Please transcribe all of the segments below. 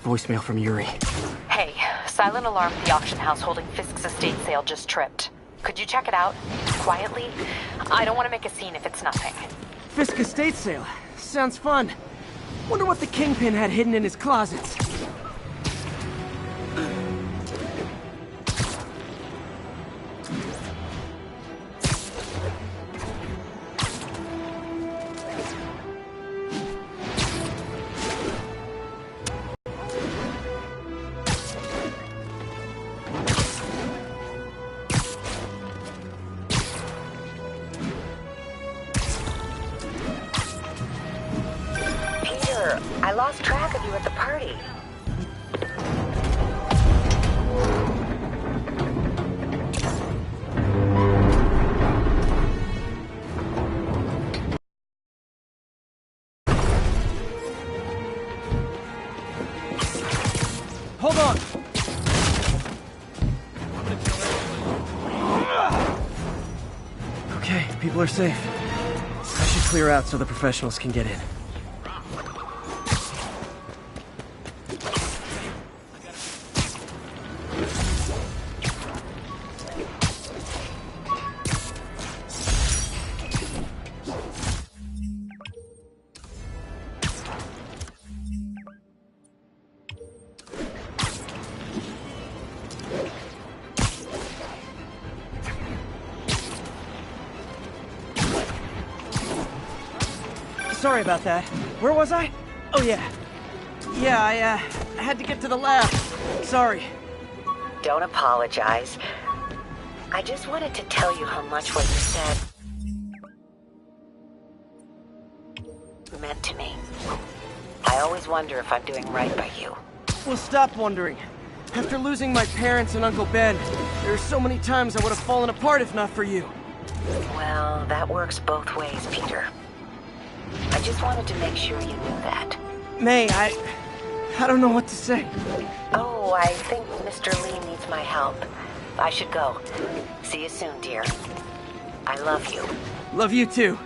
Voicemail from Yuri. Hey, silent alarm at the auction house holding Fisk's estate sale just tripped. Could you check it out? Quietly? I don't want to make a scene if it's nothing. Fisk estate sale. Sounds fun. Wonder what the Kingpin had hidden in his closets. I lost track of you at the party. Hold on! Okay, people are safe. I should clear out so the professionals can get in. Sorry about that. Where was I? Oh, yeah. Yeah, I had to get to the lab. Sorry. Don't apologize. I just wanted to tell you how much what you said meant to me. I always wonder if I'm doing right by you. Well, stop wondering. After losing my parents and Uncle Ben, there are so many times I would have fallen apart if not for you. Well, that works both ways, Peter. I just wanted to make sure you knew that. May, I don't know what to say. Oh, I think Mr. Lee needs my help. I should go. See you soon, dear. I love you. Love you too.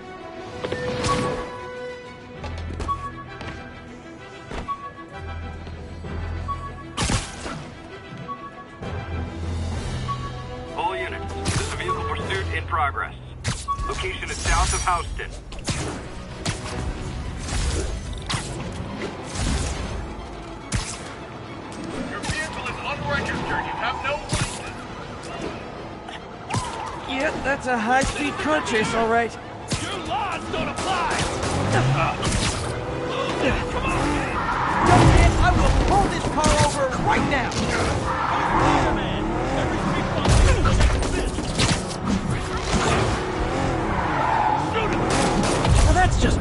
All units, this is a vehicle pursuit in progress. Location is south of Houston. Unregistered, you have no license. Yeah, that's a high-speed car chase, all right. New laws don't apply. Come on, Government, I will pull this car over right now. man. Every street Shoot him. Well, that's just...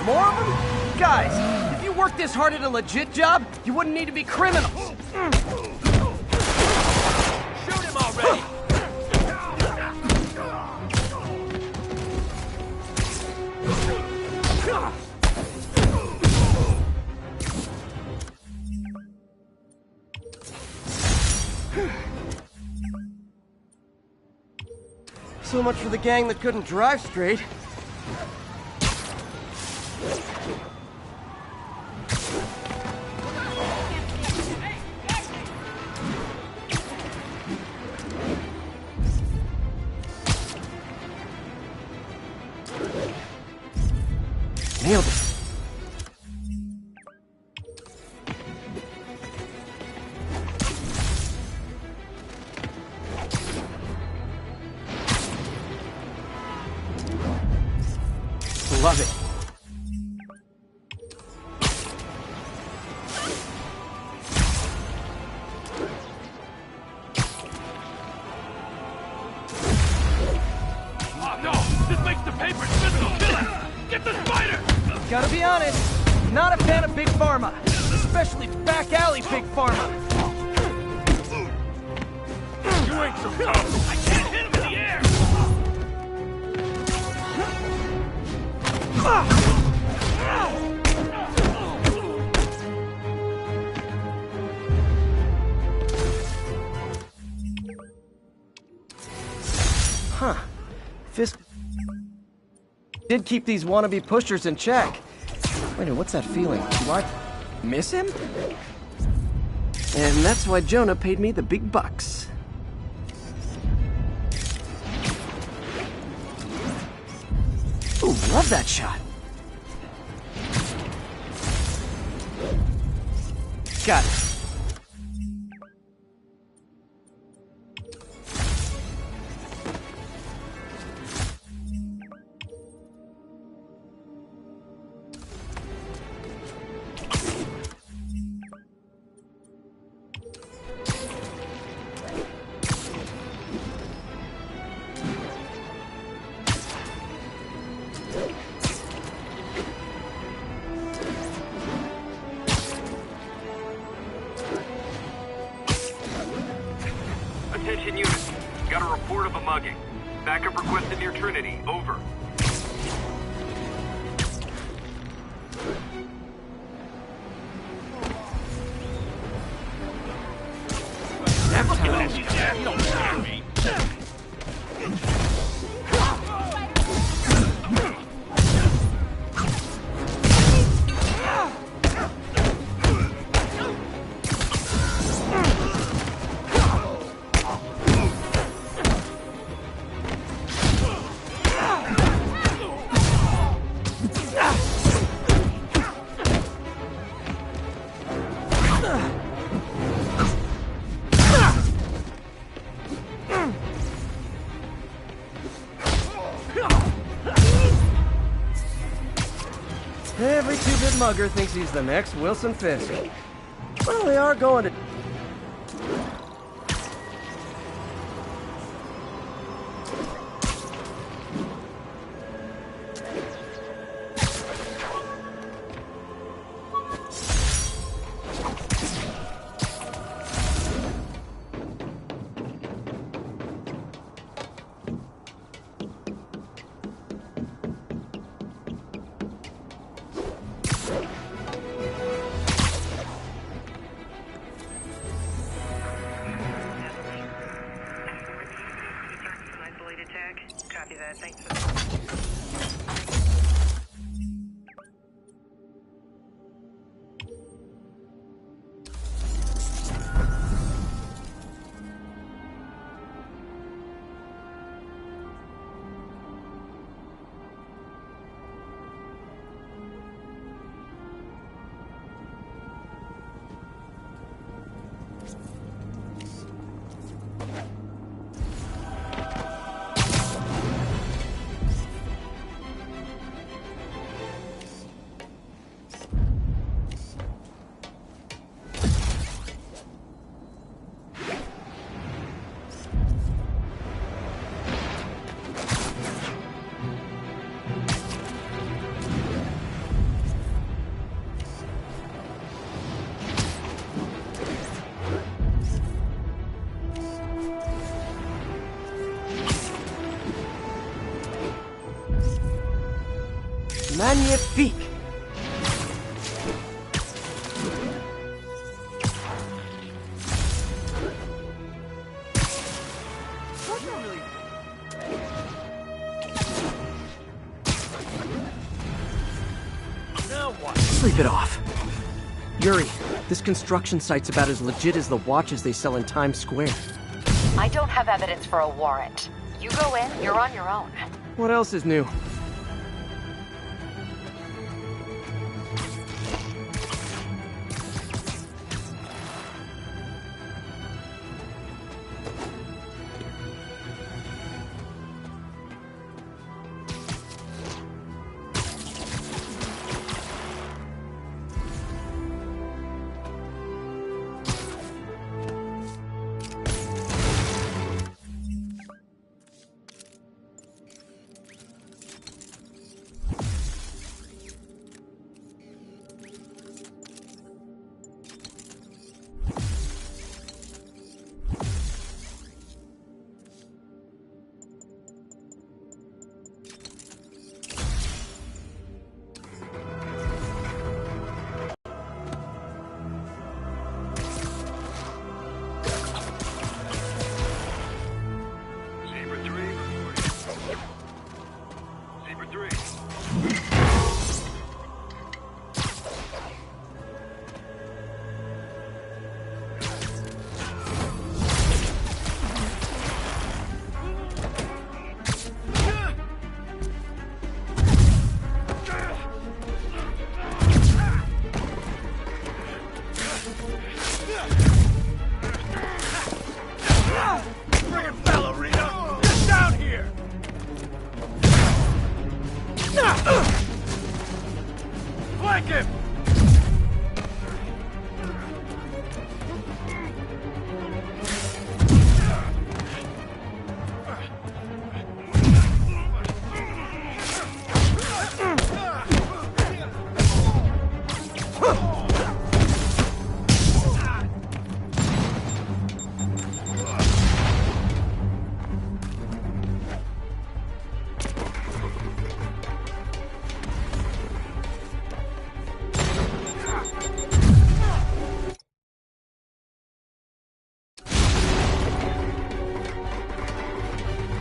More of them? Guys, if you worked this hard at a legit job, you wouldn't need to be criminals. Shoot him already. So much for the gang that couldn't drive straight. Nailed it. Love it. Oh no! This makes the papers physical. Kill him! Get the spider! Gotta be honest, not a fan of Big Pharma. Especially back alley Big Pharma. You ain't so tough! I can't hit him in the air! Did keep these wannabe pushers in check. Wait a minute, what's that feeling? Do I miss him? And that's why Jonah paid me the big bucks. Ooh, love that shot. Got it. Attention units. Got a report of a mugging. Backup requested near Trinity. Over. You don't scare me. Every two-bit mugger thinks he's the next Wilson Fisk. Well, they are going to... Isolated tag. Copy that. Thanks for the... Magnifique! Now what? Sleep it off. Yuri, this construction site's about as legit as the watches they sell in Times Square. I don't have evidence for a warrant. You go in, you're on your own. What else is new? Flank him!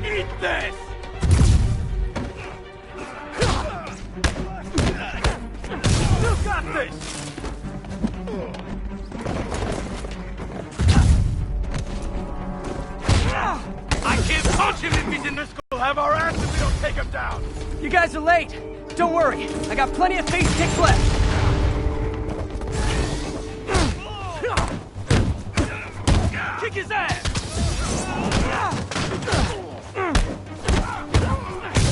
Eat this! You got this! I can't punch him if he's in this. We'll have our ass if we don't take him down! You guys are late. Don't worry. I got plenty of face kicks left. Kick his ass!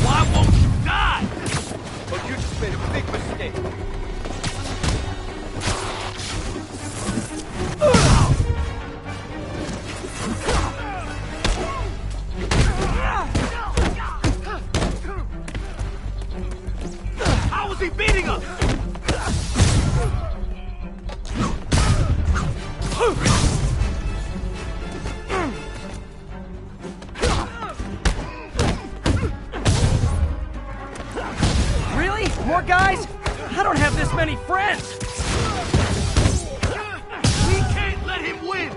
Why won't you die? But you just made a big mistake. How is he beating us? Really? More guys? I don't have this many friends. We can't let him win!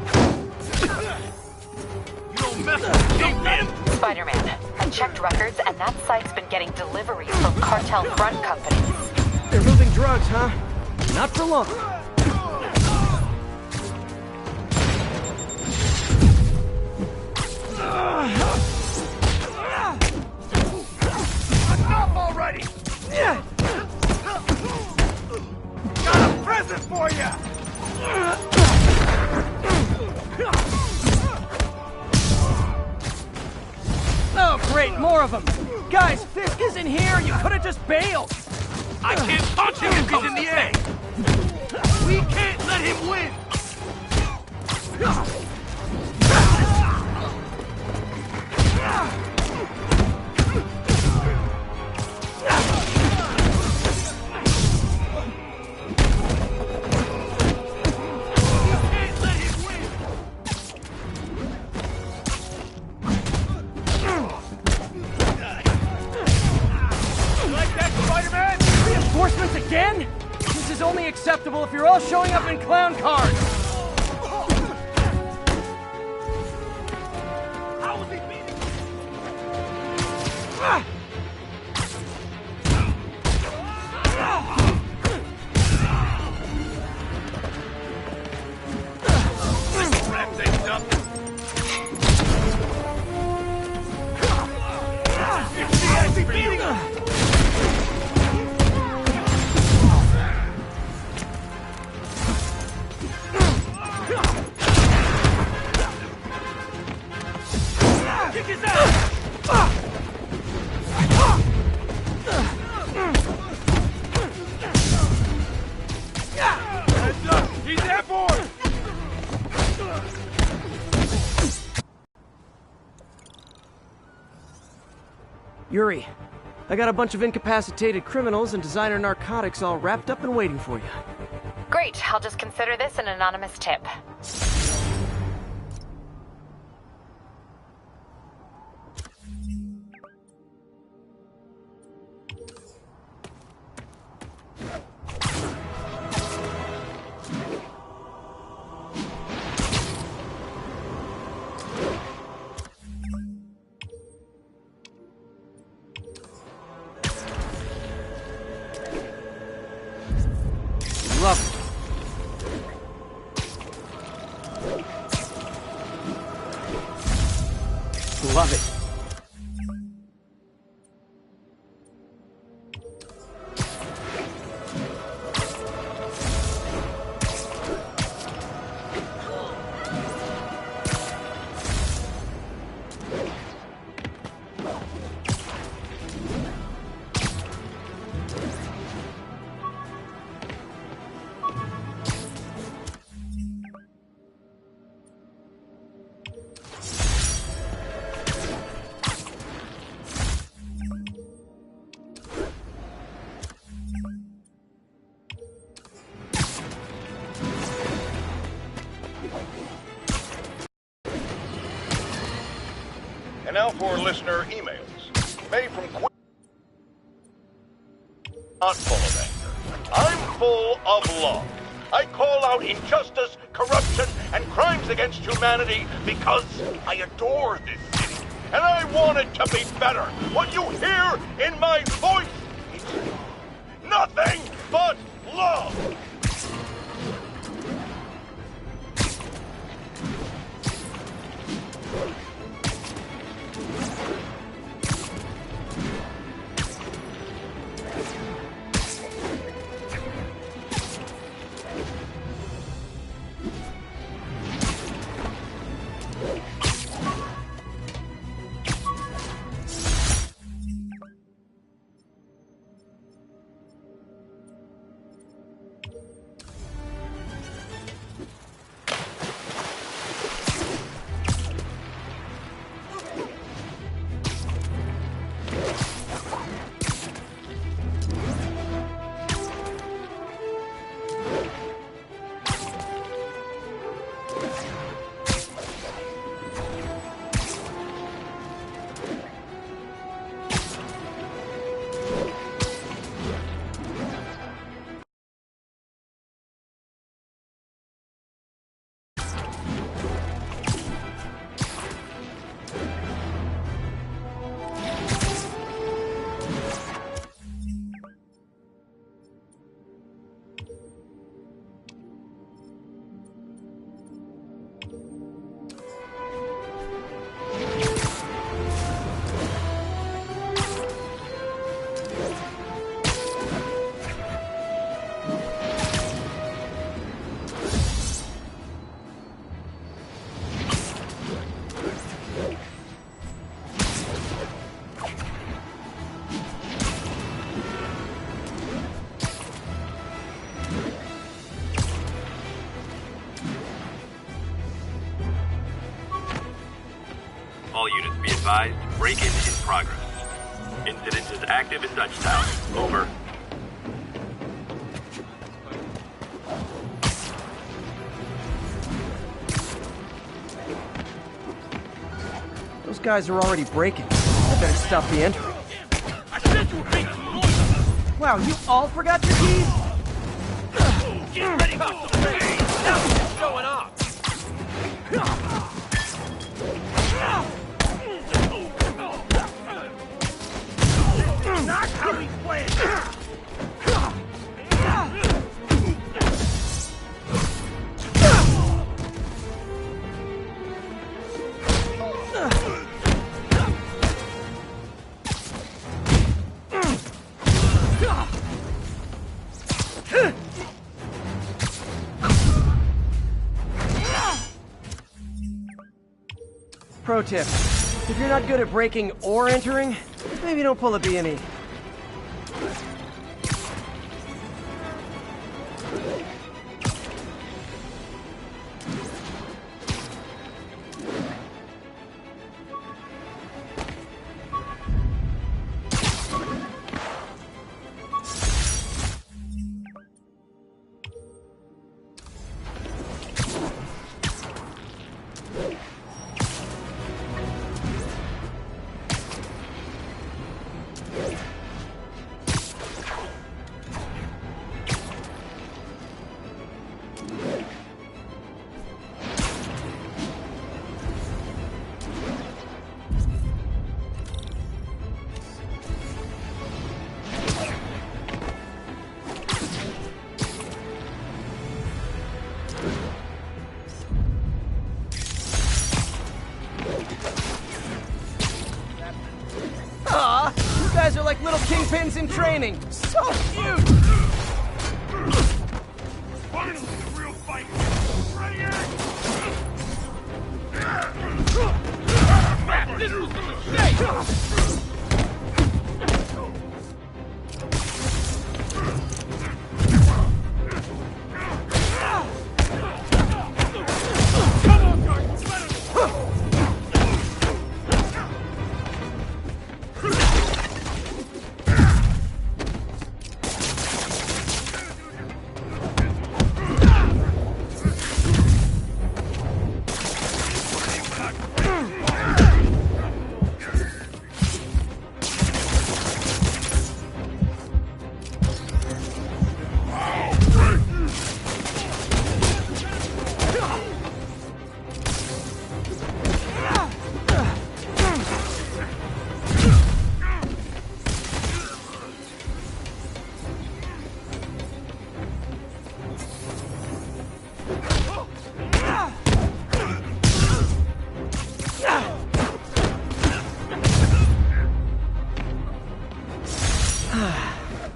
You don't mess with Kingpin! Spider-Man, I checked records and that site's been getting deliveries from cartel front companies. They're moving drugs, huh? Not for long. Stop already! Got a present for you! Oh, great, more of them. Guys, Fisk isn't here. You could have just bailed. I can't punch him if he's in the air! We can't let him win! Can't let him win! You like that, Spider-Man? Reinforcements again? This is only acceptable if you're all showing up in clown cars. How was he beating? Wrap things up. It's the icy beating us. Kick his ass! Heads up! He's airborne! Yuri, I got a bunch of incapacitated criminals and designer narcotics all wrapped up and waiting for you. Great, I'll just consider this an anonymous tip. Love it. Love it. And now for listener emails. Made from not full of anger. I'm full of love. I call out injustice, corruption, and crimes against humanity because I adore this city. And I want it to be better. What you hear in my voice is nothing but love. All units be advised, break-in in progress. Incident is active in Dutchtown. Over. Those guys are already breaking. I better stop the entry. I said you were being too loyal. Wow, you all forgot your keys? Get ready for some pain. Now you're showing off. Not how we planned. Pro tip, if you're not good at breaking or entering, maybe don't pull a B&E. Aw, you guys are like little kingpins in training. So cute! Finally, the real fight. Ready, Matt, this was a mistake! Come on, Jordan, let him...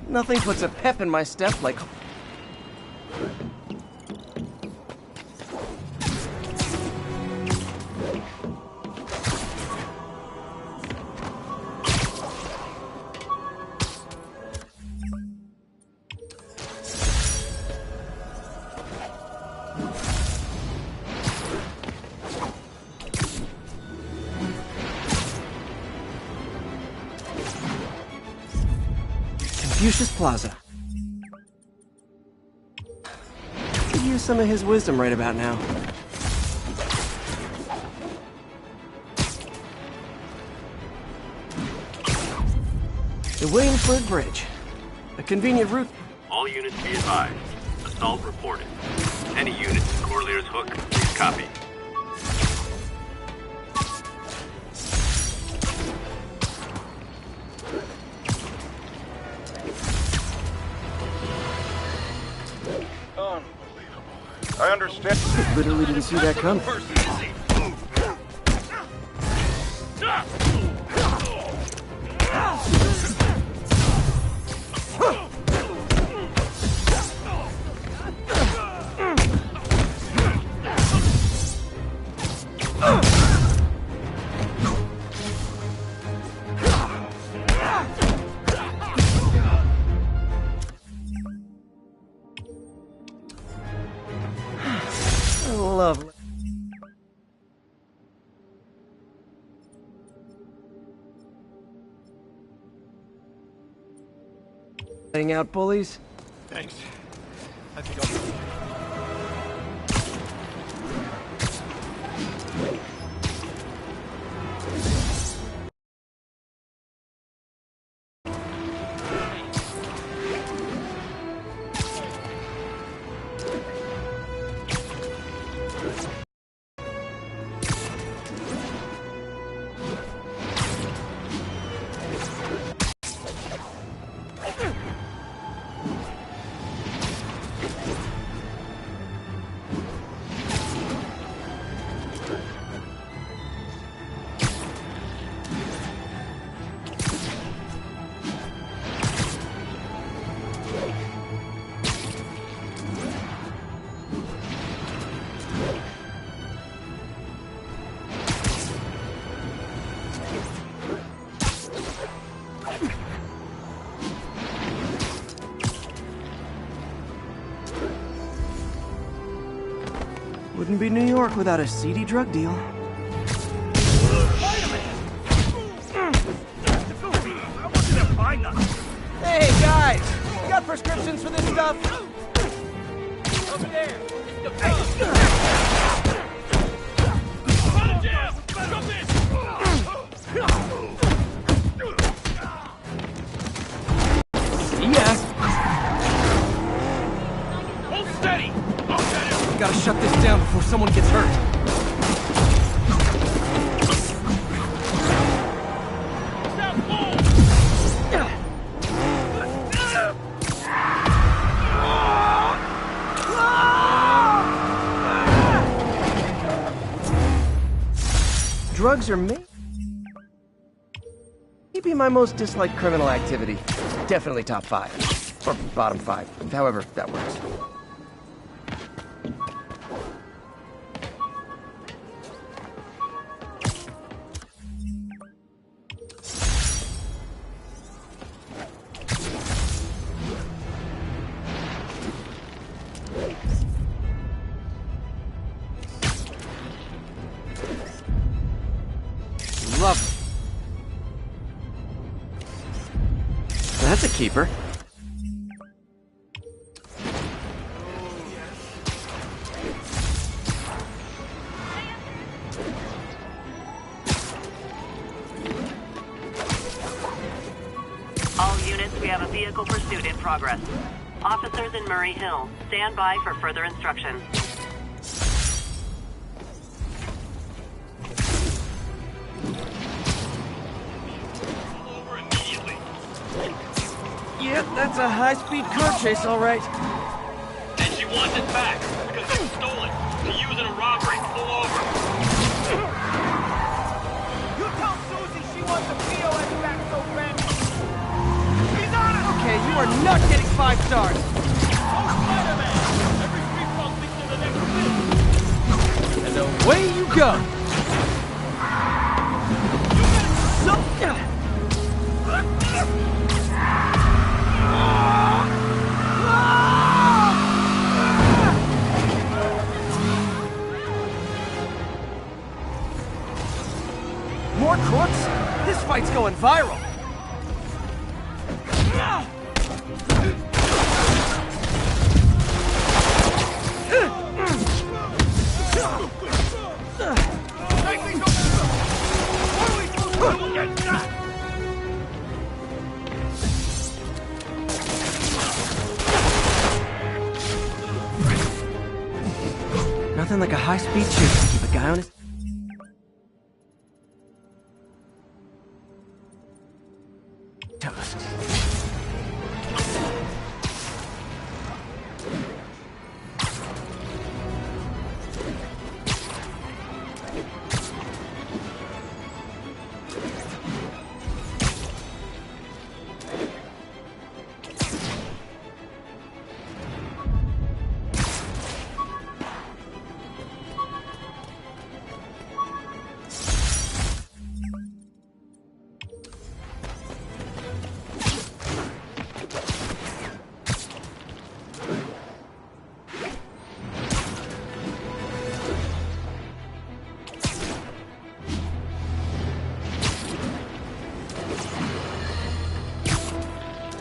Nothing puts a pep in my step like... Confucius Plaza. Could use some of his wisdom right about now. The Williamsburg Bridge. A convenient route. All units be advised. Assault reported. Any units in Corlear's Hook, please copy. Unbelievable. I understand. Literally didn't see that coming. Lovely. Hang out, bullies. Thanks. I think I'll... Wouldn't be New York without a seedy drug deal. Hey, guys! You got prescriptions for this stuff? Over there! See ya! Hold steady! Gotta shut this down before someone gets hurt. Drugs are maybe my most disliked criminal activity. Definitely top 5. Or bottom 5. However that works. Lovely. That's a keeper. All units, we have a vehicle pursuit in progress. Officers in Murray Hill, stand by for further instructions. Yep, that's a high-speed car chase, all right. And she wants it back, because it was stolen. To use in a robbery. Pull over. You tell Susie she wants the POS back so bad. He's on it! Okay, you are not getting 5 stars! And away you go! More crooks? This fight's going viral! Nothing like a high-speed chase to keep a guy on his... toast.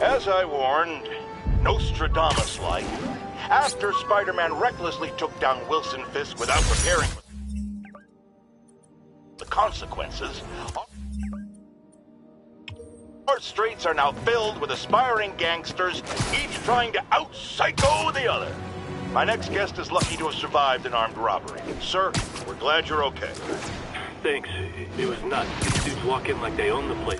As I warned, Nostradamus-like, after Spider-Man recklessly took down Wilson Fisk without preparing for the consequences, our streets are now filled with aspiring gangsters, each trying to out-psycho the other. My next guest is lucky to have survived an armed robbery. Sir, we're glad you're okay. Thanks. It was nuts. These dudes walk in like they own the place.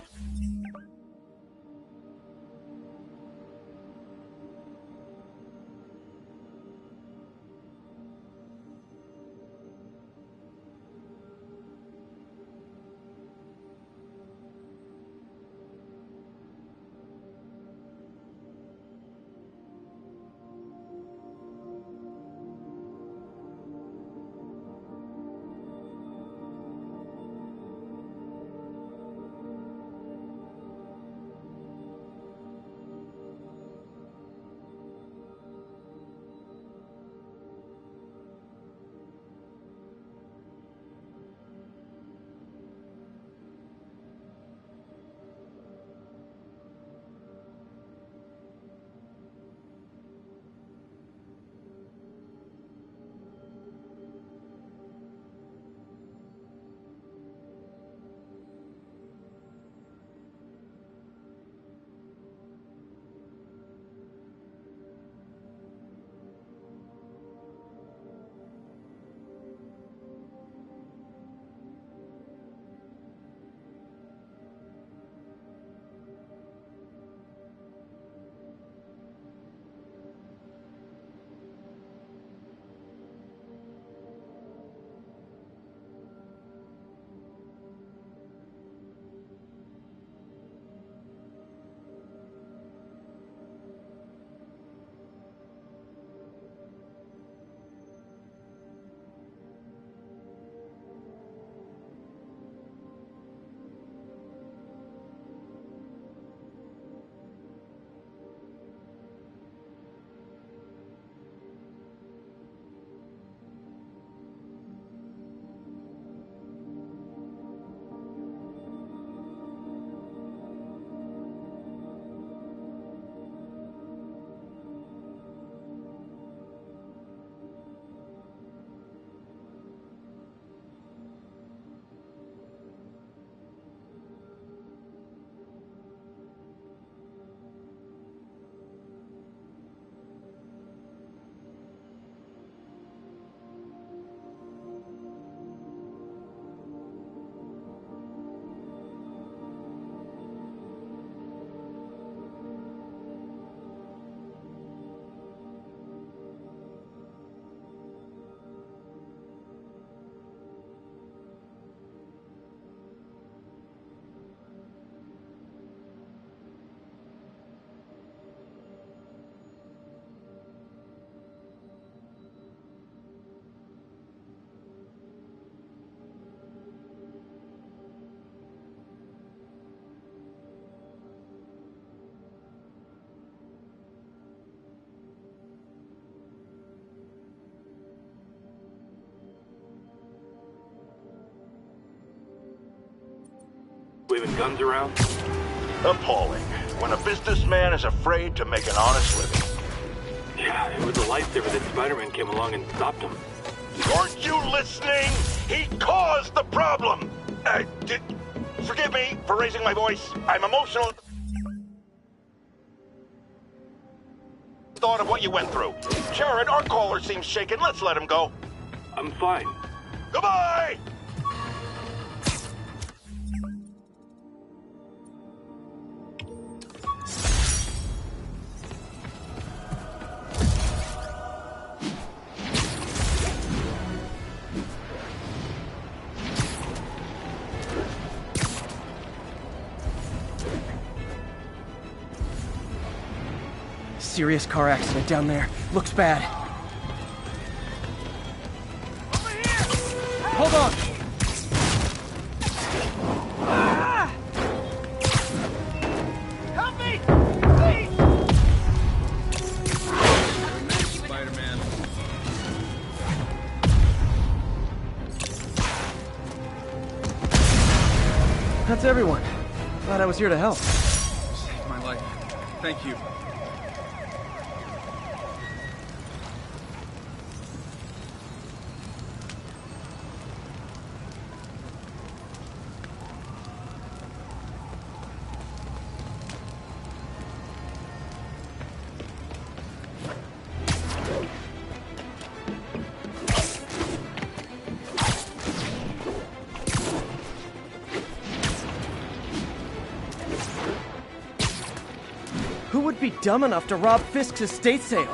leaving guns around? Appalling. When a businessman is afraid to make an honest living. Yeah, it was a lifesaver that Spider-Man came along and stopped him. Aren't you listening? He caused the problem! Forgive me for raising my voice. I'm emotional. Thought of what you went through. Jared, our caller seems shaken. Let's let him go. I'm fine. Goodbye! Serious car accident down there. Looks bad. Over here! Hold on! Ah! Help me! Please! Spider-Man. That's everyone. Glad I was here to help. Saved my life. Thank you. Who would be dumb enough to rob Fisk's estate sale?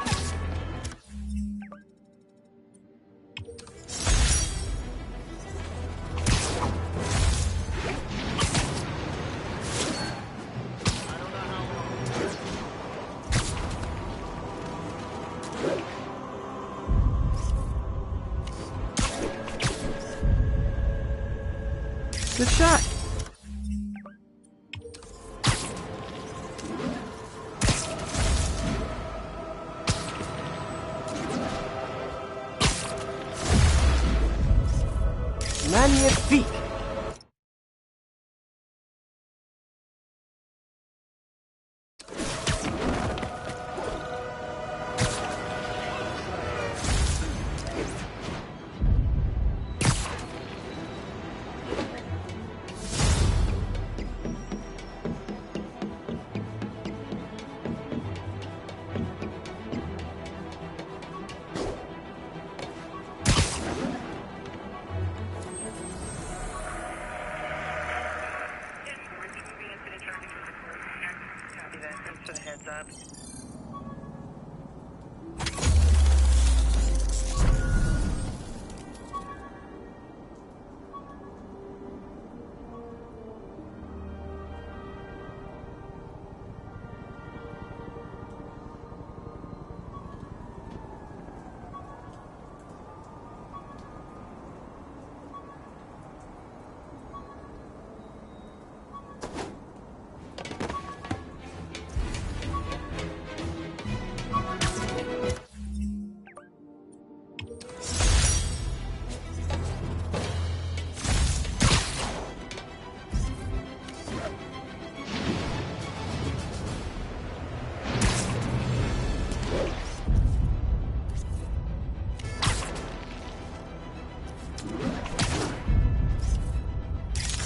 Good shot. Magnifique. For the heads up.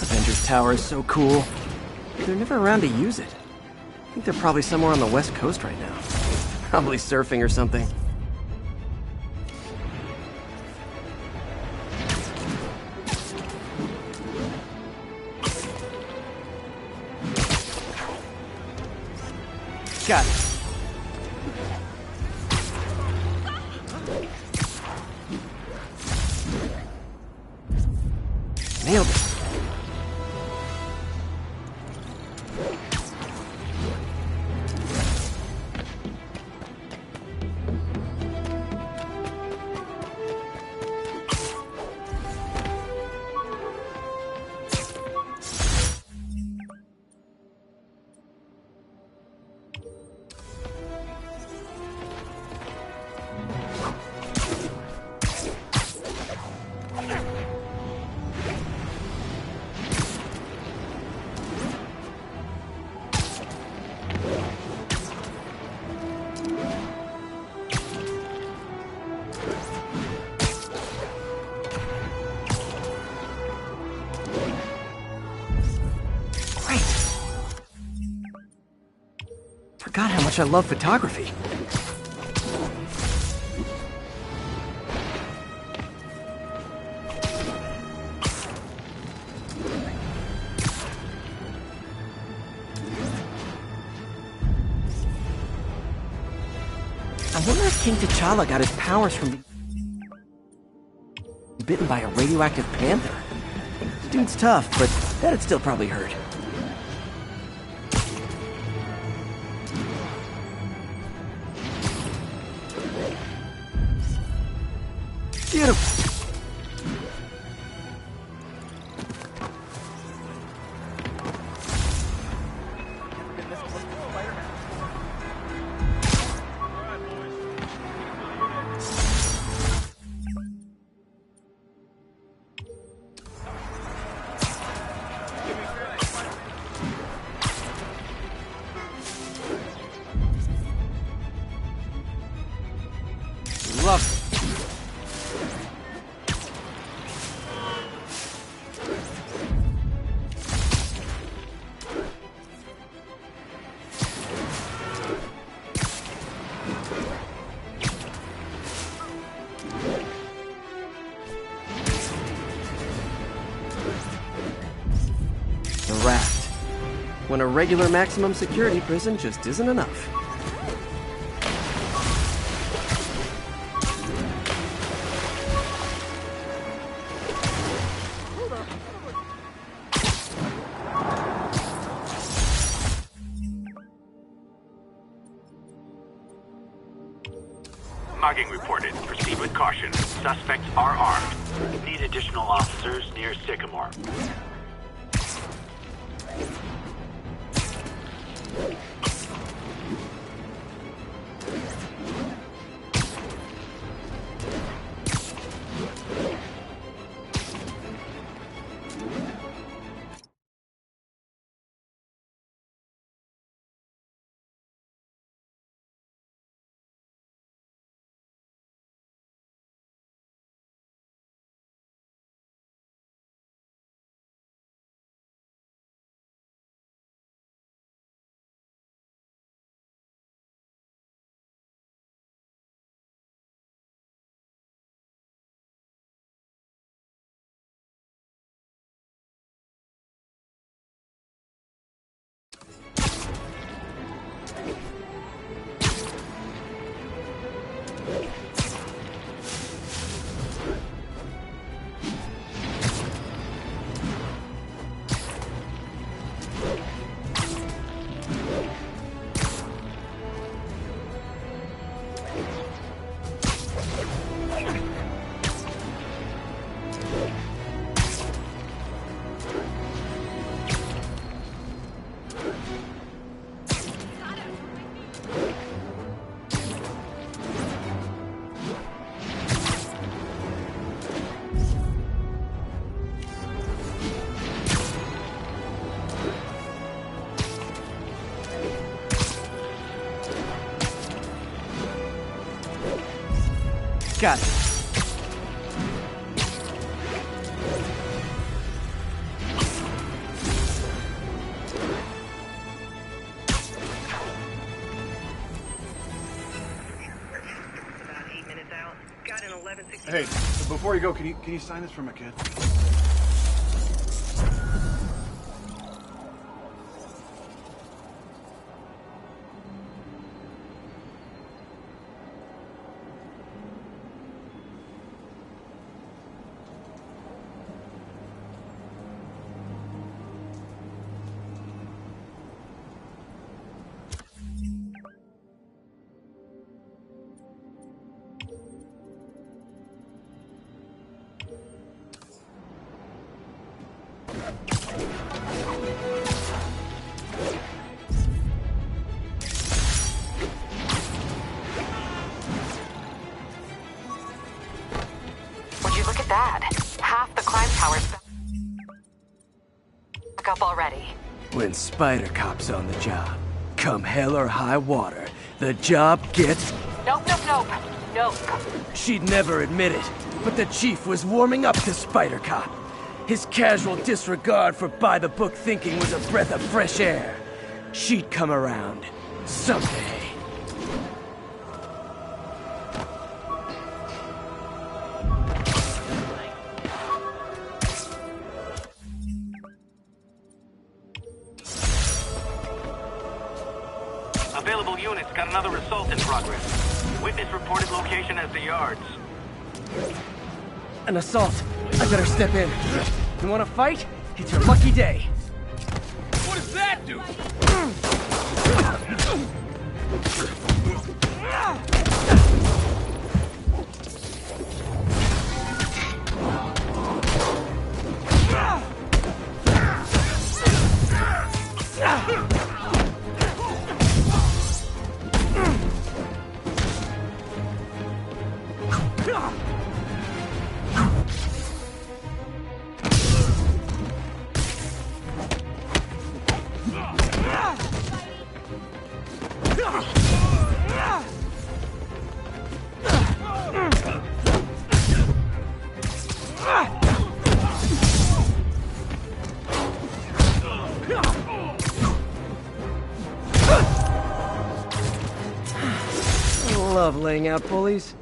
Avengers Tower is so cool. They're never around to use it. I think they're probably somewhere on the West Coast right now. Probably surfing or something. Got it. Nailed it. forgot how much I love photography. I wonder if King T'Challa got his powers from being bitten by a radioactive panther. Dude's tough, but that'd still probably hurt. Beautiful. Love it. The Raft. When a regular maximum security prison just isn't enough. Mugging reported. Proceed with caution. Suspects are armed. Need additional officers near Sycamore. Got it. Hey, before you go, can you sign this for my kid? Would you look at that? Half the crime tower's back up already. When Spider Cop's on the job, come hell or high water, the job gets... Nope, nope, nope. Nope. She'd never admit it, but the chief was warming up to Spider Cop. His casual disregard for by-the-book thinking was a breath of fresh air. She'd come around. Someday. Available units got another assault in progress. Witness reported location as the yards. An assault. I better step in. You want to fight? It's your lucky day. What does that do? Love laying out bullies.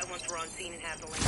Once we're on scene and have the link.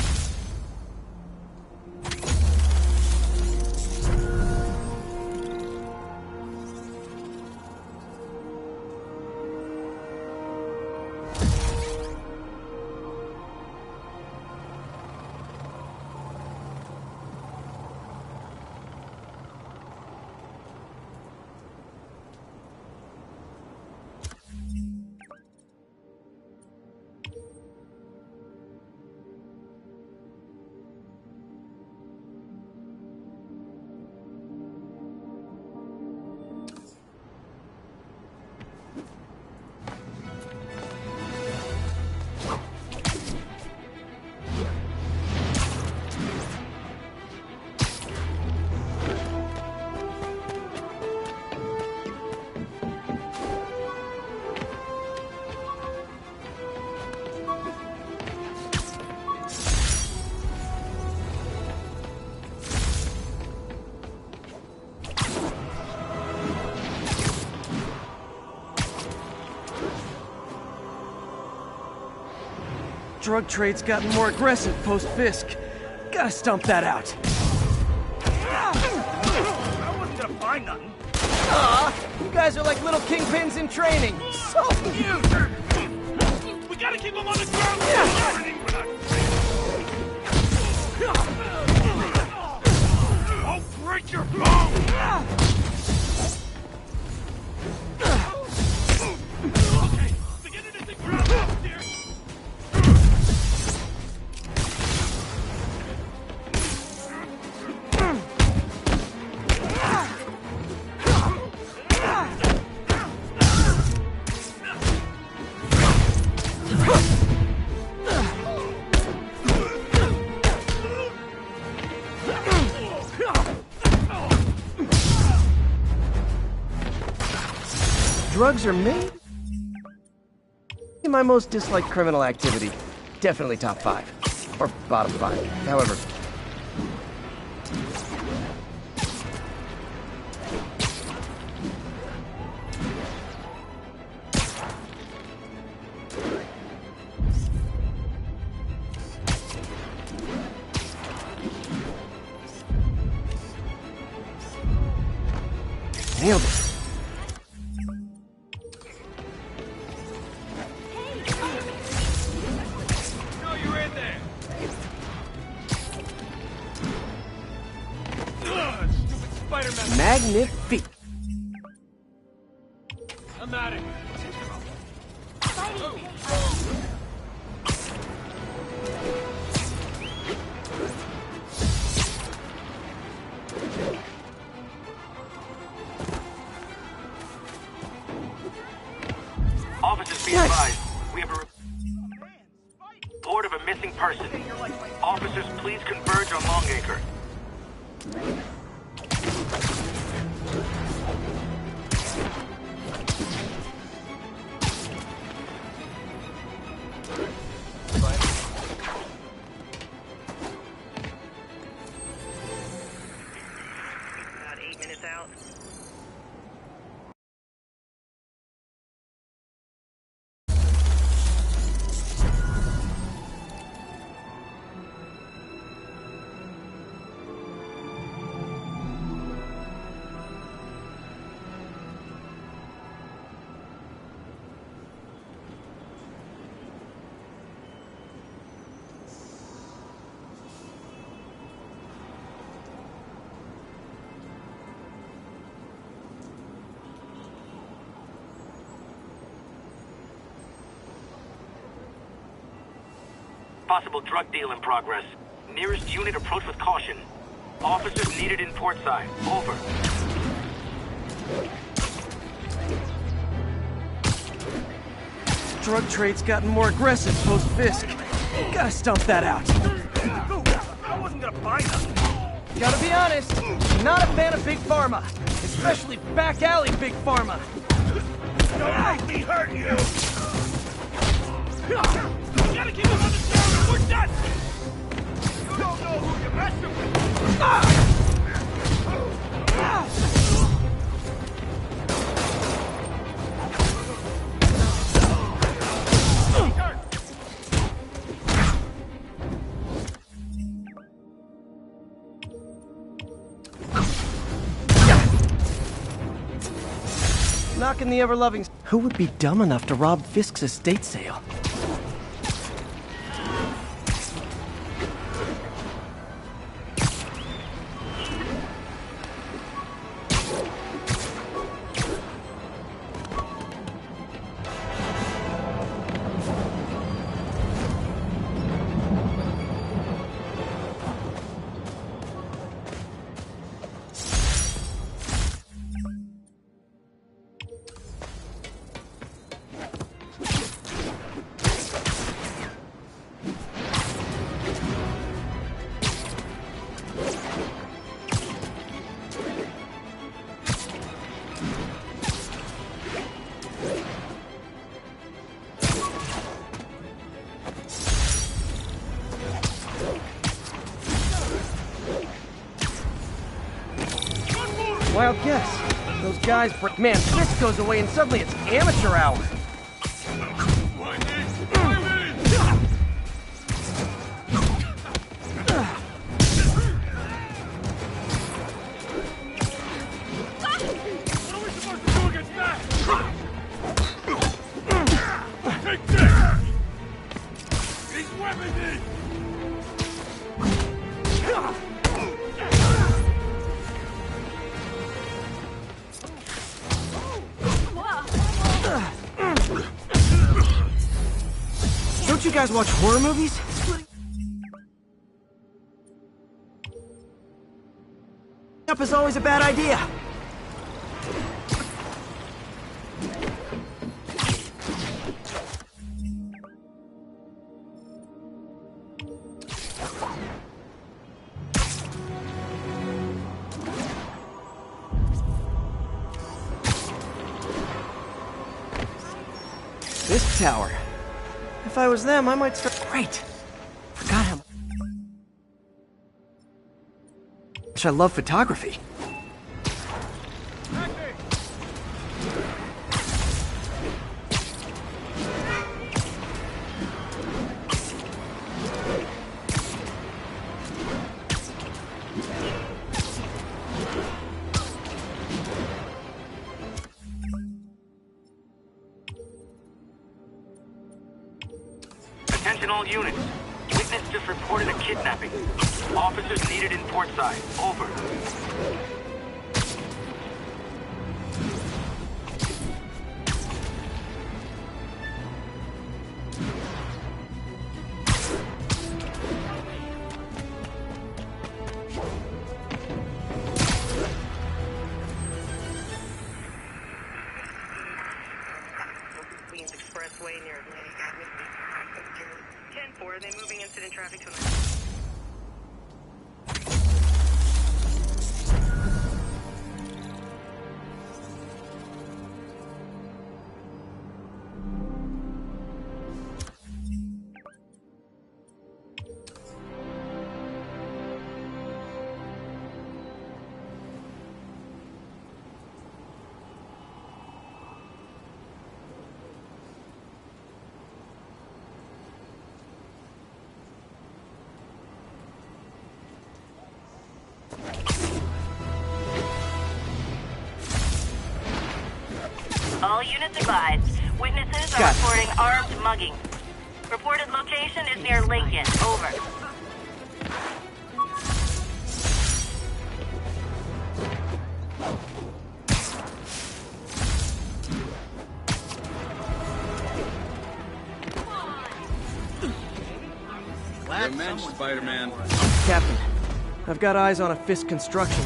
Drug trade's gotten more aggressive post-Fisk. Gotta stomp that out. I wasn't gonna find nothing. You guys are like little kingpins in training. So We gotta keep him on the ground. I'll break your bone. Okay, beginning to think ground up here. drugs are made? My most disliked criminal activity. Definitely top 5. Or bottom 5. However. Nailed it. No, you're in there. Spider-Man. Magnifique. I'm at it. Officers be Yes. advised. We have a report of a missing person. Officers, please converge on Longacre. About 8 minutes out. Possible drug deal in progress. Nearest unit approach with caution. Officers needed in port side. Over. Drug trade's gotten more aggressive post-Fisk. Gotta stomp that out. I wasn't gonna buy nothing. Gotta be honest, not a fan of Big Pharma. Especially back alley Big Pharma. Don't make me hurt you! You gotta keep him on the ground or we're done! You don't know who you're messing with! Knocking the ever-loving... Who would be dumb enough to rob Fisk's estate sale? Wild guess. Those guys... Man, Fisk goes away and suddenly it's amateur hour. Don't you guys watch horror movies? Up is always a bad idea. This tower. If I was them, I might start... Great! Forgot how much I love photography. Attention all units. Witness just reported a kidnapping. Officers needed in port side. Over. All units advised. Witnesses are Got it. reporting armed mugging. Reported location is near Lincoln. Over. You're mensch, Spider-Man. Captain, I've got eyes on a Fisk Construction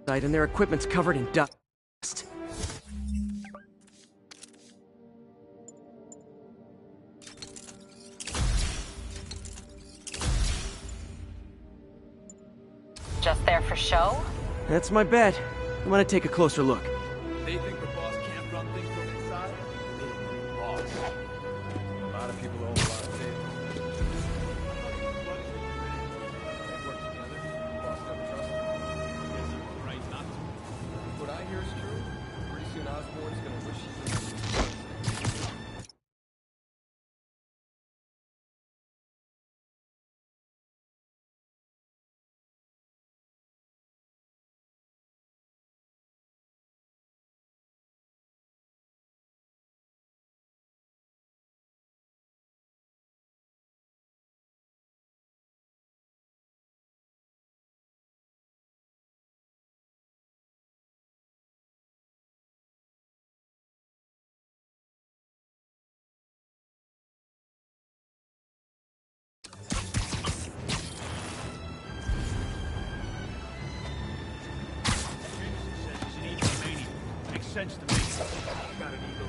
site, and their equipment's covered in dust. Just there for show? That's my bet. I'm gonna take a closer look. They think the boss can't run things from inside? They think the boss. A lot of people own a lot of data. They work together. The boss never trusts them. Yes, you were right not to. What I hear is true. Pretty soon Osborn's gonna wish he remembered. Makes sense to me. Got an ego.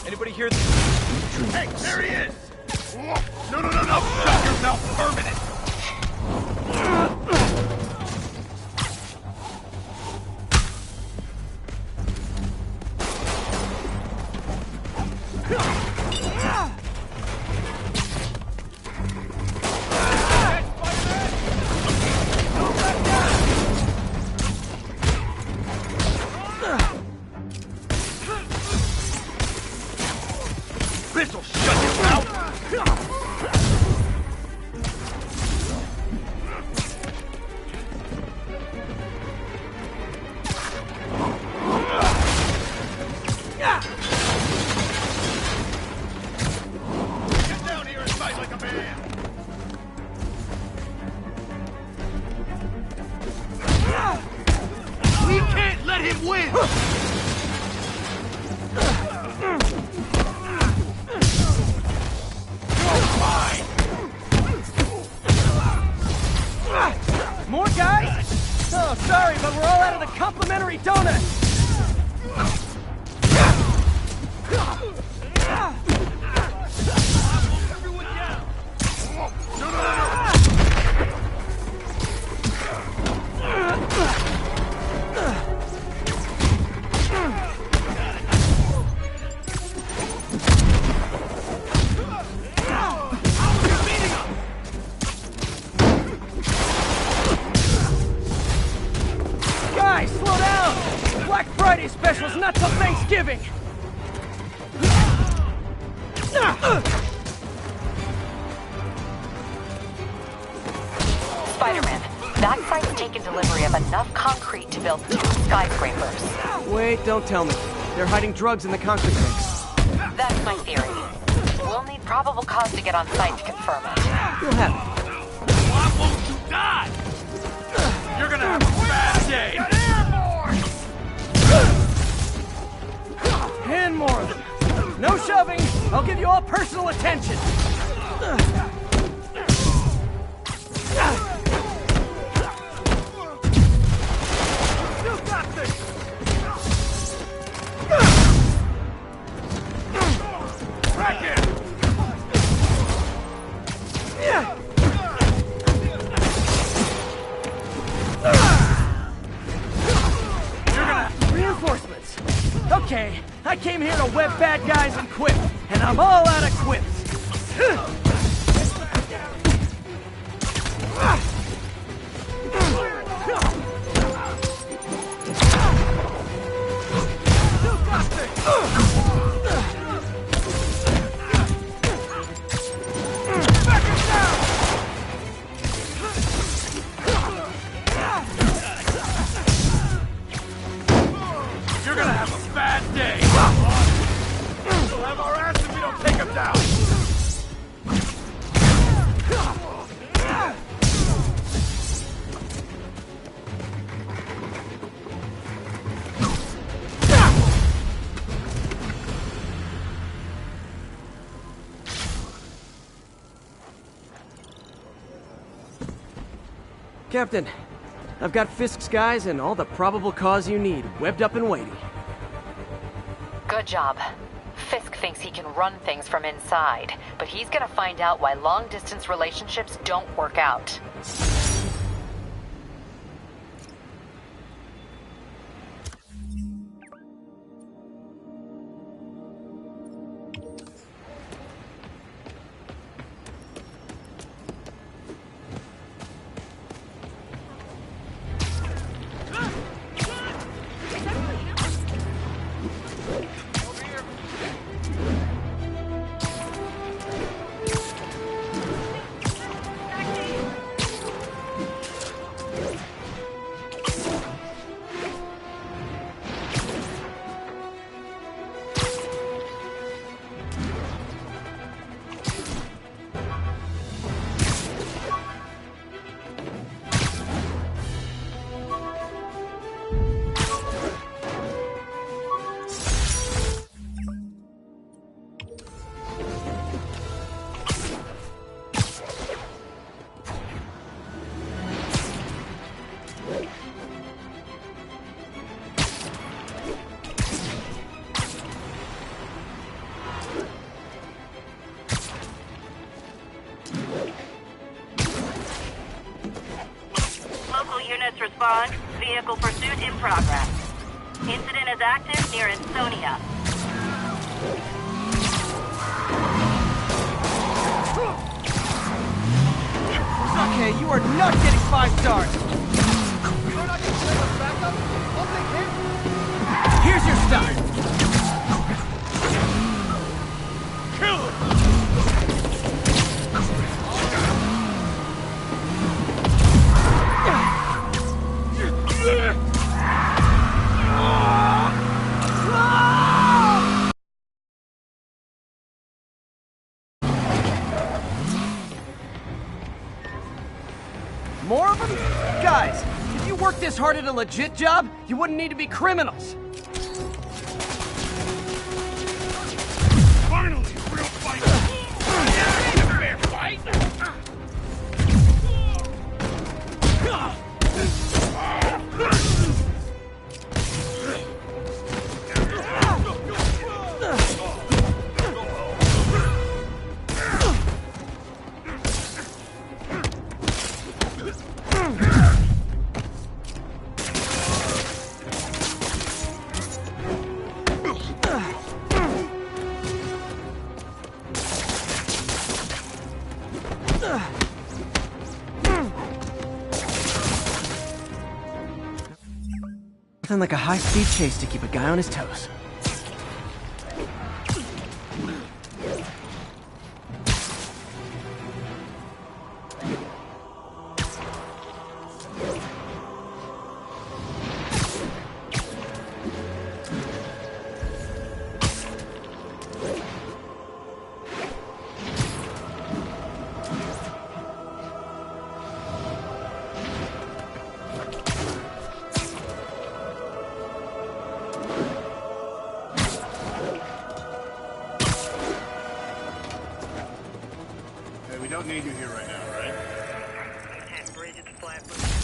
Anybody hear this? Hey, there he is! No, no, no, no! Shut your mouth permanent! This'll shut your mouth! Get down here and fight like a man! We can't let him win! More guys? Oh, sorry, but we're all out of the complimentary donuts! Everyone down! No, no, no, no! Guys, slow down! Black Friday special's not till Thanksgiving! Spider-Man, That site's taken delivery of enough concrete to build 2 skyscrapers. Wait, don't tell me. They're hiding drugs in the concrete mix. That's my theory. We'll need probable cause to get on site to confirm it. You'll have it. Why won't you die? You're gonna have a bad day. And more of them. No shoving. I'll give you all personal attention. You got this. Back in. Reinforcements. Okay, I came here to web bad guys and quip, and I'm all out of quips. You're gonna have a bad day. We'll have our ass if we don't take him down. Captain, I've got Fisk's guys and all the probable cause you need, webbed up and waiting. Good job. Fisk thinks he can run things from inside, but he's gonna find out why long-distance relationships don't work out. Units respond. Vehicle pursuit in progress. Incident is active near Ansonia. Okay, you are not getting 5 stars. Here's your star. Kill him. More of them? Guys, if you worked this hard at a legit job, you wouldn't need to be criminals. Finally, a real fight. Fair fight. Nothing like a high-speed chase to keep a guy on his toes. need you here right now, right? Bridget Flatbush.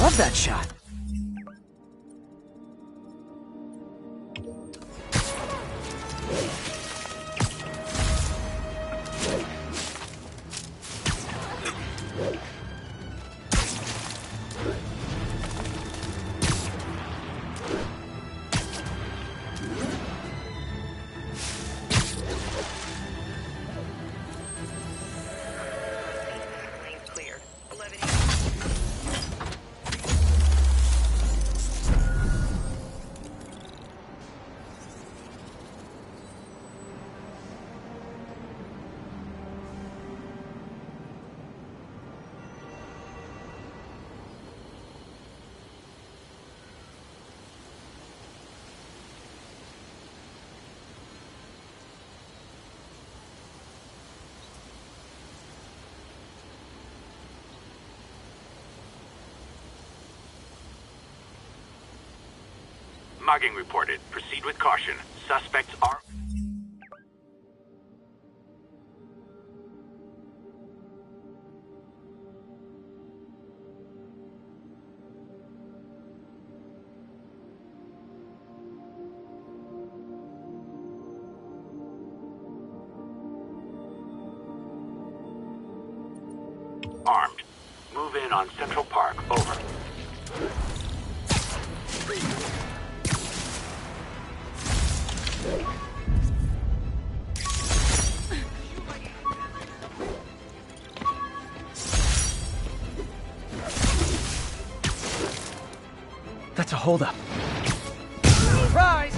Love that shot. Lane's clear. 11. Mugging reported. Proceed with caution. Suspects are... armed. Move in on Central Park. Over. That's a holdup. Surprise!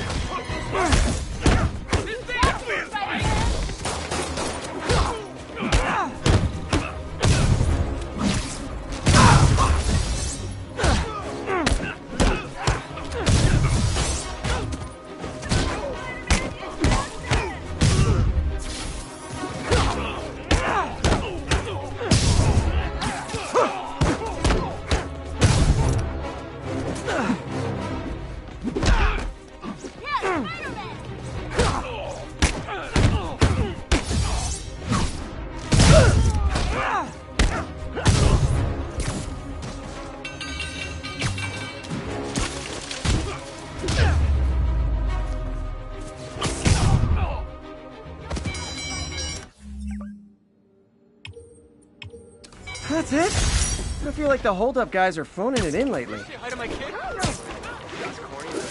feel like the holdup guys are phoning it in lately. Say hi to my kid. That's corny, but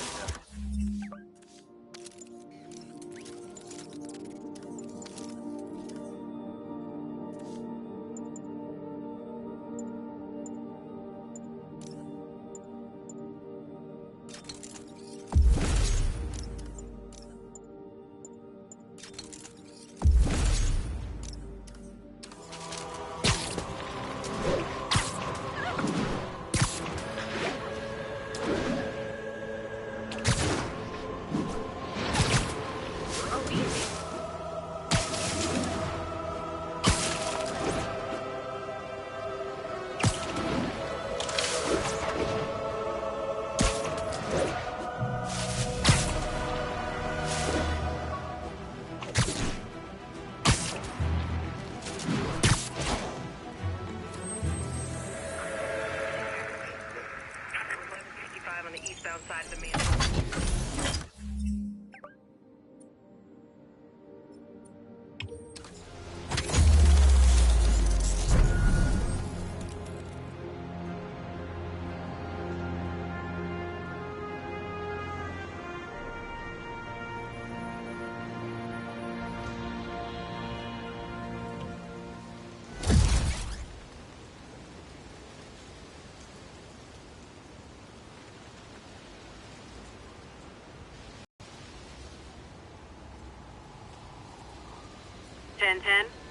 on the eastbound side of the main.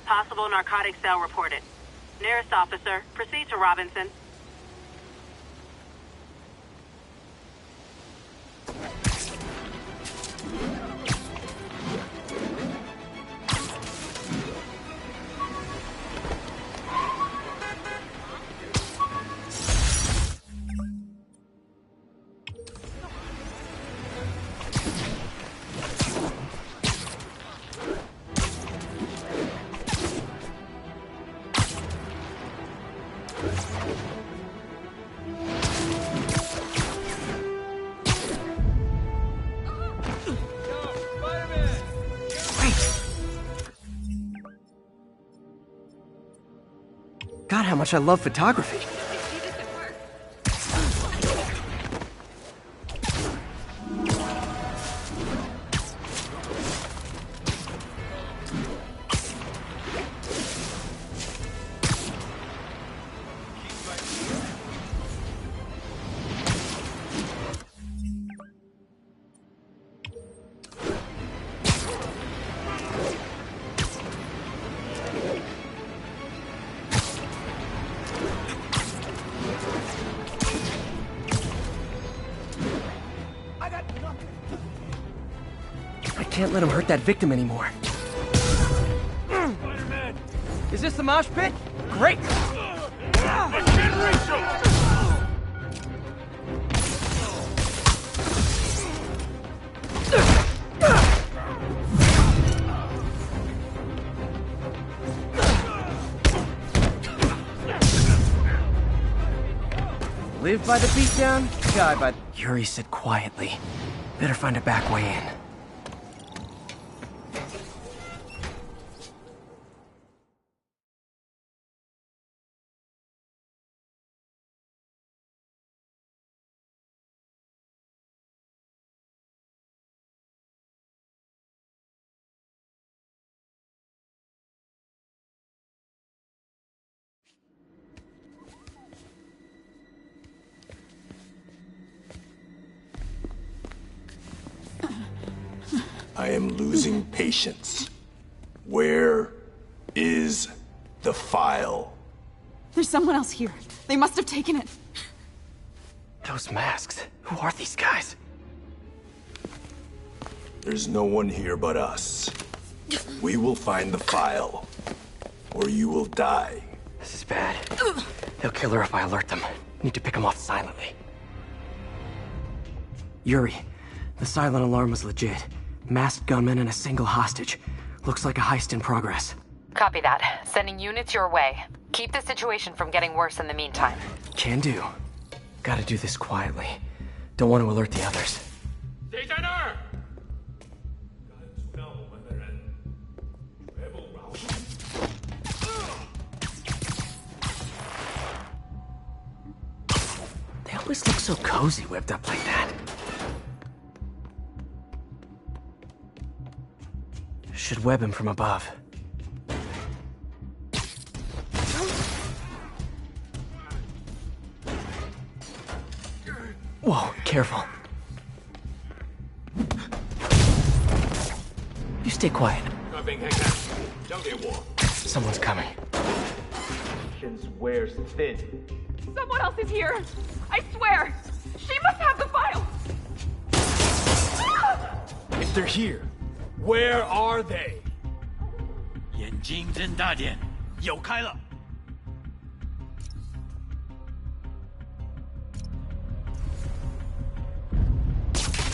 Possible narcotic cell reported. Nearest officer, proceed to Robinson. God, how much I love photography. Can't let him hurt that victim anymore. Spider-Man! Is this the mosh pit? Great! I can't reach him! Live by the beatdown, die by... Yuri said quietly. Better find a back way in. I am losing patience. Where is the file? There's someone else here. They must have taken it. Those masks. Who are these guys? There's no one here but us. We will find the file, or you will die. This is bad. They'll kill her if I alert them. Need to pick them off silently. Yuri, the silent alarm was legit. Masked gunmen and a single hostage. Looks like a heist in progress. Copy that. Sending units your way. Keep the situation from getting worse in the meantime. Can do. Gotta do this quietly. Don't want to alert the others. They always look so cozy whipped up like that. Should web him from above. Whoa, careful. You stay quiet. Someone's coming. Wears thin. Someone else is here! I swear! She must have the file! If they're here, where are they? 眼睛睁大点，有开了。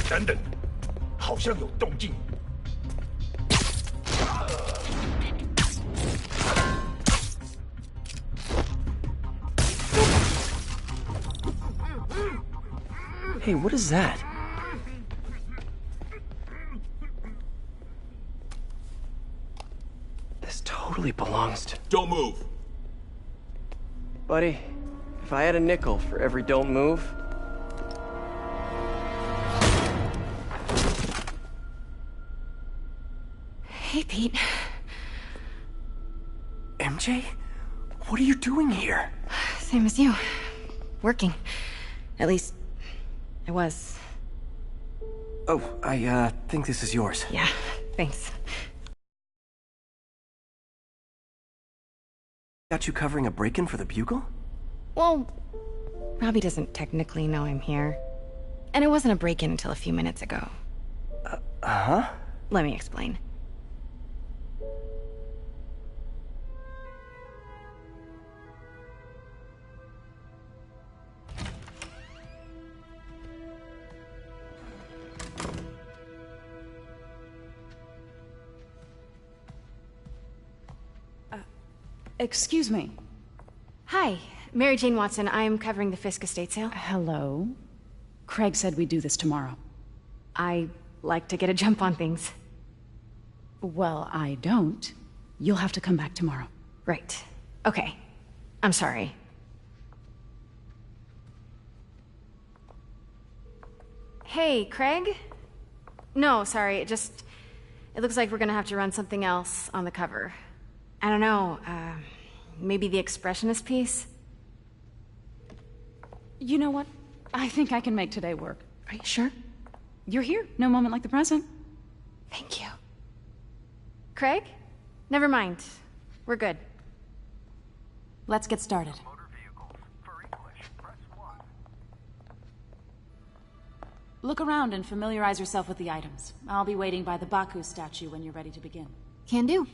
等等，好像有动静。 Hey, what is that? This totally belongs to... Don't move! Buddy, if I had a nickel for every don't move... Hey, Pete. MJ? What are you doing here? Same as you. Working. At least, I was. Oh, I think this is yours. Yeah, thanks. Got you covering a break-in for the Bugle? Well, Robbie doesn't technically know I'm here. And it wasn't a break-in until a few minutes ago. Uh-huh? Let me explain. Excuse me. Hi, Mary Jane Watson. I'm covering the Fisk estate sale. Hello. Craig said we'd do this tomorrow. I like to get a jump on things. Well, I don't. You'll have to come back tomorrow. Right. Okay. I'm sorry. Hey, Craig? No, sorry, it looks like we're gonna have to run something else on the cover. I don't know, maybe the expressionist piece? You know what? I think I can make today work. Are you sure? You're here. No moment like the present. Thank you. Craig? Never mind. We're good. Let's get started. Look around and familiarize yourself with the items. I'll be waiting by the Baku statue when you're ready to begin. Can do.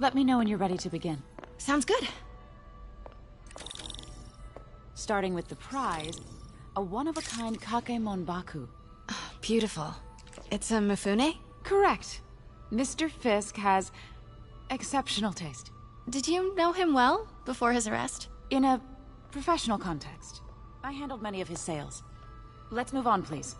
Let me know when you're ready to begin. Sounds good. Starting with the prize, a one-of-a-kind Kakemon Baku. Beautiful. It's a Mifune? Correct. Mr. Fisk has exceptional taste. Did you know him well before his arrest? In a professional context. I handled many of his sales. Let's move on, please.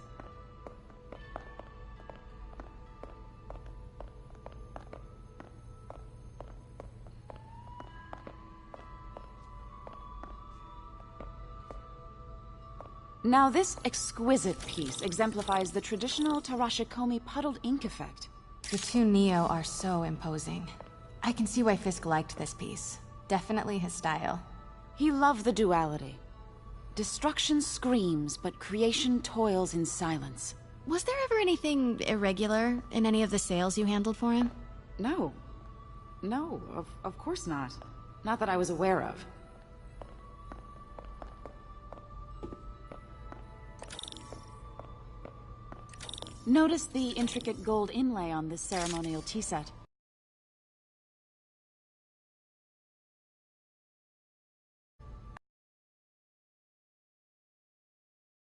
Now this exquisite piece exemplifies the traditional Tarashikomi puddled ink effect. The two Neo are so imposing. I can see why Fisk liked this piece. Definitely his style. He loved the duality. Destruction screams, but creation toils in silence. Was there ever anything irregular in any of the sales you handled for him? No. No, of course not. Not that I was aware of. Notice the intricate gold inlay on this ceremonial tea set.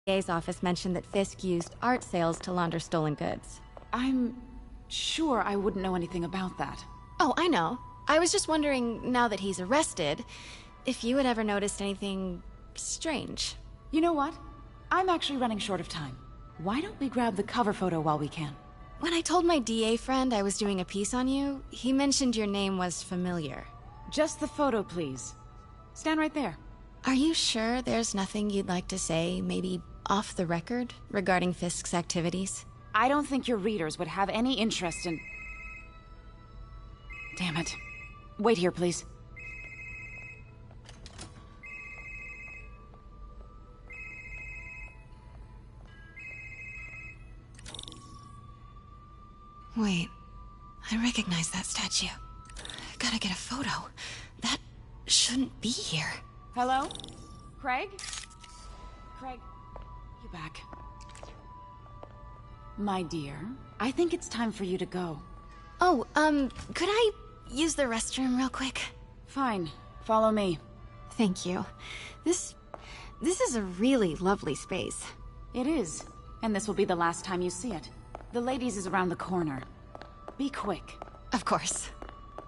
DA's office mentioned that Fisk used art sales to launder stolen goods. I'm sure I wouldn't know anything about that. Oh, I know. I was just wondering, now that he's arrested, if you had ever noticed anything strange. You know what? I'm actually running short of time. Why don't we grab the cover photo while we can? When I told my DA friend I was doing a piece on you, he mentioned your name was familiar. Just the photo, please. Stand right there. Are you sure there's nothing you'd like to say, maybe off the record, regarding Fisk's activities? I don't think your readers would have any interest in... Damn it. Wait here, please. Wait, I recognize that statue. Gotta get a photo. That shouldn't be here. Hello? Craig? Craig, you back. My dear, I think it's time for you to go. Oh, could I use the restroom real quick? Fine. Follow me. Thank you. This is a really lovely space. It is. And this will be the last time you see it. The ladies is around the corner. Be quick. Of course.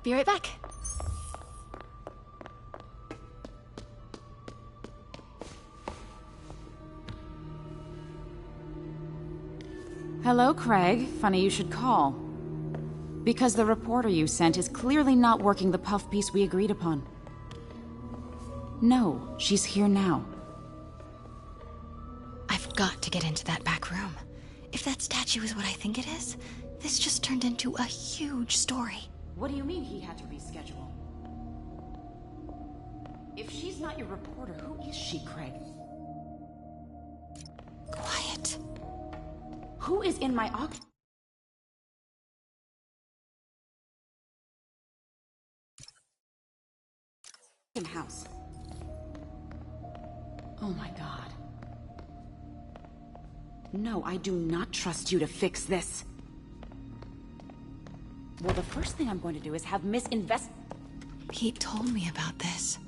Be right back. Hello, Craig. Funny you should call. Because the reporter you sent is clearly not working the puff piece we agreed upon. No, she's here now. I've got to get into that back room. If that statue is what I think it is, this just turned into a huge story. What do you mean he had to reschedule? If she's not your reporter, who is she, Craig? Quiet. Who is in my house? Oh my god. No, I do not trust you to fix this. Well, the first thing I'm going to do is have Miss Pete told me about this.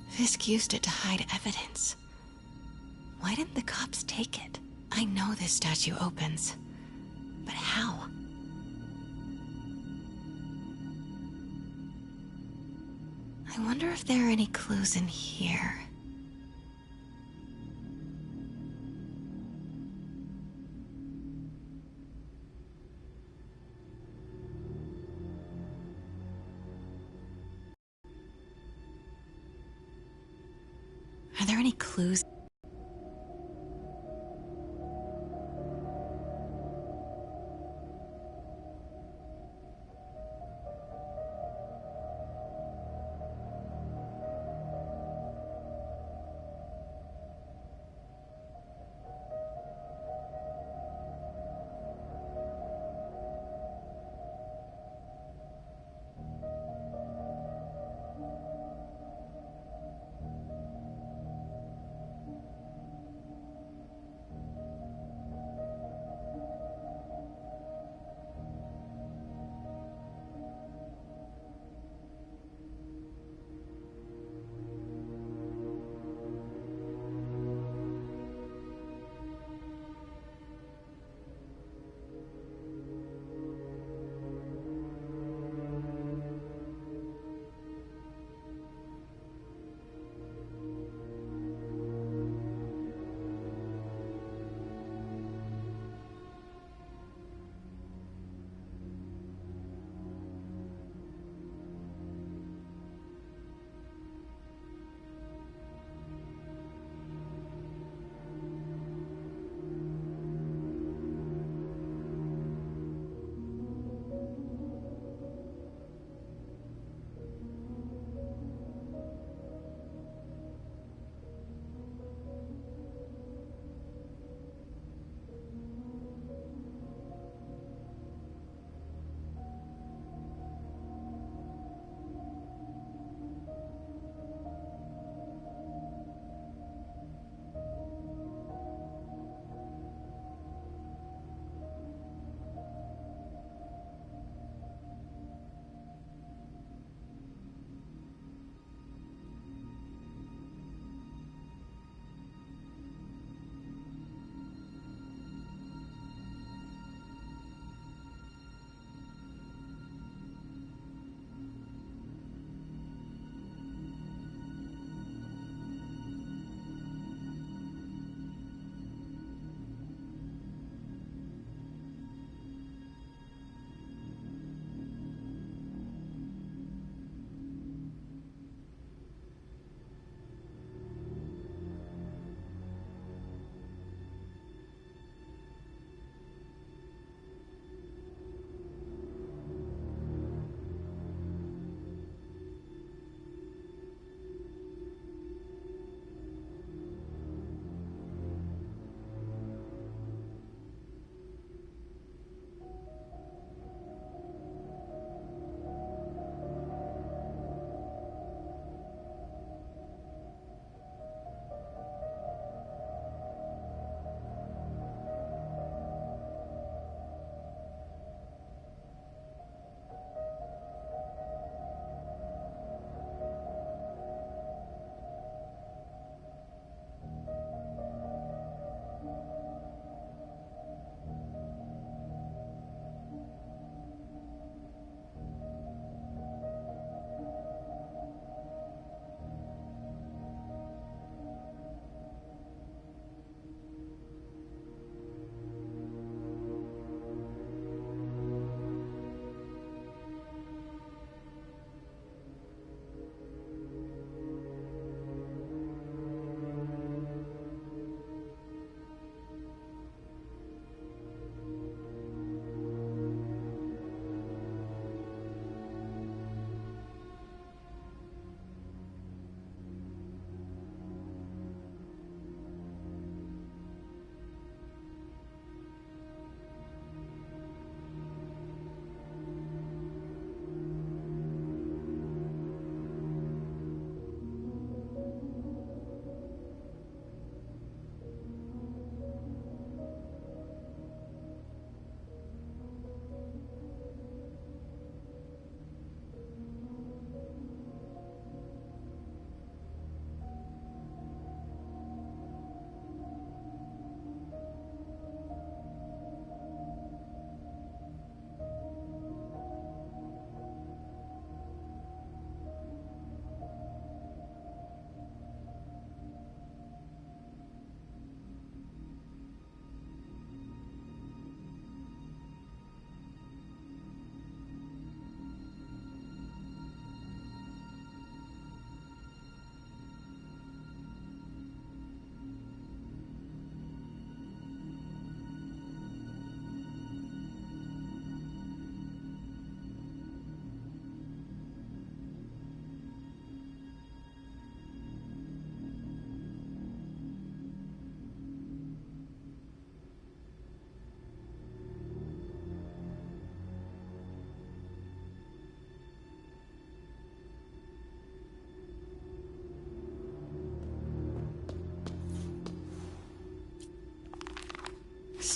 Fisk used it to hide evidence. Why didn't the cops take it? I know this statue opens, but how? I wonder if there are any clues in here. Are there any clues?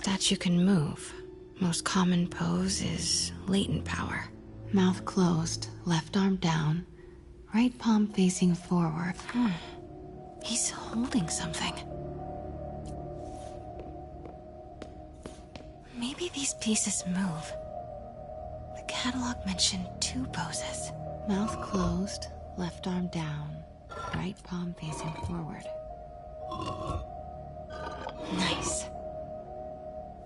statue can move. Most common pose is latent power. Mouth closed, left arm down, right palm facing forward. He's holding something. Maybe these pieces move. The catalog mentioned 2 poses. Mouth closed, left arm down, right palm facing forward. Nice.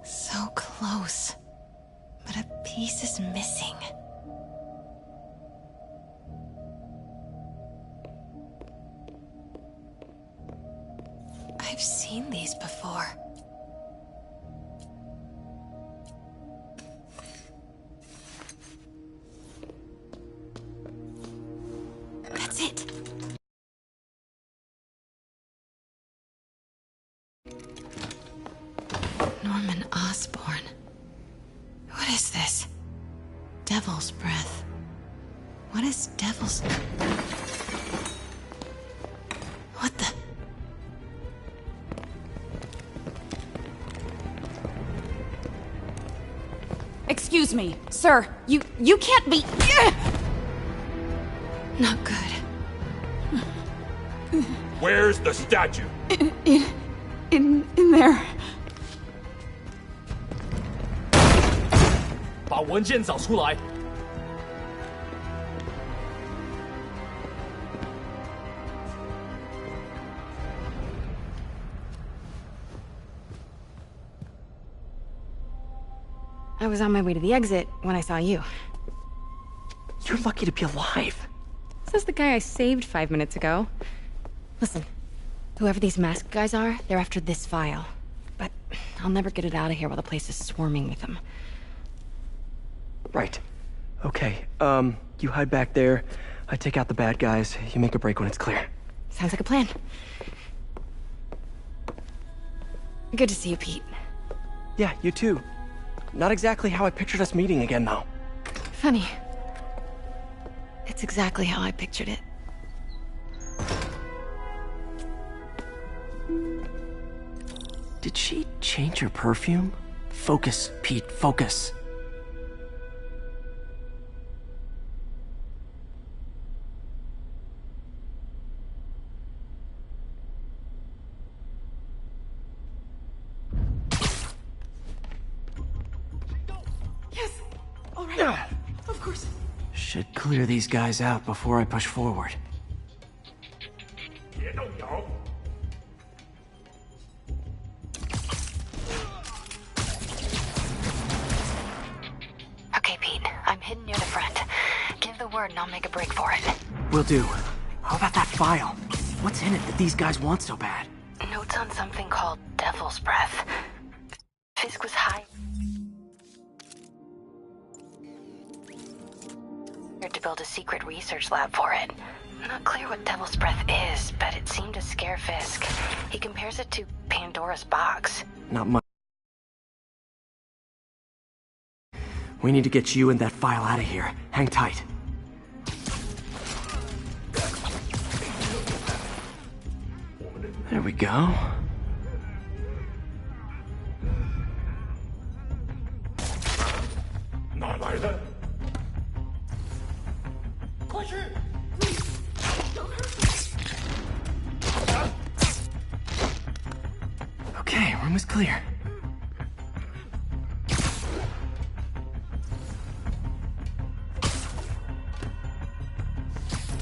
So close. But a piece is missing. I've seen these before. That's it. Norman Osborn. What is this? Devil's breath. What is devil's... What the... Excuse me, sir. You can't be... Not good. Where's the statue? In there. 把文件找出来。 I was on my way to the exit when I saw you. You're lucky to be alive. Says the guy I saved 5 minutes ago. Listen, whoever these masked guys are, they're after this file. But I'll never get it out of here while the place is swarming with them. Right. Okay, you hide back there. I take out the bad guys. You make a break when it's clear. Sounds like a plan. Good to see you, Pete. Yeah, you too. Not exactly how I pictured us meeting again, though. Funny. It's exactly how I pictured it. Did she change her perfume? Focus, Pete, focus. Yes. All right. Of course. Should clear these guys out before I push forward. 别动摇。 Okay, Pete. I'm hidden near the front. Give the word and I'll make a break for it. Will do. How about that file? What's in it that these guys want so bad? Notes on something called Devil's Breath. Fisk was hired to build a secret research lab for it. Not clear what Devil's Breath is, but it seemed to scare Fisk. He compares it to Pandora's box. Not much. We need to get you and that file out of here. Hang tight. There we go. Okay, room is clear.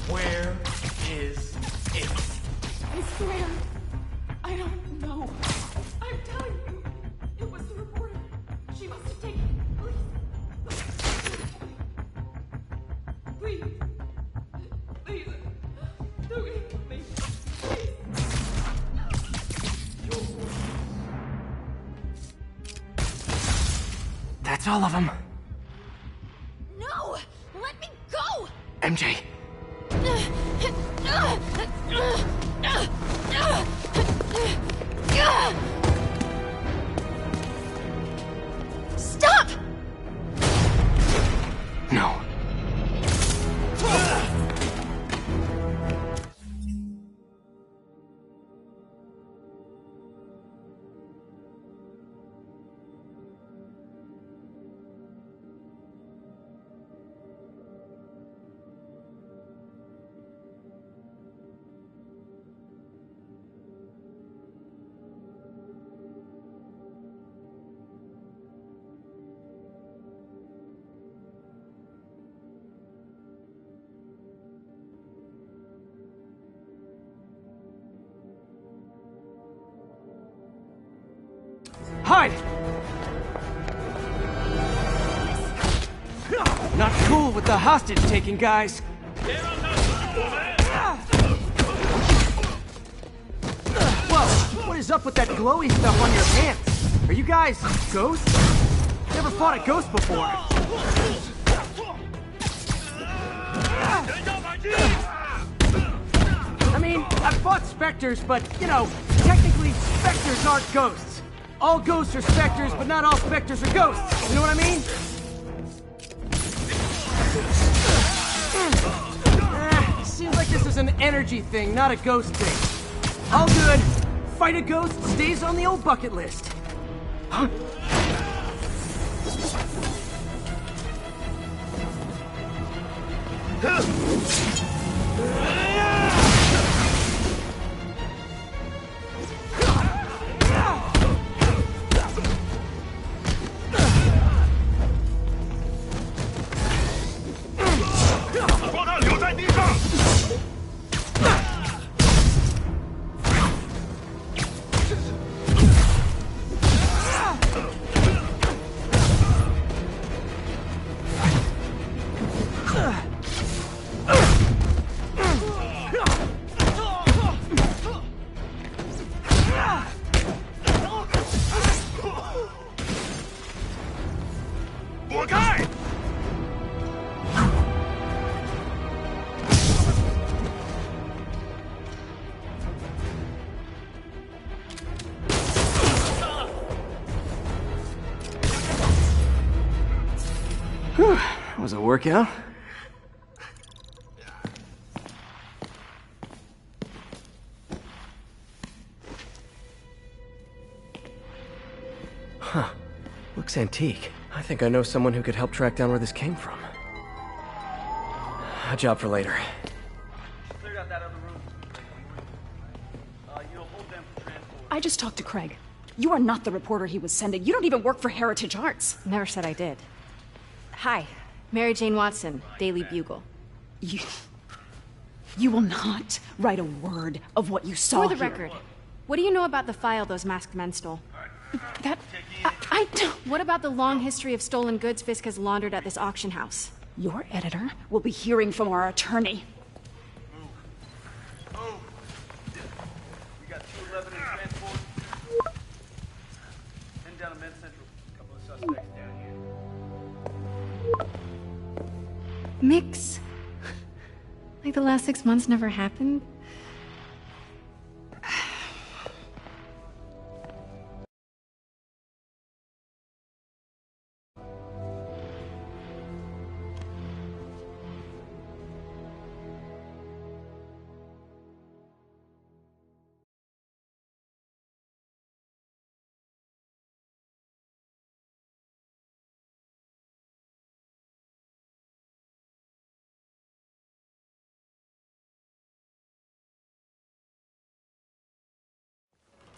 Where is it? I swear, I don't know. I'm telling you, it was the reporter. She must have taken it. Please. Please. Don't hit me. Please. That's all of them. No! Let me go! MJ. Stop! No. Hide! Not cool with the hostage-taking, guys. Whoa, what is up with that glowy stuff on your pants? Are you guys ghosts? Never fought a ghost before. I mean, I've fought specters, but, you know, technically, specters aren't ghosts. All ghosts are specters, but not all specters are ghosts. You know what I mean? Seems like this is an energy thing, not a ghost thing. All good. Fight a ghost stays on the old bucket list. Huh? Was a workout? Huh. Looks antique. I think I know someone who could help track down where this came from. A job for later. Cleared out that other room. You'll hold them for transport. I just talked to Craig. You are not the reporter he was sending. You don't even work for Heritage Arts. Never said I did. Hi. Mary Jane Watson, Daily Bugle. You will not write a word of what you saw For the here. record, what do you know about the file those masked men stole? I don't... What about the long history of stolen goods Fisk has laundered at this auction house? Your editor will be hearing from our attorney. We got 211 in transport. Heading down to Med Central. A couple of suspects down here. Mix. Like the last 6 months never happened?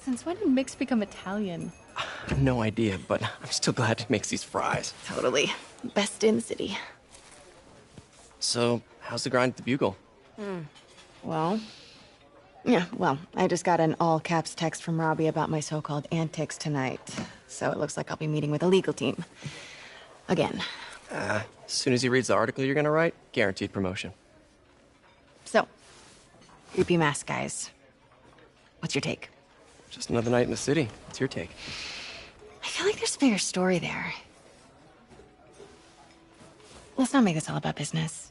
Since when did Mix become Italian? No idea, but I'm still glad he makes these fries. Totally. Best in the city. So, how's the grind at the Bugle? Well, I just got an all-caps text from Robbie about my so-called antics tonight. So it looks like I'll be meeting with a legal team. Again. As soon as he reads the article you're gonna write, guaranteed promotion. So, creepy mask guys. What's your take? Just another night in the city. What's your take? I feel like there's a bigger story there. Let's not make this all about business.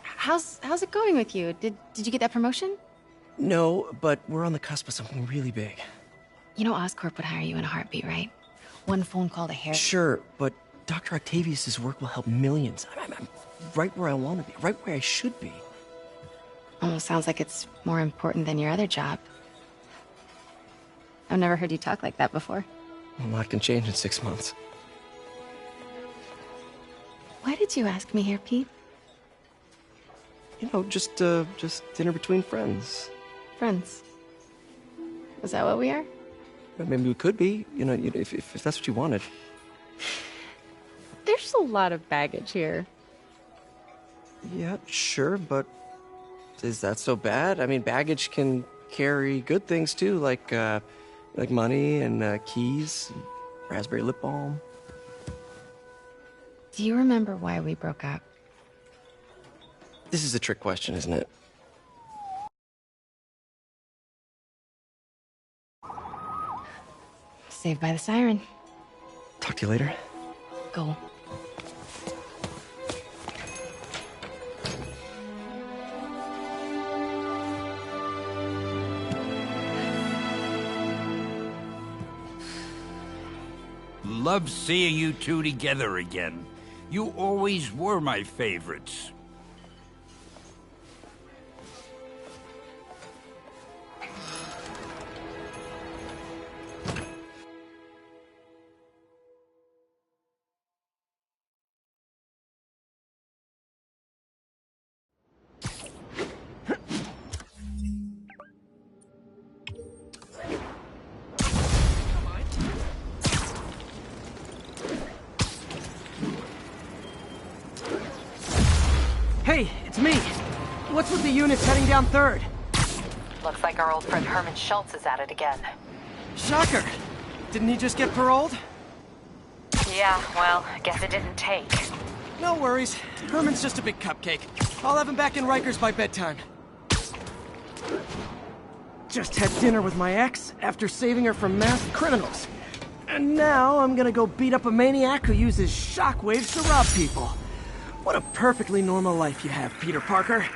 How's it going with you? Did you get that promotion? No, but we're on the cusp of something really big. You know Oscorp would hire you in a heartbeat, right? One phone call to Harry. Sure, but Dr. Octavius' work will help millions. I'm right where I want to be, right where I should be. Almost sounds like it's more important than your other job. I've never heard you talk like that before. A lot can change in 6 months. Why did you ask me here, Pete? You know, just dinner between friends. Friends. Is that what we are? Maybe we could be, you know, if that's what you wanted. There's a lot of baggage here. Yeah, sure, but is that so bad? I mean, baggage can carry good things too, like Like money and keys, raspberry lip balm. Do you remember why we broke up? This is a trick question, isn't it? Saved by the siren. Talk to you later. Go. Love seeing you two together again. You always were my favorites. Hey, it's me. What's with the units heading down 3rd? Looks like our old friend Herman Schultz is at it again. Shocker. Didn't he just get paroled? Yeah, well, I guess it didn't take. No worries. Herman's just a big cupcake. I'll have him back in Rikers by bedtime. Just had dinner with my ex after saving her from masked criminals. And now I'm gonna go beat up a maniac who uses shockwaves to rob people. What a perfectly normal life you have, Peter Parker.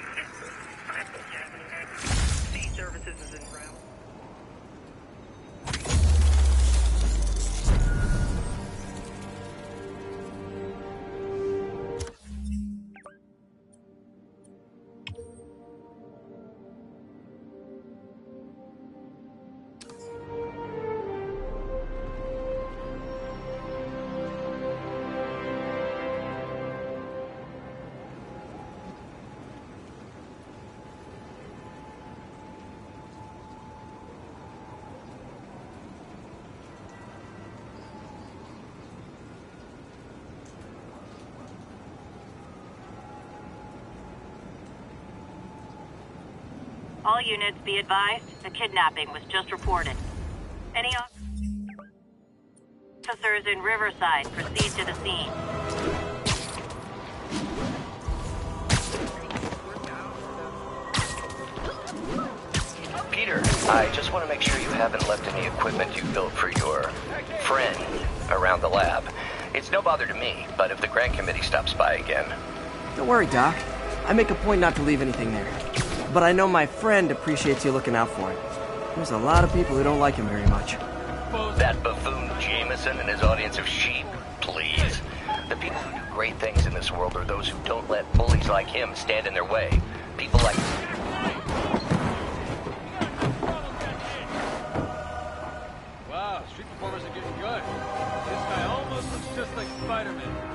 All units be advised, a kidnapping was just reported. Any officers in Riverside proceed to the scene. Peter, I just want to make sure you haven't left any equipment you built for your friend around the lab. It's no bother to me, but if the grant committee stops by again... Don't worry, Doc. I make a point not to leave anything there. But I know my friend appreciates you looking out for him. There's a lot of people who don't like him very much. That buffoon Jameson and his audience of sheep, please. The people who do great things in this world are those who don't let bullies like him stand in their way. People like... Wow, street performers are getting good. This guy almost looks just like Spider-Man.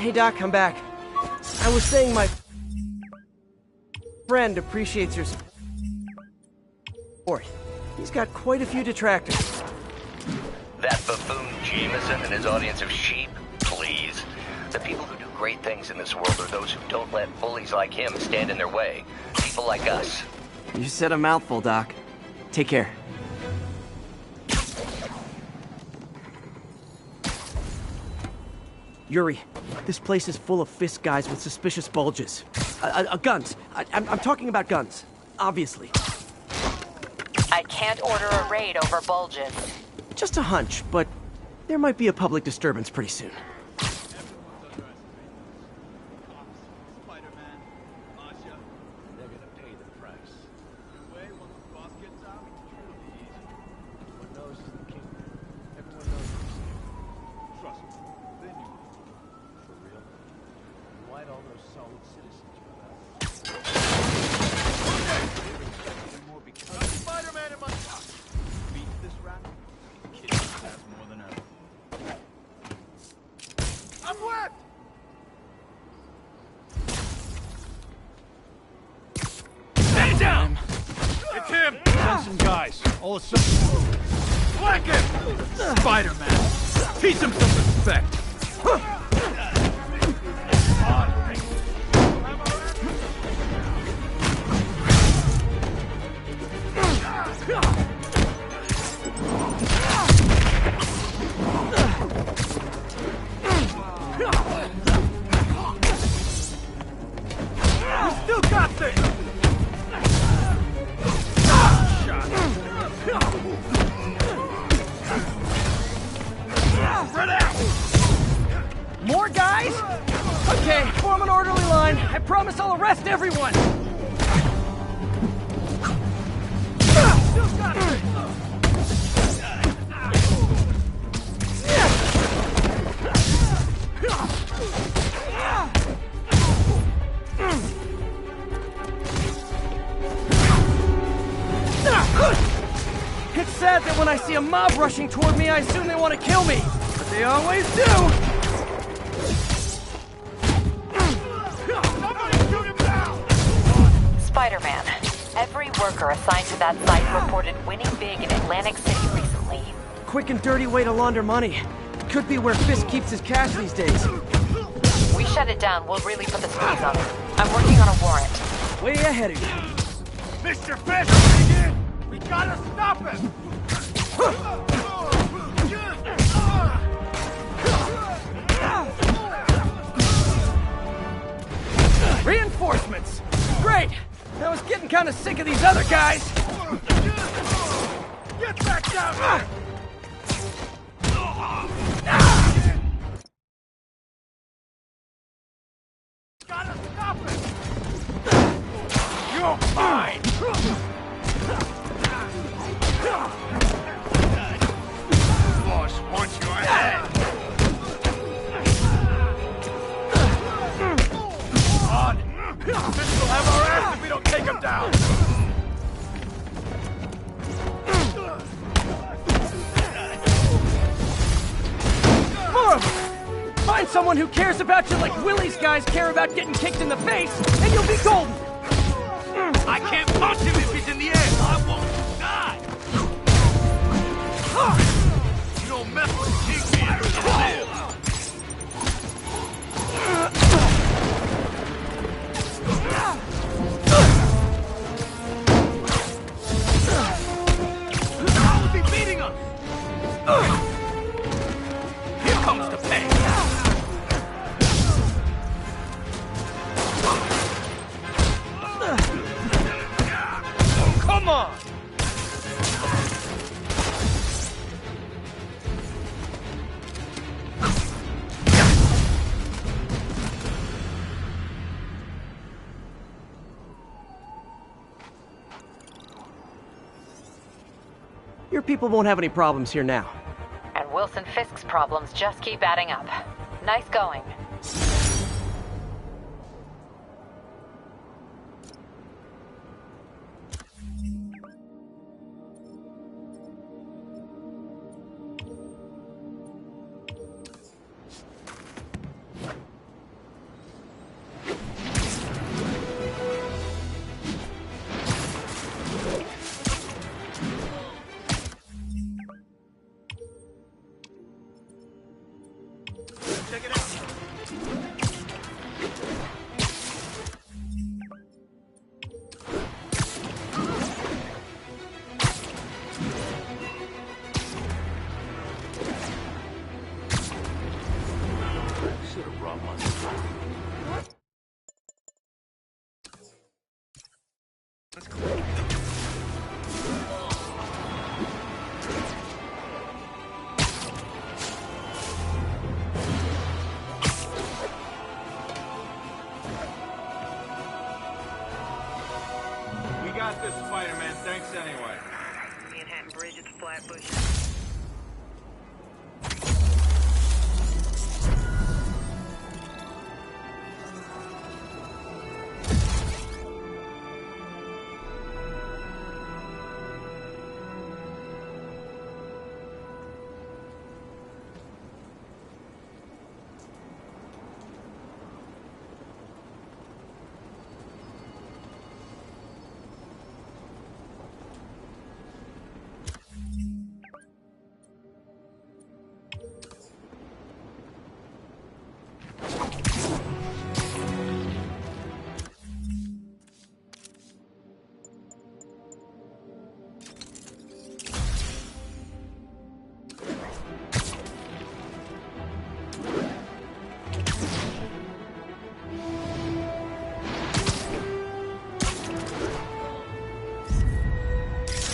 Hey, Doc, I'm back. I was saying my friend appreciates your support. He's got quite a few detractors. That that buffoon Jameson and his audience of sheep? Please. The people who do great things in this world are those who don't let bullies like him stand in their way. People like us. You said a mouthful, Doc. Take care. Yuri, this place is full of Fisk guys with suspicious bulges. Guns. I'm talking about guns. Obviously. I can't order a raid over bulges. Just a hunch, but there might be a public disturbance pretty soon. All of a sudden... Flank him! Spider-Man! Teach him some respect! We still got this! More guys? Okay, form an orderly line. I promise I'll arrest everyone. It's sad that when I see a mob rushing toward me, I assume they want to kill me. But they always do. Spider-Man, every worker assigned to that site reported winning big in Atlantic City recently. Quick and dirty way to launder money. Could be where Fisk keeps his cash these days. We shut it down, we'll really put the squeeze on him. I'm working on a warrant. Way ahead of you. Mr. Fisk, we gotta stop him! Reinforcements! Great! I was getting kind of sick of these other guys! Get back down here! Gotta stop him! You're mine! Boss wants your head! This will have our ass if we don't take him down! More of them! Find someone who cares about you like Willie's guys care about getting kicked in the face, and you'll be golden! I can't punch him if he's in the air! I won't die! You don't mess with Kingpin or you live! How is he beating us? Here comes the pain! Come on! Your people won't have any problems here now. And Wilson Fisk's problems just keep adding up. Nice going. Check it out. Should have brought one. We got this, Spider-Man. Thanks anyway. Manhattan Bridge at the Flatbush.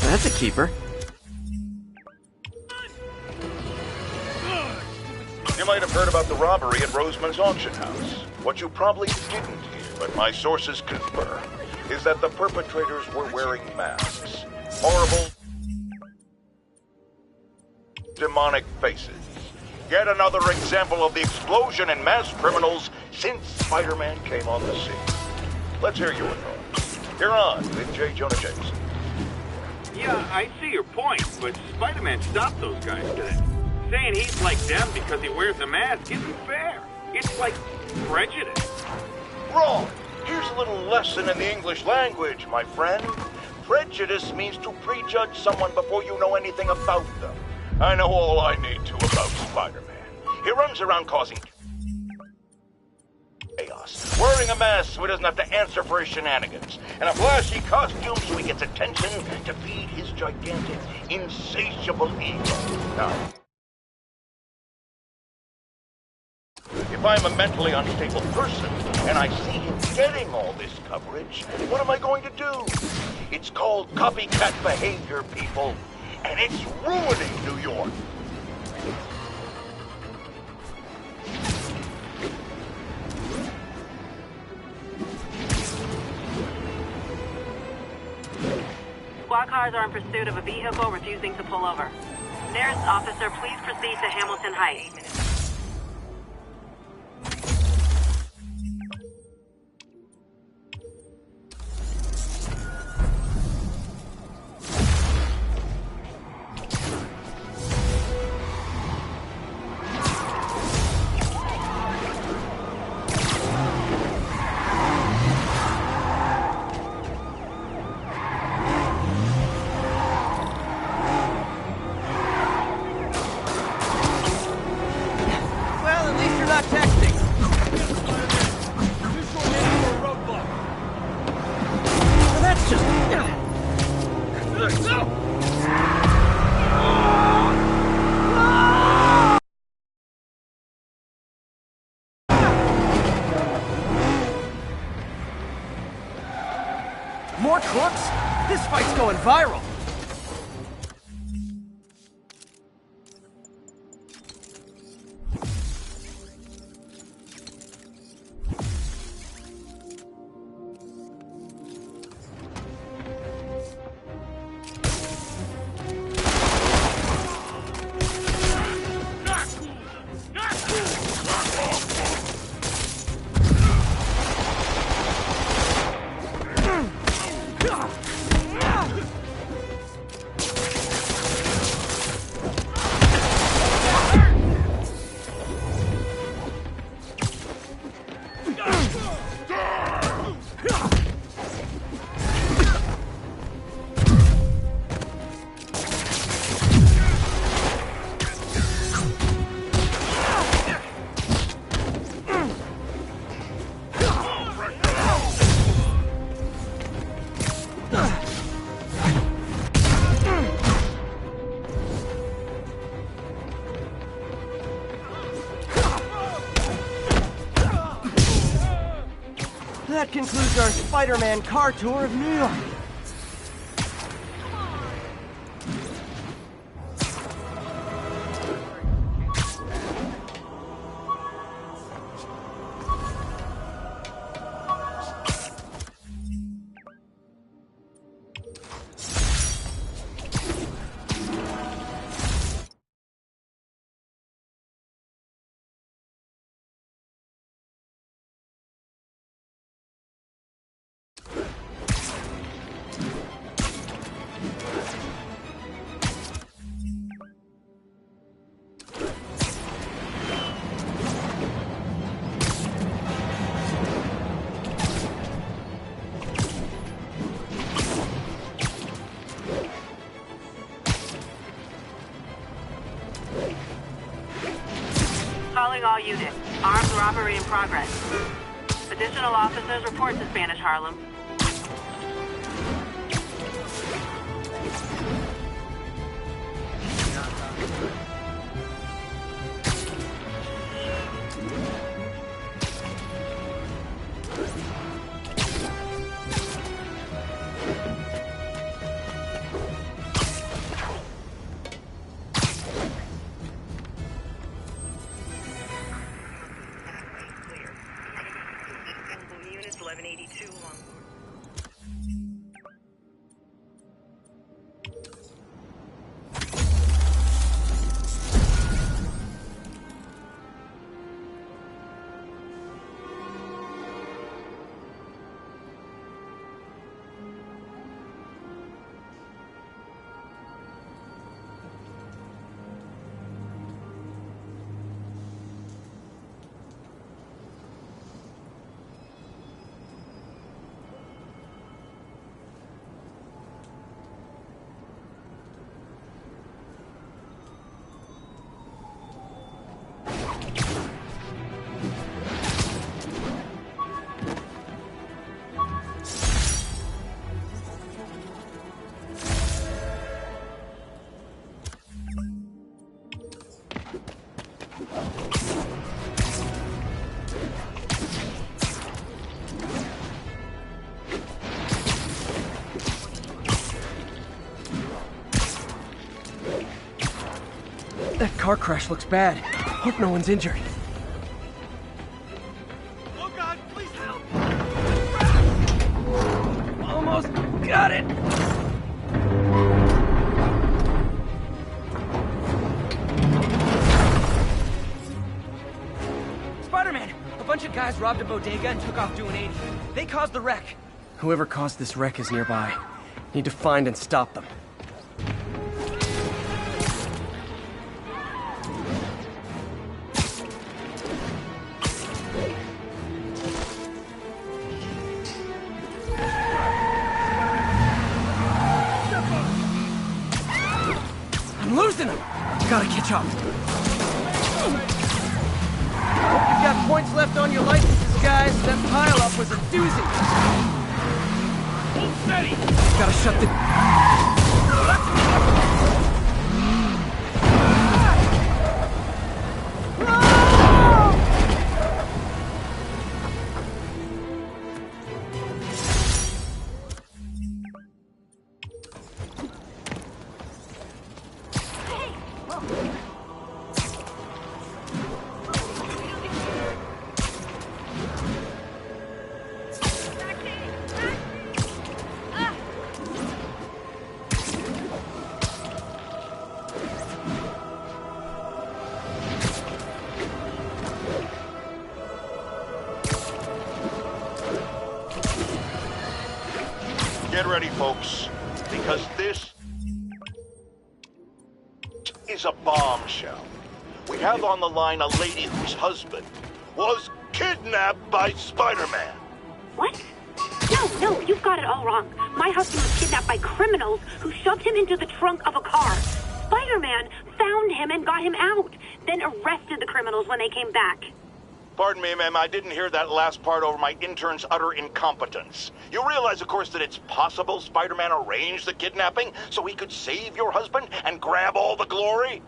That's a keeper. You might have heard about the robbery at Roseman's auction house. What you probably didn't hear, but my sources confirm, is that the perpetrators were wearing masks. Horrible, demonic faces. Yet another example of the explosion in mass criminals since Spider-Man came on the scene. Let's hear your thoughts. You're on with J. Jonah Jameson. Yeah, I see your point, but Spider-Man stopped those guys today. Saying he's like them because he wears a mask isn't fair. It's like prejudice. Wrong. Here's a little lesson in the English language, my friend. Prejudice means to prejudge someone before you know anything about them. I know all I need to about Spider-Man. He runs around causing chaos, wearing a mask so he doesn't have to answer for his shenanigans, and a flashy costume so he gets attention to feed his gigantic, insatiable ego. Now, if I'm a mentally unstable person and I see him getting all this coverage, what am I going to do? It's called copycat behavior, people, and it's ruining New York. Squad cars are in pursuit of a vehicle refusing to pull over. Nearest officer, please proceed to Hamilton Heights. More crooks? This fight's going viral. That concludes our Spider-Man car tour of New York. Calling all units. Armed robbery in progress. Additional officers report to Spanish Harlem. Units 1182 along. That car crash looks bad. Hope no one's injured. Oh God, please help! Almost got it! Spider-Man! A bunch of guys robbed a bodega and took off doing 80. They caused the wreck. Whoever caused this wreck is nearby. Need to find and stop them. I'm losing them! Gotta catch up. Hope you've got points left on your licenses, guys. That pile-up was a doozy. Hold steady! Gotta shut the... Get ready, folks, because this is a bombshell. We have on the line a lady whose husband was kidnapped by Spider-Man. What? No, you've got it all wrong. My husband was kidnapped by criminals who shoved him into the trunk of a car. Spider-Man found him and got him out, then arrested the criminals when they came back. Pardon me, ma'am, I didn't hear that last part over my intern's utter incompetence. You realize, of course, that it's possible Spider-Man arranged the kidnapping so he could save your husband and grab all the glory?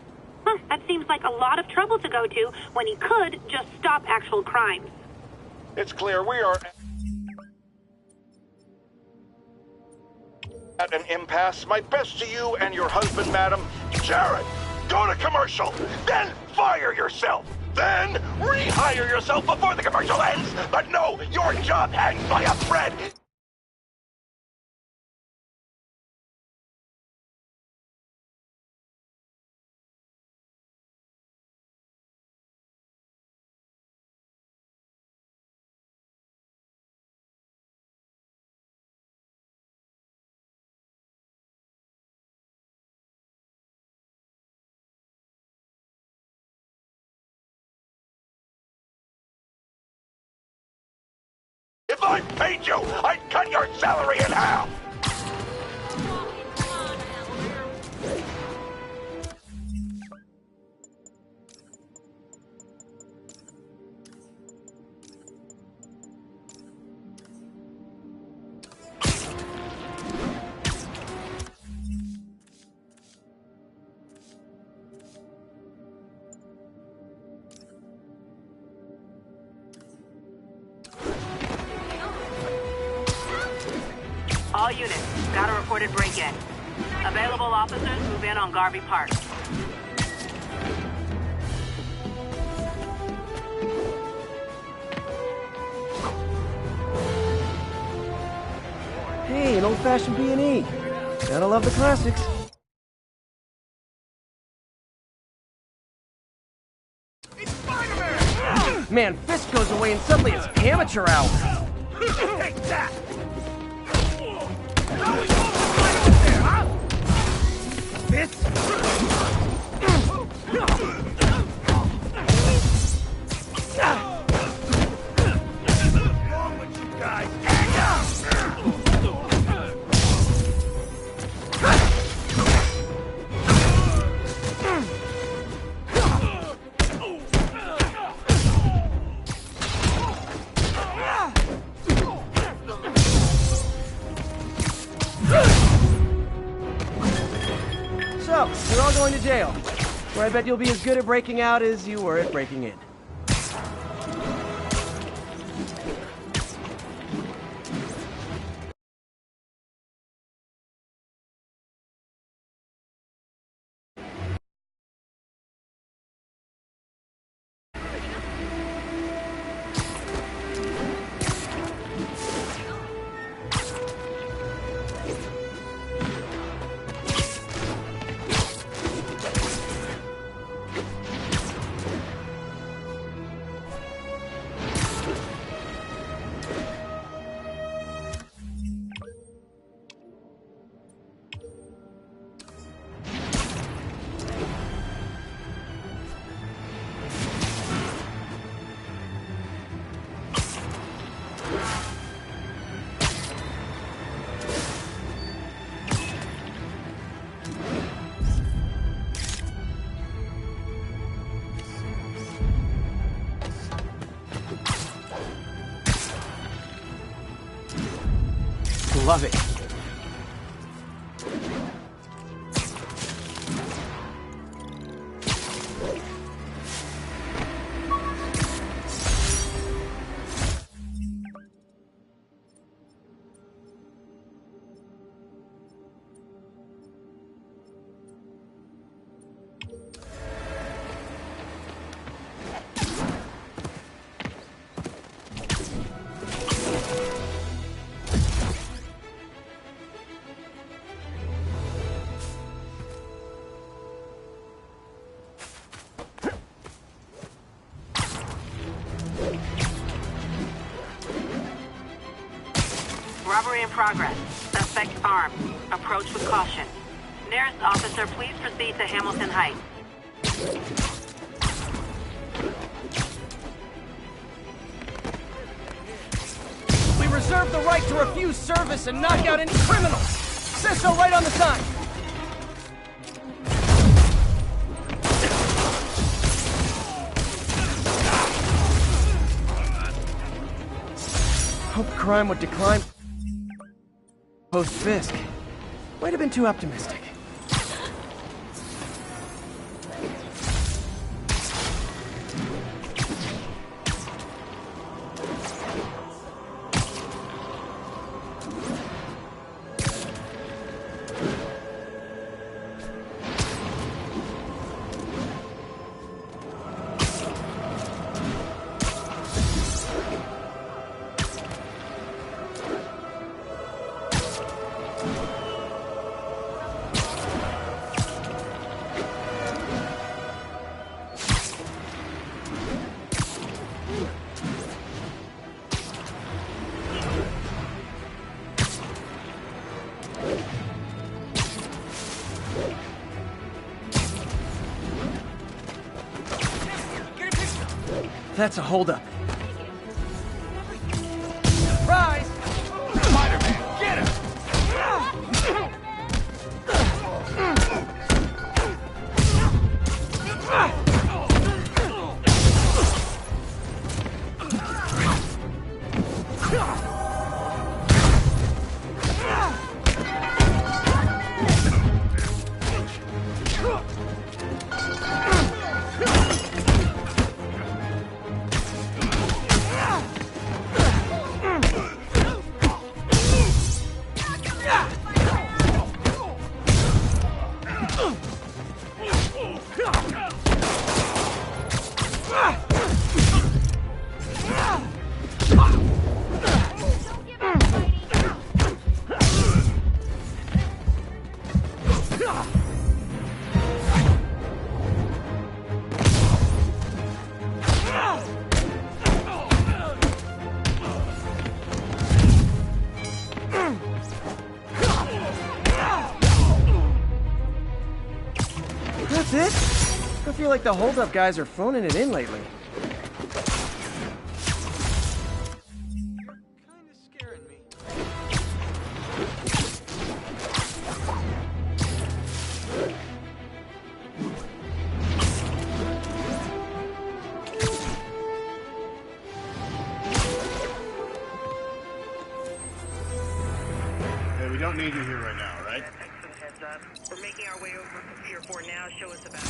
Huh, that seems like a lot of trouble to go to when he could just stop actual crimes. It's clear we are At an impasse, my best to you and your husband, madam. Jared, go to commercial, then fire yourself. Then rehire yourself before the commercial ends. But no, your job hangs by a thread. If I paid you, I'd cut your salary in half! All units, got a reported break-in. Available officers move in on Garvey Park. Hey, an old-fashioned B&E. Gotta love the classics. Man, Fisk goes away and suddenly it's amateur hour. Take that! So, you're all going to jail, where I bet you'll be as good at breaking out as you were at breaking in. Love it. Robbery in progress. Suspect armed. Approach with caution. Nearest officer, please proceed to Hamilton Heights. We reserve the right to refuse service and knock out any criminals. Says so right on the sign. Hope crime would decline post-Fisk. Might have been too optimistic. That's a holdup. Surprise! Spider-Man, get him! That's it? I feel like the hold-up guys are phoning it in lately. Hey, we don't need you here right now, right? Heads up. We're making our way over from Pier 4 now. Show us about.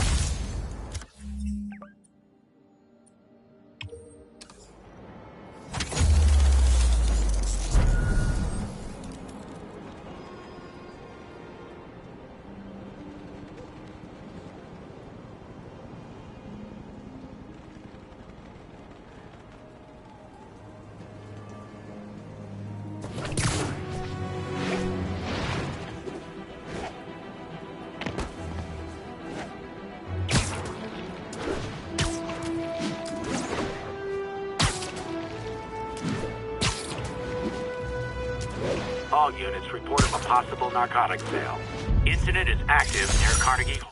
All units report of a possible narcotic sale. Incident is active near Carnegie Hall.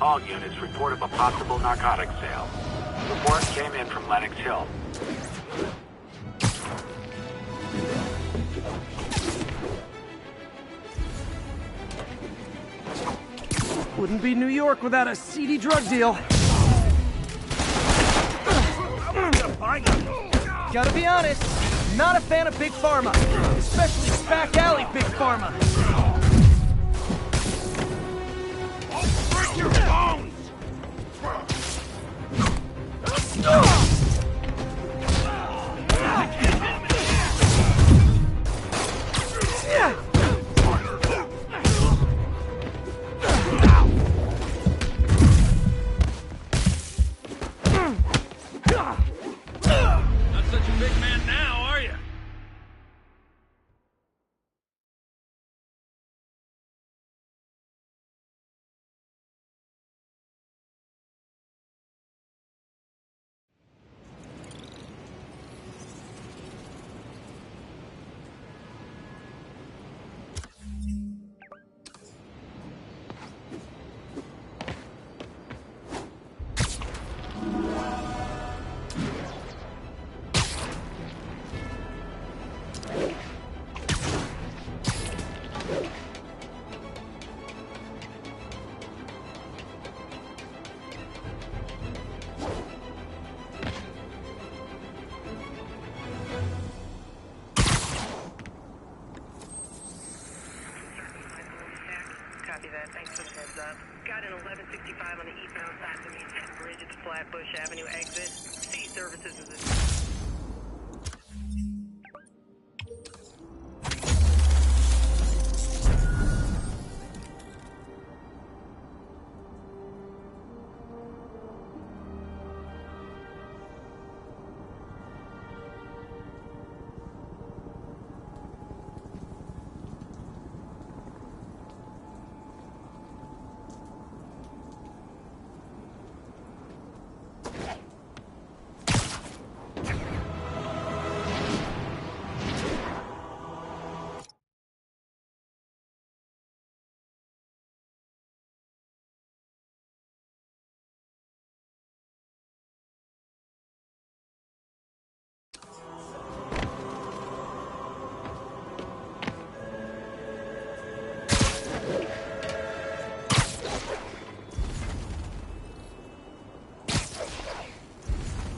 All units report of a possible narcotic sale. Report came in from Lenox Hill. Wouldn't be New York without a seedy drug deal. Gotta be honest, not a fan of Big Pharma. Especially Spack Alley Big Pharma. Break your bones! Not such a big man now, are you? Copy that. Thanks for the heads up. Got an 1165 on the eastbound side of the Manhattan Bridge at the Flatbush Avenue exit. C services is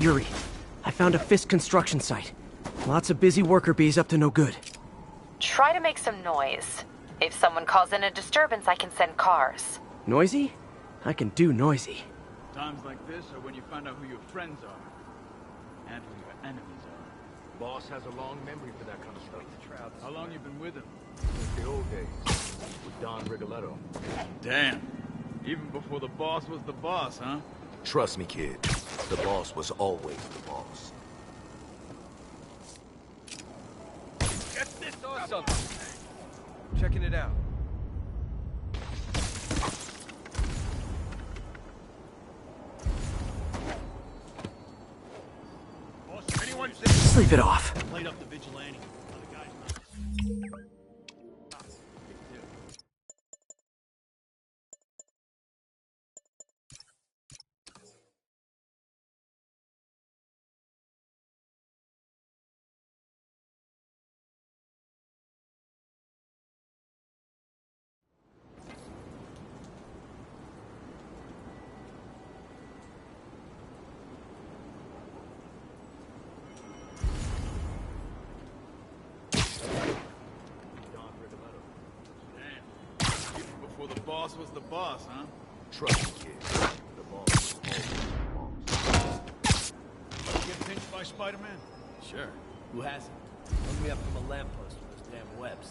Yuri. I found a Fisk construction site. Lots of busy worker bees up to no good. Try to make some noise. If someone calls in a disturbance, I can send cars. Noisy? I can do noisy. Times like this are when you find out who your friends are and who your enemies are. Boss has a long memory for that kind of stuff. How long you been with him? Since the old days, with Don Rigoletto. Damn. Even before the boss was the boss, huh? Trust me, kid. The boss was always the boss. Get this or something. Checking it out. Sleep it off. Played up the vigilante. The boss was the boss, huh? Trust me, kid. The boss was always the boss. Get pinched by Spider-Man? Sure. Who hasn't? Hung me up from a lamppost with those damn webs.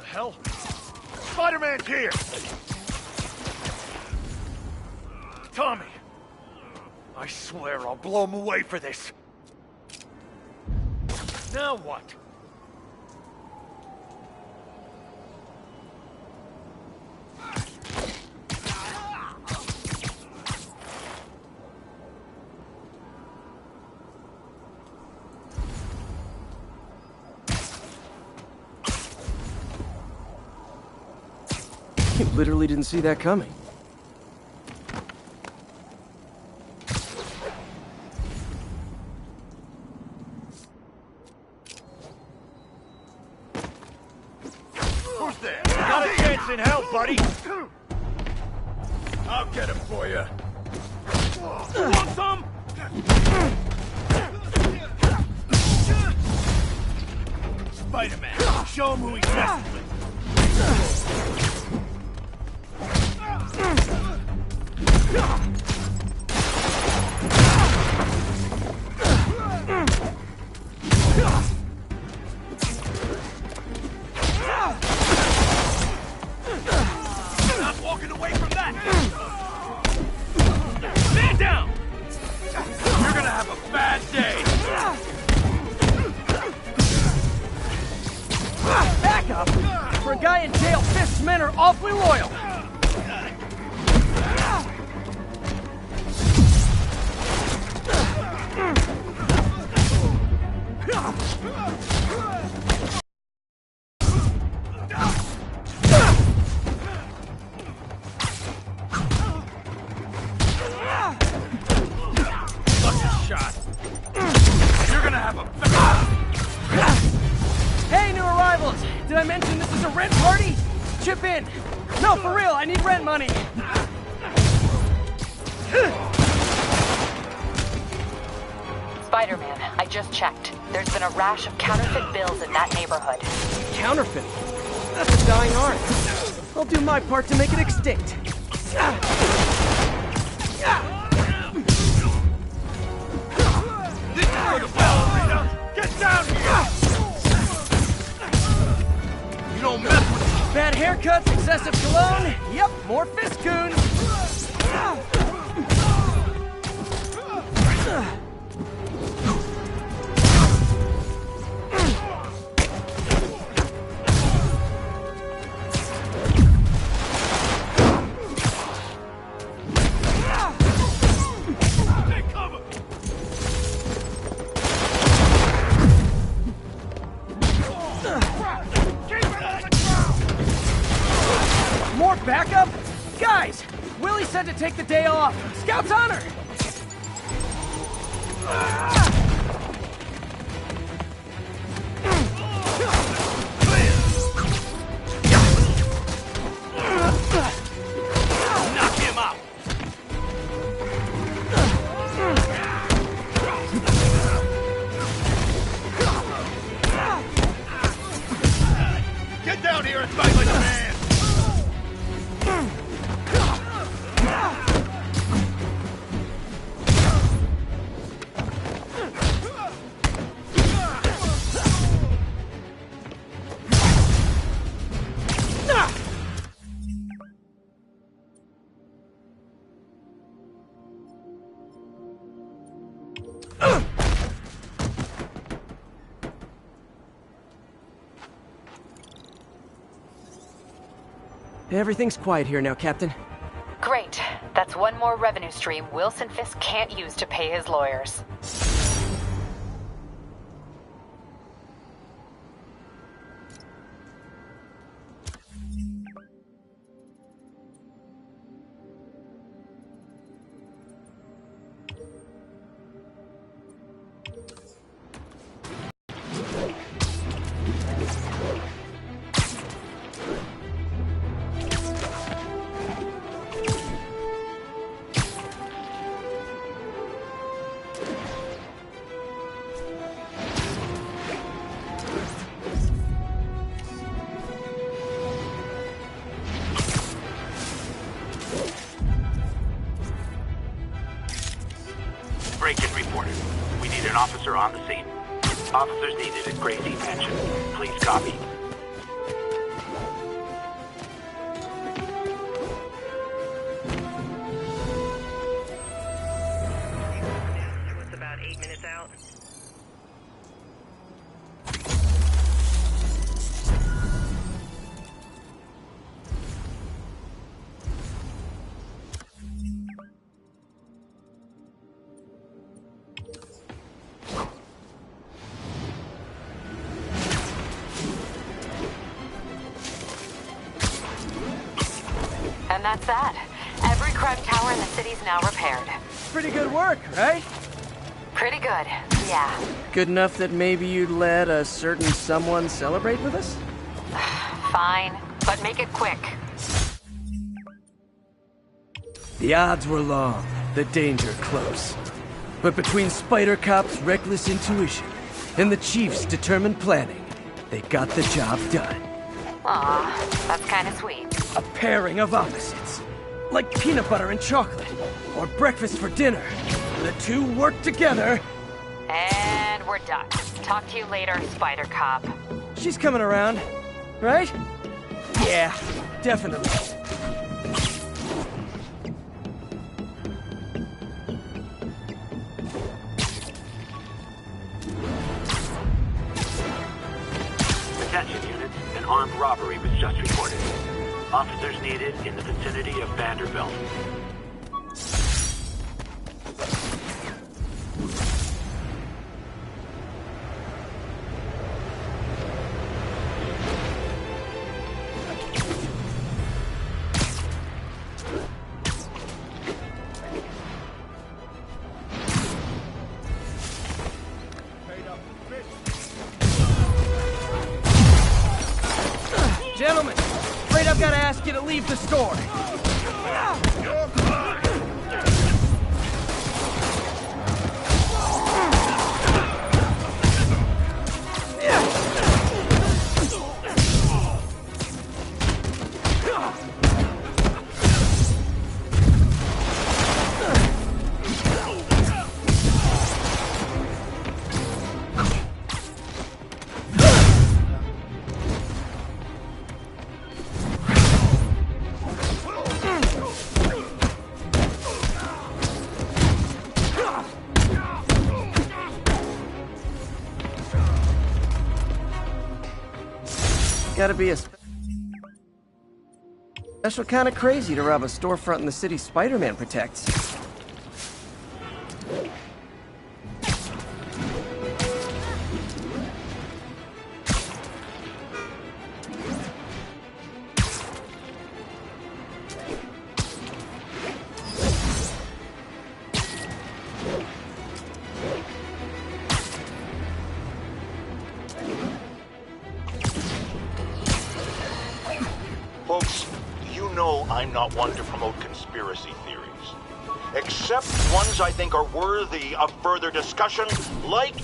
Hell? Spider-Man's here! Tommy! I swear I'll blow him away for this! Now what? You literally didn't see that coming. Who's there? Got a chance in hell, buddy! I'll get him for you. Want some? Spider-Man, show him who he's messing with. Not walking away from that! Stand down! You're gonna have a bad day! Back up! For a guy in jail, Fisk's men are awfully loyal! Hey, new arrivals! Did I mention this is a rent party? Chip in! No, for real, I need rent money! Spider-Man, I just checked. There's been a rash of counterfeit bills in that neighborhood. Counterfeit? That's a dying art. I'll do my part to make it extinct. This is for the bell, Rita! Get down here! You don't mess with me! Bad haircuts, excessive cologne. Yep, more Fiskoons. More backup? Guys, had to take the day off. Scout's honor! Knock him out! Get down here and fight like a man! Everything's quiet here now, Captain. Great. That's one more revenue stream Wilson Fisk can't use to pay his lawyers. Break-in reported. We need an officer on the scene. Officers needed at Gracie Mansion. Please copy. It's about 8 minutes out. And that's that. Every crime tower in the city's now repaired. Pretty good work, right? Pretty good, yeah. Good enough that maybe you'd let a certain someone celebrate with us? Fine, but make it quick. The odds were long, the danger close. But between Spider Cop's reckless intuition and the Chief's determined planning, they got the job done. Aw, that's kind of sweet. A pairing of opposites. Like peanut butter and chocolate, or breakfast for dinner. The two work together. And we're done. Talk to you later, Spider Cop. She's coming around, right? Yeah, definitely. Attention units, an armed robbery was just reported. Officers needed in the vicinity of Vanderbilt. Gentlemen, afraid I've got to ask you to leave the store. Gotta be a special kind of crazy to rob a storefront in the city Spider-Man protects. I'm not one to promote conspiracy theories. Except ones I think are worthy of further discussion, like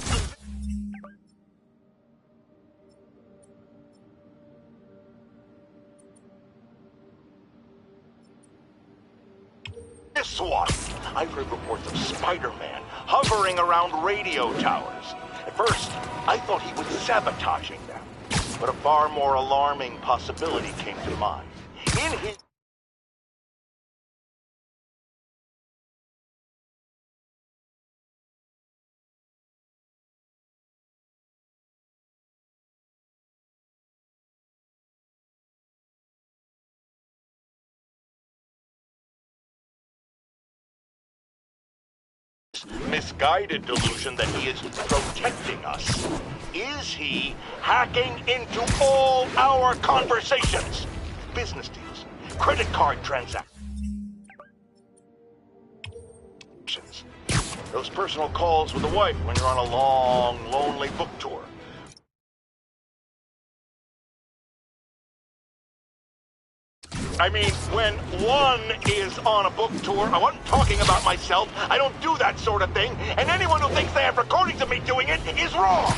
this one. I've heard reports of Spider-Man hovering around radio towers. At first, I thought he was sabotaging them, but a far more alarming possibility came to mind. In his misguided delusion that he is protecting us. Is he hacking into all our conversations? Business deals, credit card transactions, those personal calls with the wife when you're on a long, lonely book tour. I mean, when one is on a book tour, I wasn't talking about myself. I don't do that sort of thing. And anyone who thinks they have recordings of me doing it is wrong.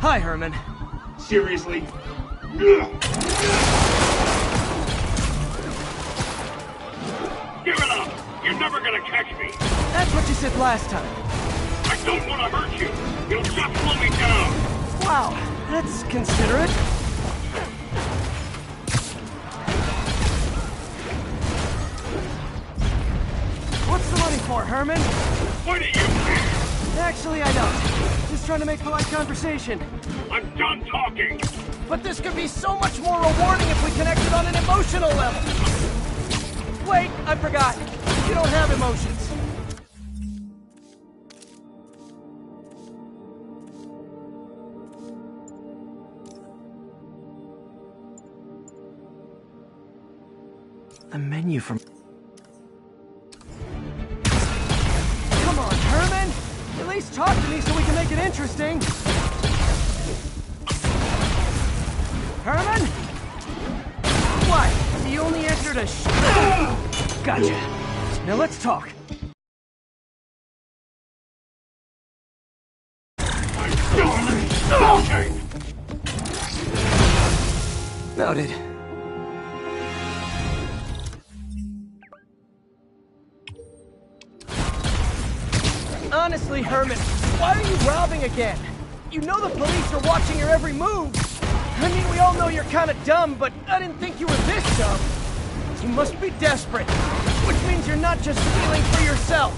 Hi, Herman. Seriously? Give it up! You're never gonna catch me! That's what you said last time. I don't want to hurt you! You'll just slow me down! Wow, that's considerate. What's the money for, Herman? What do you care? Actually, I don't. Just trying to make polite conversation. I'm done talking! But this could be so much more rewarding if we connected on an emotional level. Wait, I forgot. You don't have emotions. The menu from... Come on, Herman! At least talk to me so we can make it interesting. Herman? What? The only answer to Gotcha. Now let's talk. Noted. Honestly, Herman, why are you robbing again? You know the police are watching your every move. I mean, we all know you're kind of dumb, but I didn't think you were this dumb. You must be desperate, which means you're not just stealing for yourself.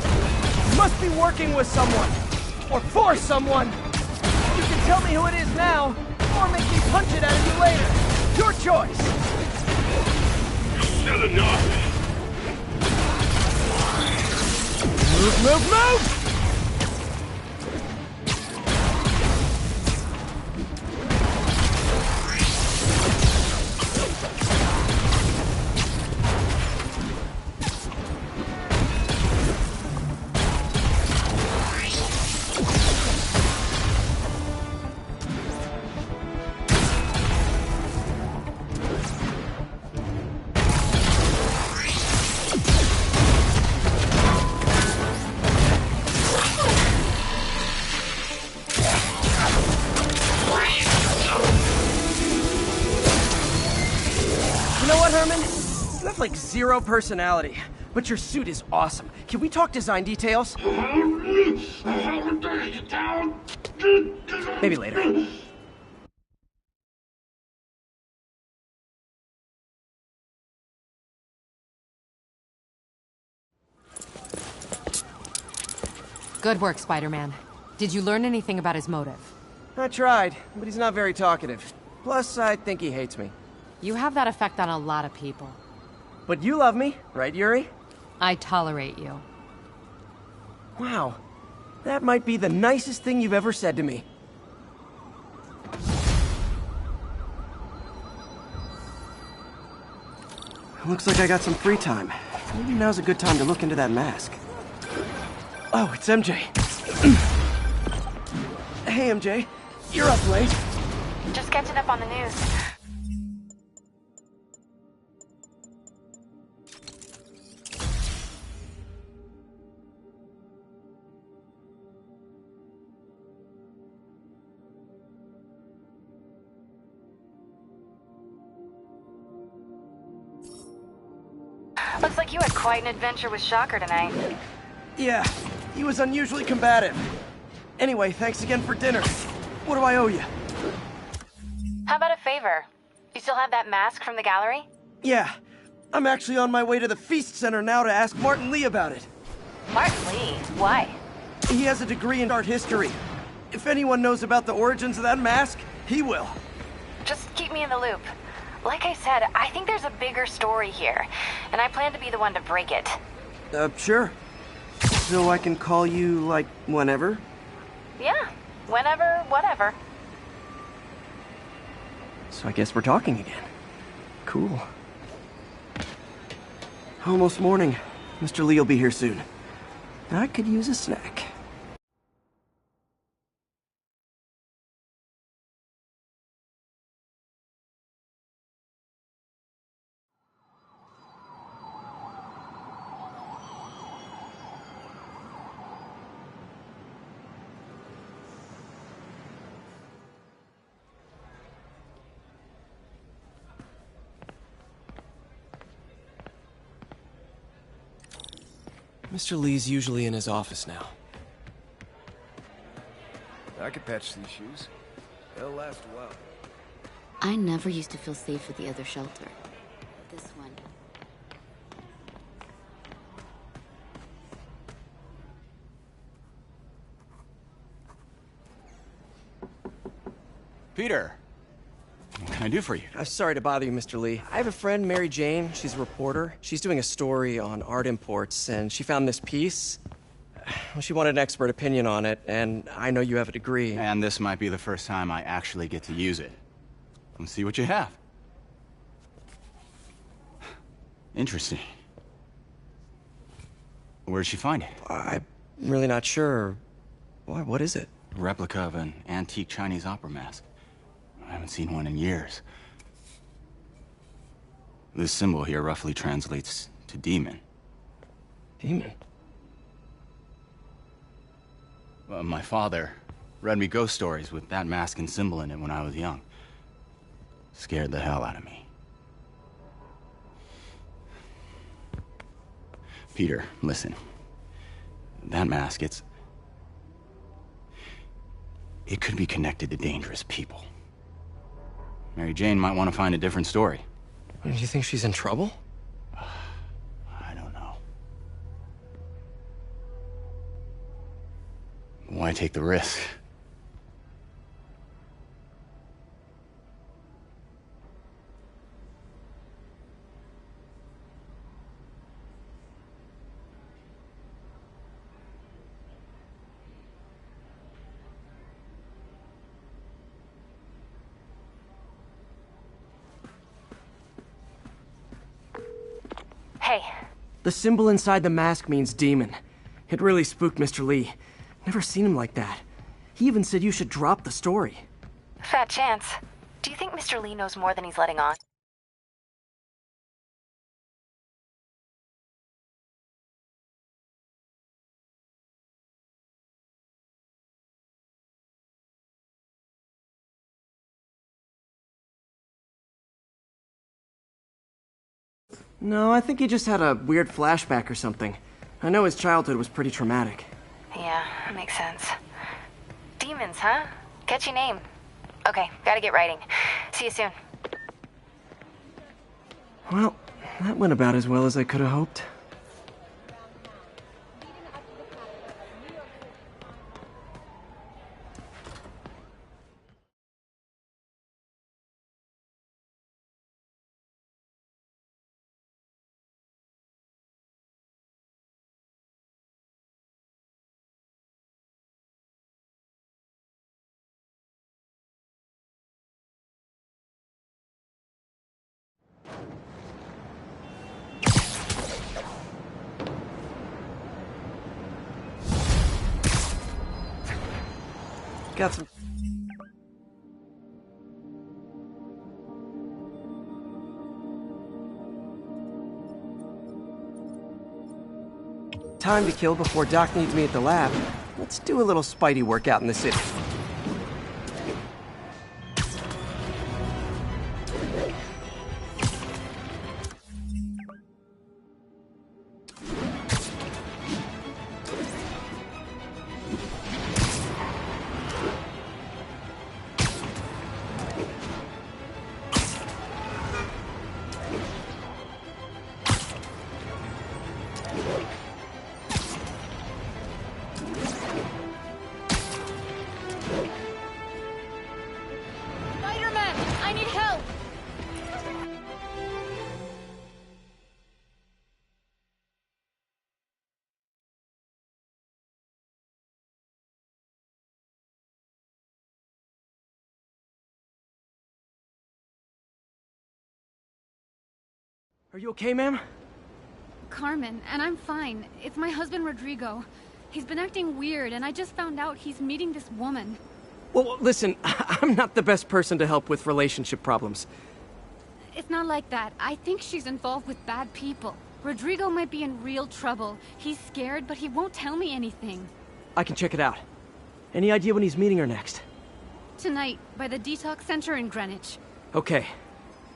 You must be working with someone, or for someone. You can tell me who it is now, or make me punch it out of you later. Your choice. Said enough. Move, move, move! You know what, Herman? You have like zero personality, but your suit is awesome. Can we talk design details? Maybe later. Good work, Spider-Man. Did you learn anything about his motive? I tried, but he's not very talkative. Plus, I think he hates me. You have that effect on a lot of people. But you love me, right, Yuri? I tolerate you. Wow. That might be the nicest thing you've ever said to me. Looks like I got some free time. Maybe now's a good time to look into that mask. Oh, it's MJ. Hey, MJ. You're up late. Just catching up on the news. Looks like you had quite an adventure with Shocker tonight. Yeah, he was unusually combative. Anyway, thanks again for dinner. What do I owe you? How about a favor? You still have that mask from the gallery? Yeah, I'm actually on my way to the Feast Center now to ask Martin Lee about it. Martin Lee? Why? He has a degree in art history. If anyone knows about the origins of that mask, he will. Just keep me in the loop. Like I said, I think there's a bigger story here, and I plan to be the one to break it. Sure. So I can call you, like, whenever? Yeah, whenever, whatever. So I guess we're talking again. Cool. Almost morning. Mr. Lee will be here soon. I could use a snack. Mr. Lee's usually in his office now. I could patch these shoes. They'll last a while. I never used to feel safe at the other shelter. This one. Peter, what can I do for you? Sorry to bother you, Mr. Lee. I have a friend, Mary Jane. She's a reporter. She's doing a story on art imports, and she found this piece. Well, she wanted an expert opinion on it, and I know you have a degree. And this might be the first time I actually get to use it. Let's see what you have. Interesting. Where did she find it? I'm really not sure. Why, what is it? A replica of an antique Chinese opera mask. I haven't seen one in years. This symbol here roughly translates to demon. Demon? My father read me ghost stories with that mask and symbol in it when I was young. Scared the hell out of me. Peter, listen. That mask, it could be connected to dangerous people. Mary Jane might want to find a different story. Do you think she's in trouble? I don't know. Why take the risk? Hey. The symbol inside the mask means demon. It really spooked Mr. Lee. Never seen him like that. He even said you should drop the story. Fat chance. Do you think Mr. Lee knows more than he's letting on? No, I think he just had a weird flashback or something. I know his childhood was pretty traumatic. Yeah, that makes sense. Demons, huh? Catchy name. Okay, gotta get writing. See you soon. Well, that went about as well as I could have hoped. Got some... time to kill before Doc needs me at the lab. Let's do a little Spidey workout in the city. Spider-Man, I need help! Are you okay, ma'am? Carmen, and I'm fine. It's my husband, Rodrigo. He's been acting weird, and I just found out he's meeting this woman. Well, listen, I'm not the best person to help with relationship problems. It's not like that. I think she's involved with bad people. Rodrigo might be in real trouble. He's scared, but he won't tell me anything. I can check it out. Any idea when he's meeting her next? Tonight, by the detox center in Greenwich. Okay.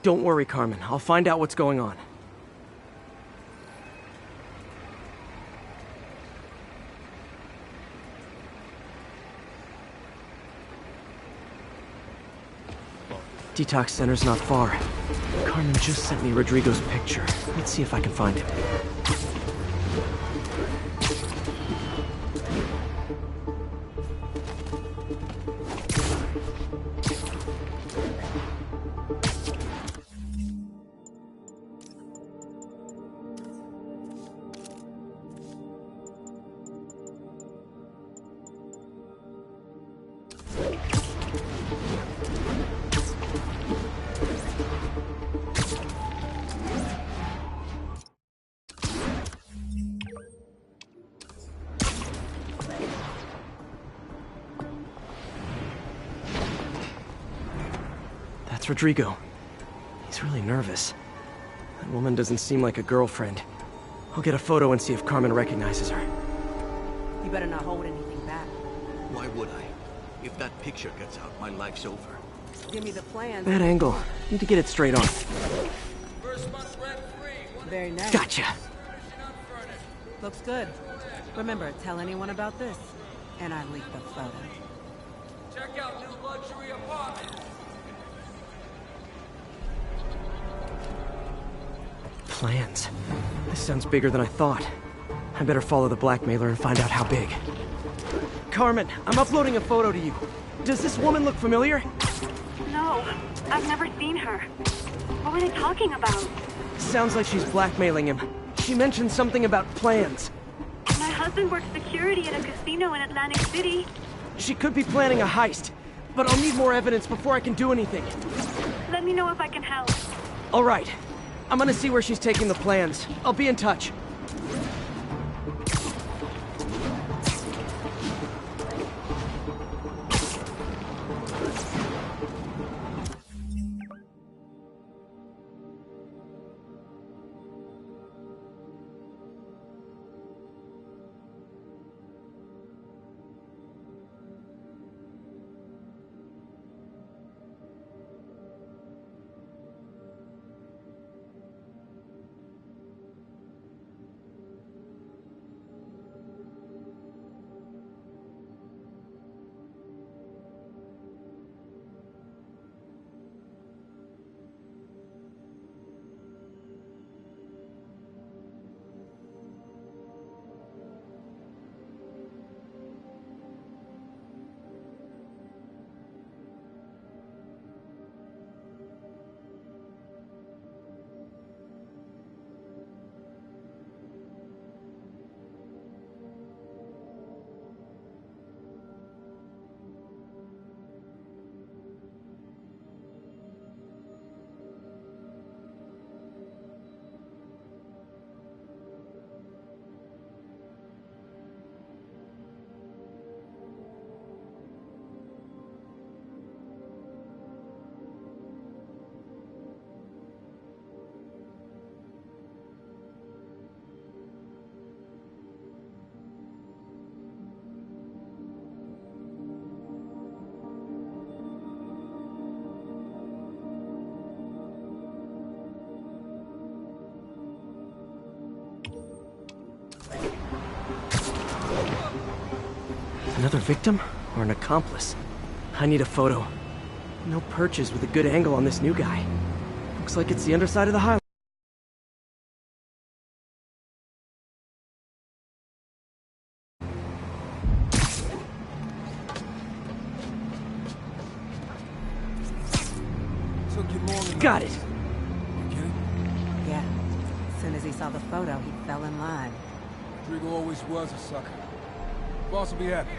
Don't worry, Carmen. I'll find out what's going on. Detox center's not far. Carmen just sent me Rodrigo's picture. Let's see if I can find him. That's Rodrigo. He's really nervous. That woman doesn't seem like a girlfriend. I'll get a photo and see if Carmen recognizes her. You better not hold anything back. Why would I? If that picture gets out, my life's over. Give me the plan. Bad angle. Need to get it straight on. Very nice. Gotcha. Looks good. Remember, tell anyone about this. And I leaked the photo. Check out new luxury apartment. Plans. This sounds bigger than I thought. I better follow the blackmailer and find out how big. Carmen, I'm uploading a photo to you. Does this woman look familiar? No, I've never seen her. What were they talking about? Sounds like she's blackmailing him. She mentioned something about plans. My husband works security at a casino in Atlantic City. She could be planning a heist, but I'll need more evidence before I can do anything. Let me know if I can help. All right. I'm gonna see where she's taking the plans. I'll be in touch. Another victim or an accomplice? I need a photo. No perches with a good angle on this new guy. Looks like it's the underside of the highlight. Took you long enough. Got it. Yeah. As soon as he saw the photo, he fell in line. Rodrigo always was a sucker. Boss will be happy.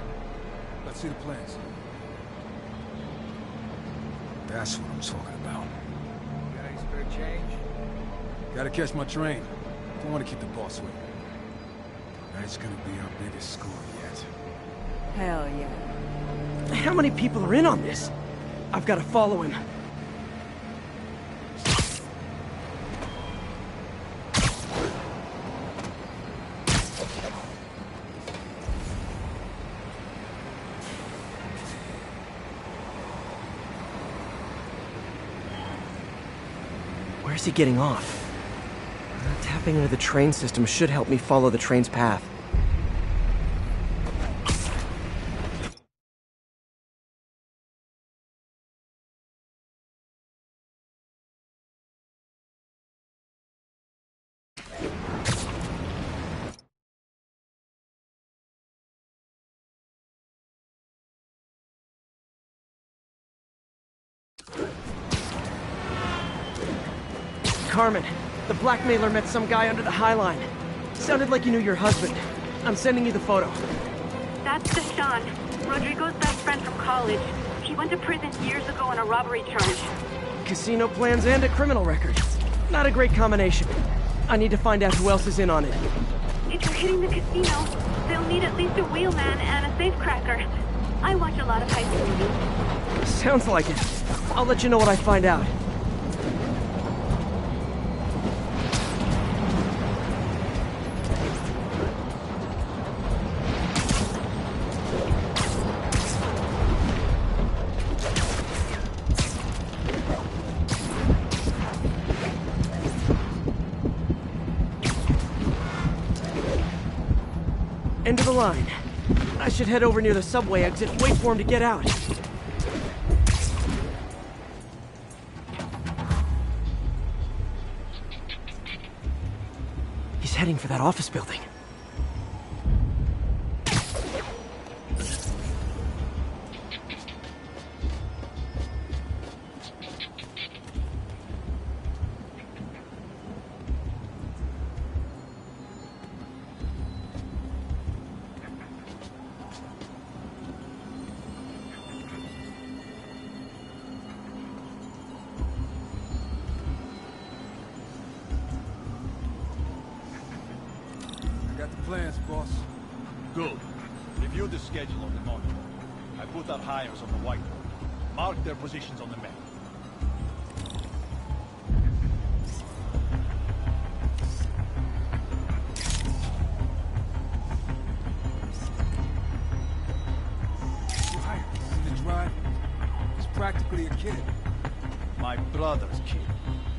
Let's see the plans. That's what I'm talking about. Got any spare change? Gotta catch my train. Don't want to keep the boss waiting. Tonight's gonna be our biggest score yet. Hell yeah. How many people are in on this? I've got to follow him. Where's he getting off? Tapping into the train system should help me follow the train's path. Carmen, the blackmailer met some guy under the High Line. Sounded like he knew your husband. I'm sending you the photo. That's Deshaun, Rodrigo's best friend from college. He went to prison years ago on a robbery charge. Casino plans and a criminal record. Not a great combination. I need to find out who else is in on it. If you're hitting the casino, they'll need at least a wheelman and a safecracker. I watch a lot of heist movies. Sounds like it. I'll let you know what I find out. End of the line. I should head over near the subway exit, wait for him to get out. He's heading for that office building. Plans, boss. Good. Review the schedule on the monitor. I put our hires on the whiteboard. Mark their positions on the map. You hired see the drive? He's practically a kid. My brother's kid.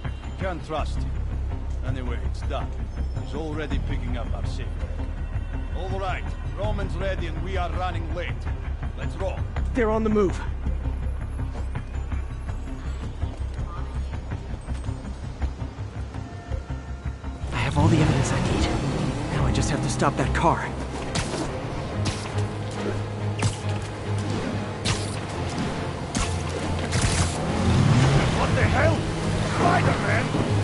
You can't trust him. Anyway, it's done. He's already picking up our secret. All right, Roman's ready and we are running late. Let's roll. They're on the move. I have all the evidence I need. Now I just have to stop that car. What the hell? Spider-Man!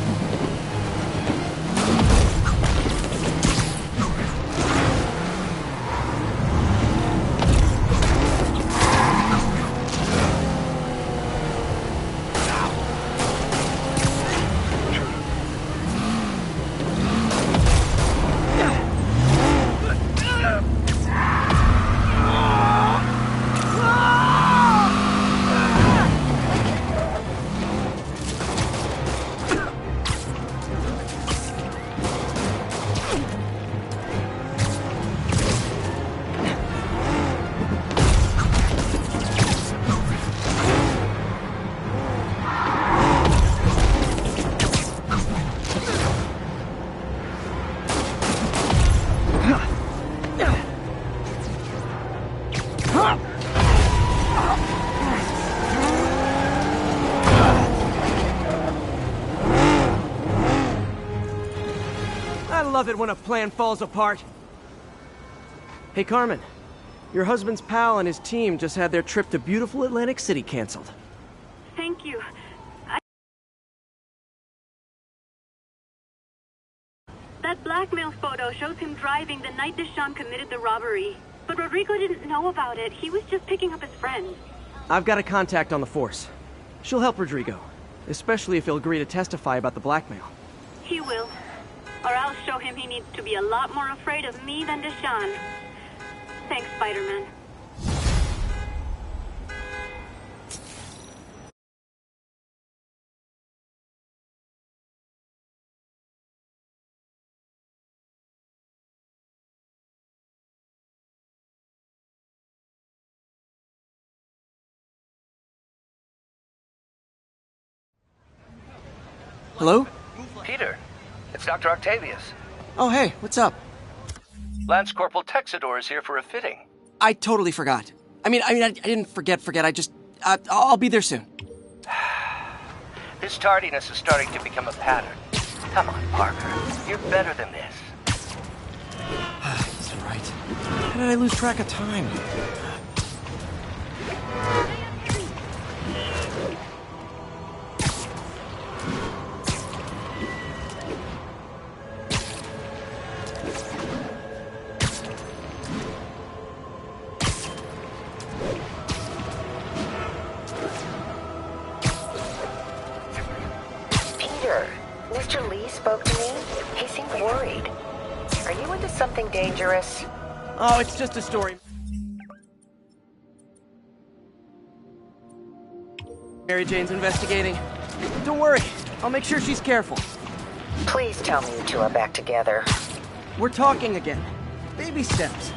love it when a plan falls apart. Hey, Carmen. Your husband's pal and his team just had their trip to beautiful Atlantic City canceled. Thank you. That blackmail photo shows him driving the night Deshawn committed the robbery. But Rodrigo didn't know about it. He was just picking up his friend. I've got a contact on the force. She'll help Rodrigo, especially if he'll agree to testify about the blackmail. He will. Or I'll show him he needs to be a lot more afraid of me than Deshawn. Thanks, Spider-Man. Hello? Peter, it's Dr. Octavius. Oh, hey, what's up? Lance Corporal Texador is here for a fitting. I totally forgot. I didn't forget. I just... I'll be there soon. This tardiness is starting to become a pattern. Come on, Parker. You're better than this. That's right. How did I lose track of time? Mr. Lee spoke to me. He seemed worried. Are you into something dangerous? Oh, it's just a story. Mary Jane's investigating. Don't worry, I'll make sure she's careful. Please tell me you two are back together. We're talking again. Baby steps.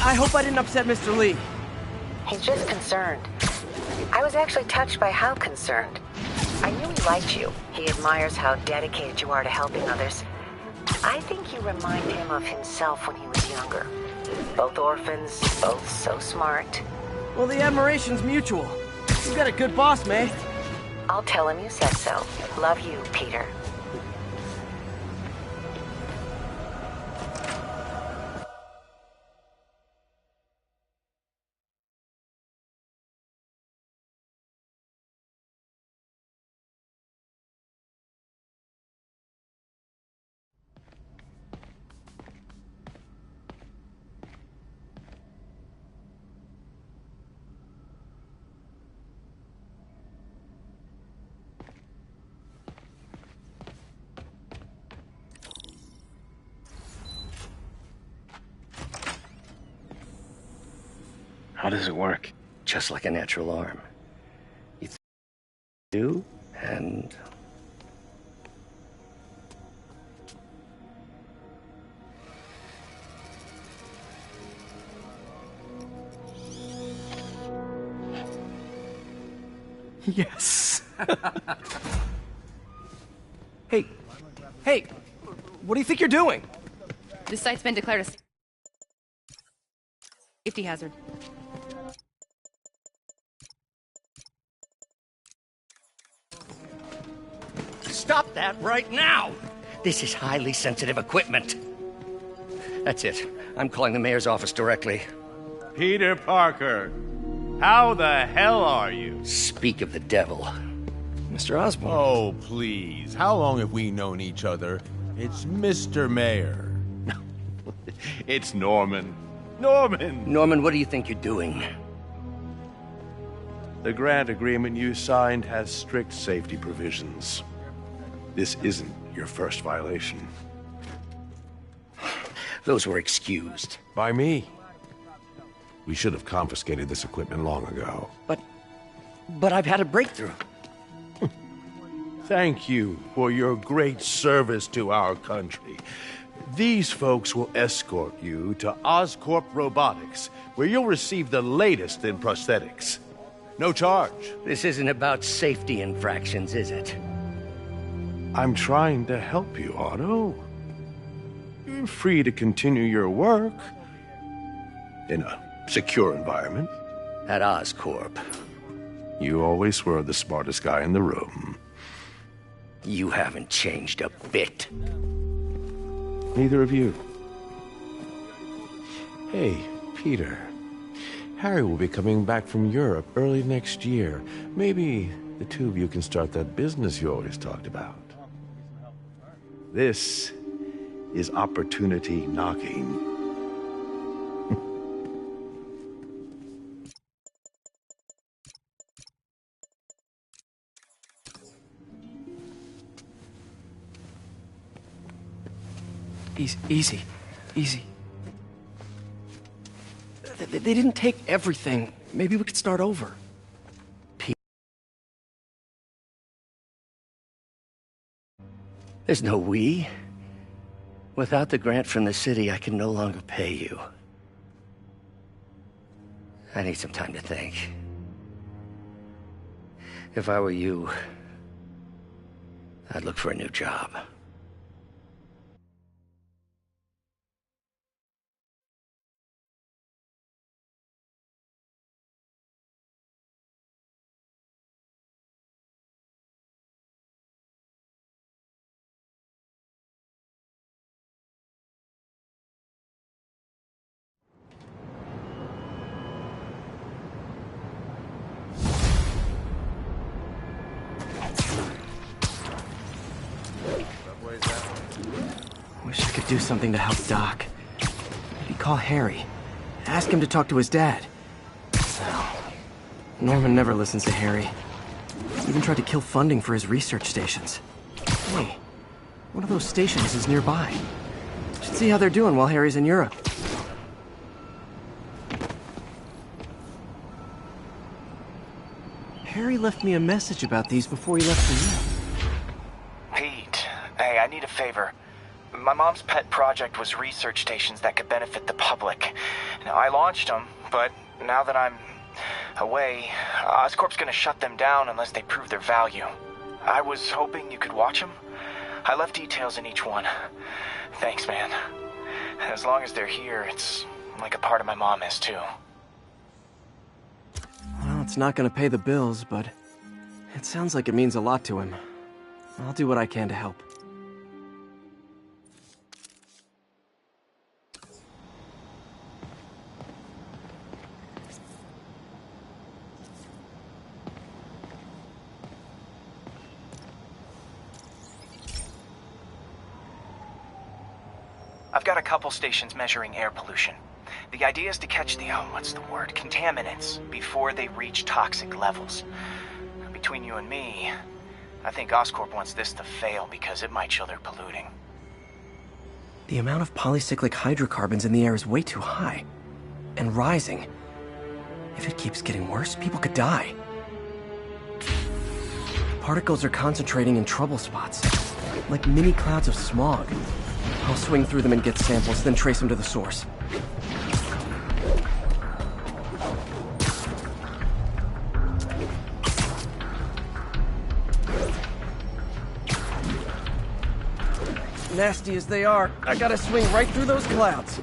I hope I didn't upset Mr. Lee. He's just concerned. I was actually touched by how concerned. I knew he liked you. He admires how dedicated you are to helping others. I think you remind him of himself when he was younger. Both orphans, both so smart. Well, the admiration's mutual. You've got a good boss, May. I'll tell him you said so. Love you, Peter. How does it work? Just like a natural arm. You do, and... Yes. Hey, what do you think you're doing? This site's been declared a safety hazard. Stop that right now! This is highly sensitive equipment. That's it. I'm calling the mayor's office directly. Peter Parker, how the hell are you? Speak of the devil. Mr. Osborn. Oh, please. How long have we known each other? It's Mr. Mayor. It's Norman. Norman, what do you think you're doing? The grant agreement you signed has strict safety provisions. This isn't your first violation. Those were excused. By me. We should have confiscated this equipment long ago. But I've had a breakthrough. Thank you for your great service to our country. These folks will escort you to Oscorp Robotics, where you'll receive the latest in prosthetics. No charge. This isn't about safety infractions, is it? I'm trying to help you, Otto. You're free to continue your work in a secure environment. At Oscorp. You always were the smartest guy in the room. You haven't changed a bit. Neither of you. Hey, Peter. Harry will be coming back from Europe early next year. Maybe the two of you can start that business you always talked about. This is opportunity knocking. Easy. They didn't take everything. Maybe we could start over. There's no we. Without the grant from the city, I can no longer pay you. I need some time to think. If I were you, I'd look for a new job. Wish I could do something to help Doc. Maybe call Harry. Ask him to talk to his dad. No. Norman never listens to Harry. He even tried to kill funding for his research stations. Hey, one of those stations is nearby. Should see how they're doing while Harry's in Europe. Harry left me a message about these before he left for Europe. Pete, hey, I need a favor. My mom's pet project was research stations that could benefit the public. Now, I launched them, but now that I'm away, Oscorp's gonna shut them down unless they prove their value. I was hoping you could watch them. I left details in each one. Thanks, man. As long as they're here, it's like a part of my mom is, too. Well, it's not gonna pay the bills, but it sounds like it means a lot to him. I'll do what I can to help. I've got a couple stations measuring air pollution. The idea is to catch the, contaminants before they reach toxic levels. Between you and me, I think Oscorp wants this to fail because it might show they're polluting. The amount of polycyclic hydrocarbons in the air is way too high. And rising. If it keeps getting worse, people could die. Particles are concentrating in trouble spots, like mini clouds of smog. I'll swing through them and get samples, then trace them to the source. Nasty as they are, I gotta swing right through those clouds.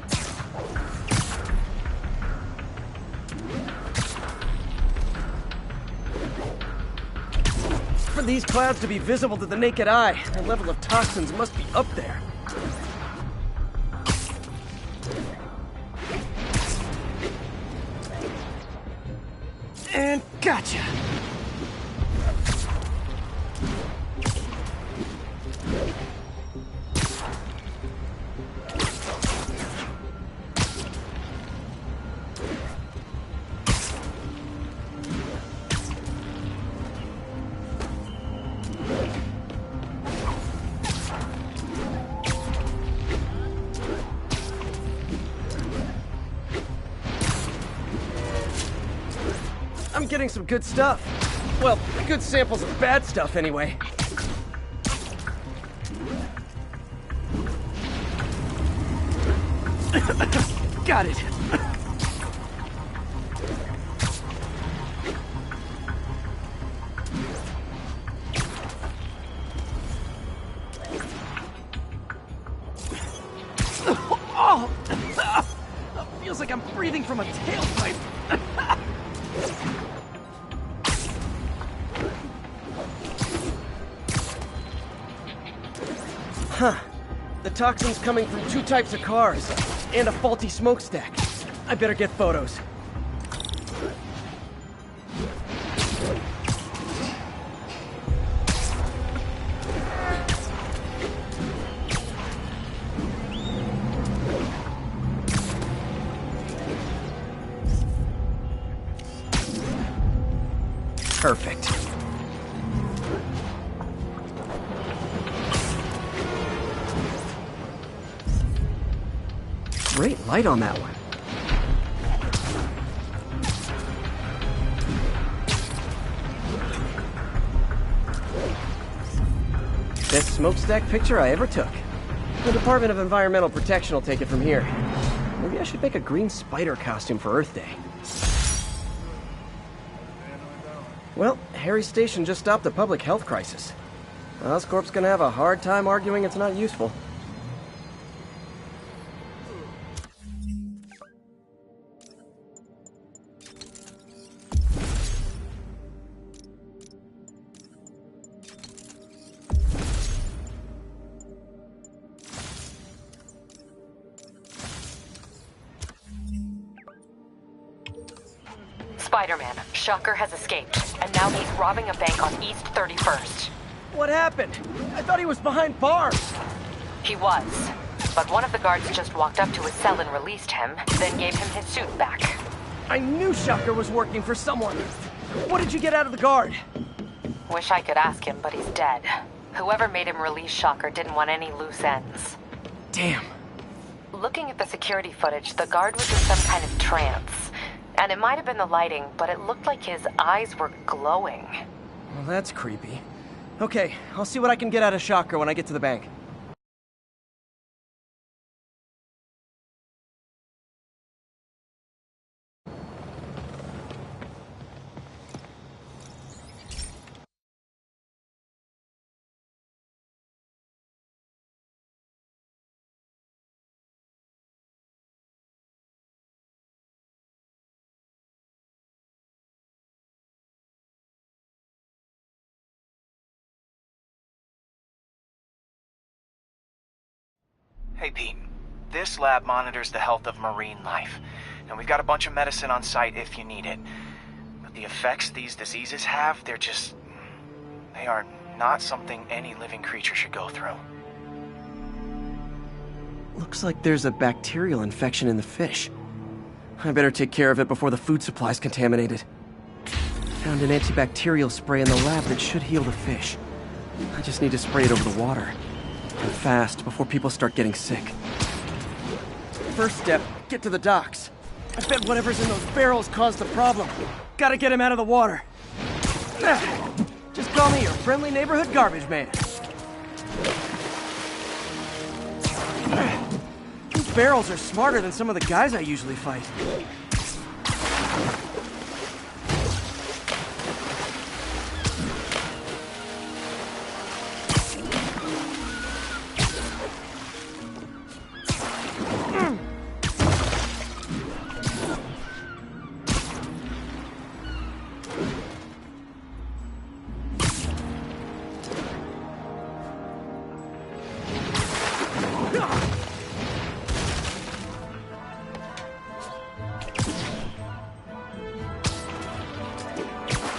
For these clouds to be visible to the naked eye, their level of toxins must be up there. And gotcha! I'm getting some good stuff. Well, good samples of bad stuff, anyway. Got it. Oh! Feels like I'm breathing from a tailpipe. Huh. The toxin's coming from 2 types of cars, and a faulty smokestack. I better get photos. Perfect. Great light on that one. Best smokestack picture I ever took. The Department of Environmental Protection will take it from here. Maybe I should make a green spider costume for Earth Day. Well, Harry Station just stopped a public health crisis. Oscorp's gonna have a hard time arguing it's not useful. Spider-Man, Shocker has escaped, and now he's robbing a bank on East 31st. What happened? I thought he was behind bars. He was, but one of the guards just walked up to his cell and released him, then gave him his suit back. I knew Shocker was working for someone. What did you get out of the guard? Wish I could ask him, but he's dead. Whoever made him release Shocker didn't want any loose ends. Damn. Looking at the security footage, the guard was in some kind of trance. And it might have been the lighting, but it looked like his eyes were glowing. Well, that's creepy. Okay, I'll see what I can get out of Shocker when I get to the bank. Hey, Pete. This lab monitors the health of marine life. And we've got a bunch of medicine on site if you need it. But the effects these diseases have, they are not something any living creature should go through. Looks like there's a bacterial infection in the fish. I better take care of it before the food supply's contaminated. Found an antibacterial spray in the lab that should heal the fish. I just need to spray it over the water. And fast, before people start getting sick. First step, get to the docks. I bet whatever's in those barrels caused the problem. Gotta get him out of the water. Just call me your friendly neighborhood garbage man. These barrels are smarter than some of the guys I usually fight.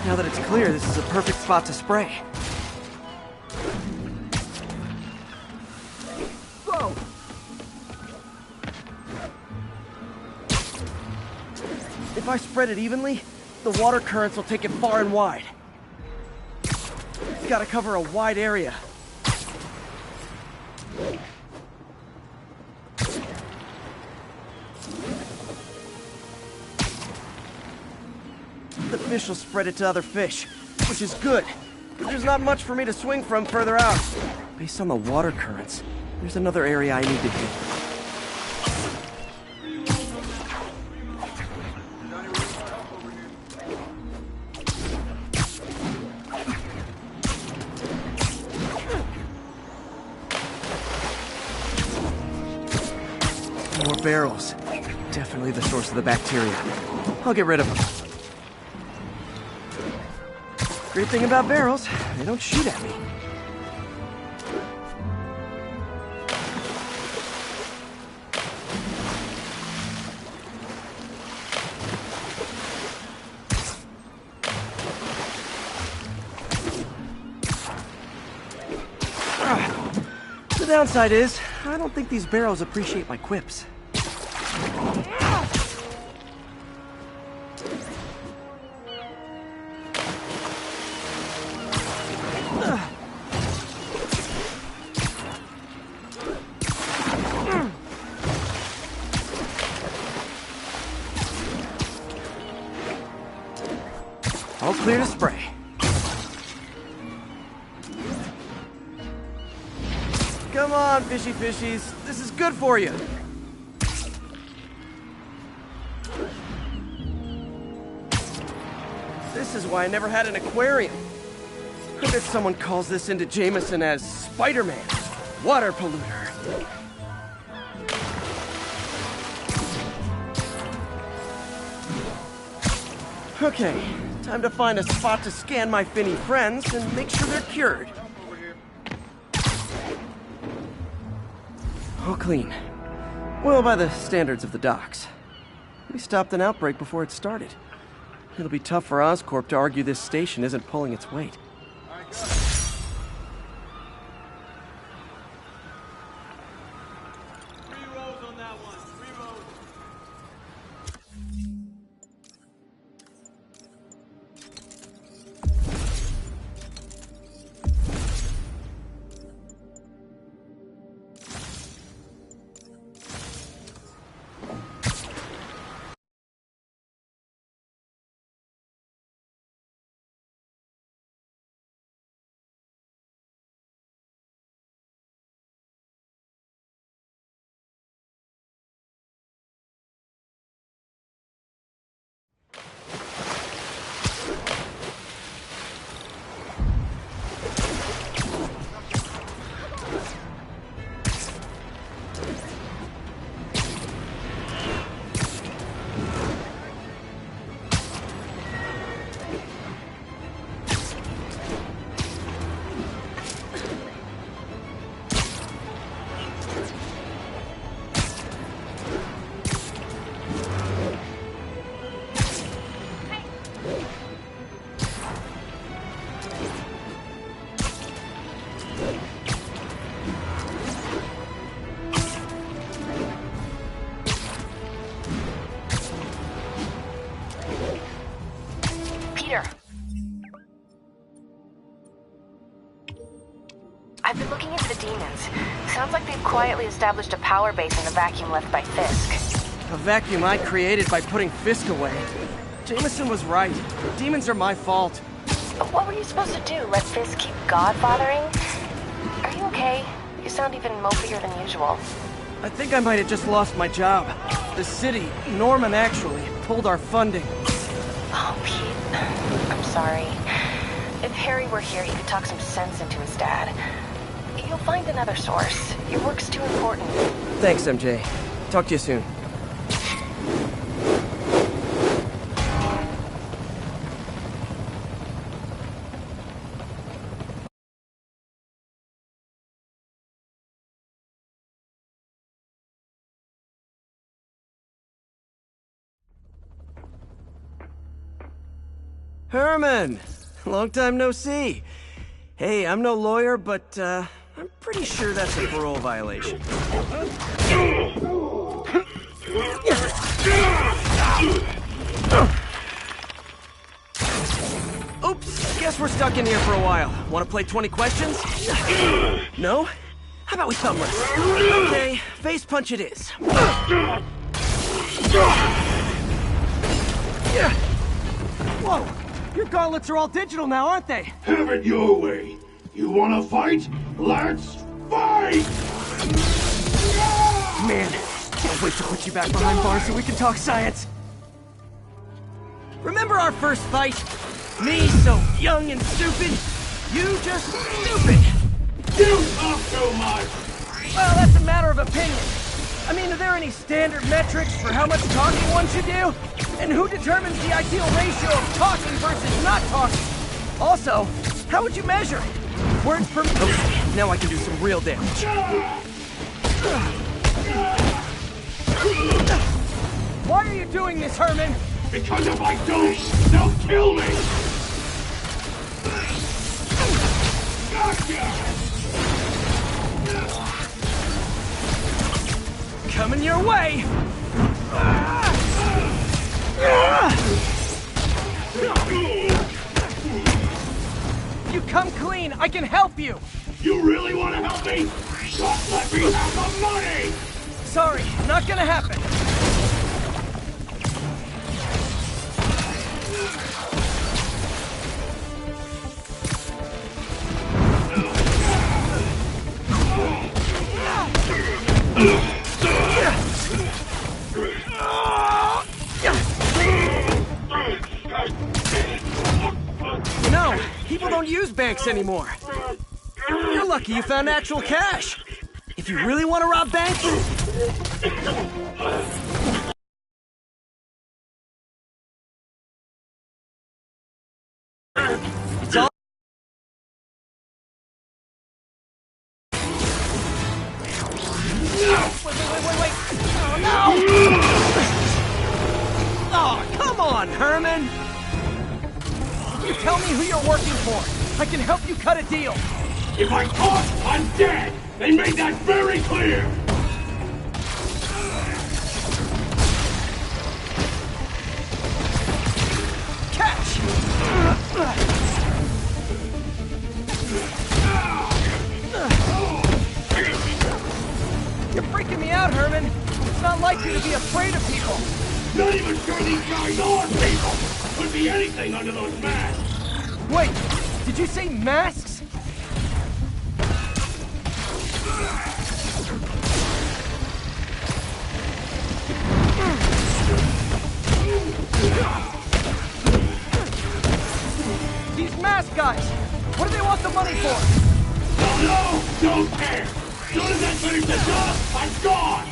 Now that it's clear, this is a perfect spot to spray. Whoa! If I spread it evenly, the water currents will take it far and wide. Gotta cover a wide area. The fish will spread it to other fish, which is good. But there's not much for me to swing from further out. Based on the water currents, there's another area I need to hit. More barrels. Definitely the source of the bacteria. I'll get rid of them. Great thing about barrels, they don't shoot at me. downside is, I don't think these barrows appreciate my quips. All clear to spray. Come on, fishy fishies. This is good for you. This is why I never had an aquarium. I bet someone calls this into Jameson as Spider-Man, water polluter. Okay, time to find a spot to scan my finny friends and make sure they're cured. All clean. Well, by the standards of the docks. We stopped an outbreak before it started. It'll be tough for Oscorp to argue this station isn't pulling its weight. I've been looking into the demons. Sounds like they've quietly established a power base in the vacuum left by Fisk. A vacuum I created by putting Fisk away. Jameson was right. The demons are my fault. But what were you supposed to do? Let Fisk keep godfathering? Are you okay? You sound even mopier than usual. I think I might have just lost my job. The city, Norman actually, pulled our funding. Oh, Pete. I'm sorry. If Harry were here, he could talk some sense into his dad. You'll find another source. Your work's too important. Thanks, MJ. Talk to you soon. Herman! Long time no see. Hey, I'm no lawyer, but, I'm pretty sure that's a parole violation. Oops, guess we're stuck in here for a while. Want to play 20 questions? No? How about we thumb wrestle? Okay, face punch it is. Whoa! Your gauntlets are all digital now, aren't they? Have it your way. You wanna fight? Let's fight! Man, can't wait to put you back behind bars so we can talk science. Remember our first fight? Me so young and stupid, you just stupid. You talk too much! Well, that's a matter of opinion. I mean, are there any standard metrics for how much talking one should do? And who determines the ideal ratio of talking versus not talking? Also, how would you measure? Words per... Okay, now I can do some real damage. Why are you doing this, Herman? Because if I don't, they'll kill me! Gotcha! Coming your way! If you come clean, I can help you! You really want to help me? Just let me have the money! Sorry, not gonna happen. No, people don't use banks anymore. You're lucky you found actual cash. If you really want to rob banks... It's all... Wait. Oh, no! Oh, come on, Herman! You tell me who you're working for. I can help you cut a deal. If I talk, I'm dead! They made that very clear! Catch! You're freaking me out, Herman. It's not like you to be afraid of people. Not even sure these guys are people! Could be anything under those masks! Wait, did you say masks? These mask guys! What do they want the money for? Don't know! Don't care! As soon as I finish the job, I'm gone!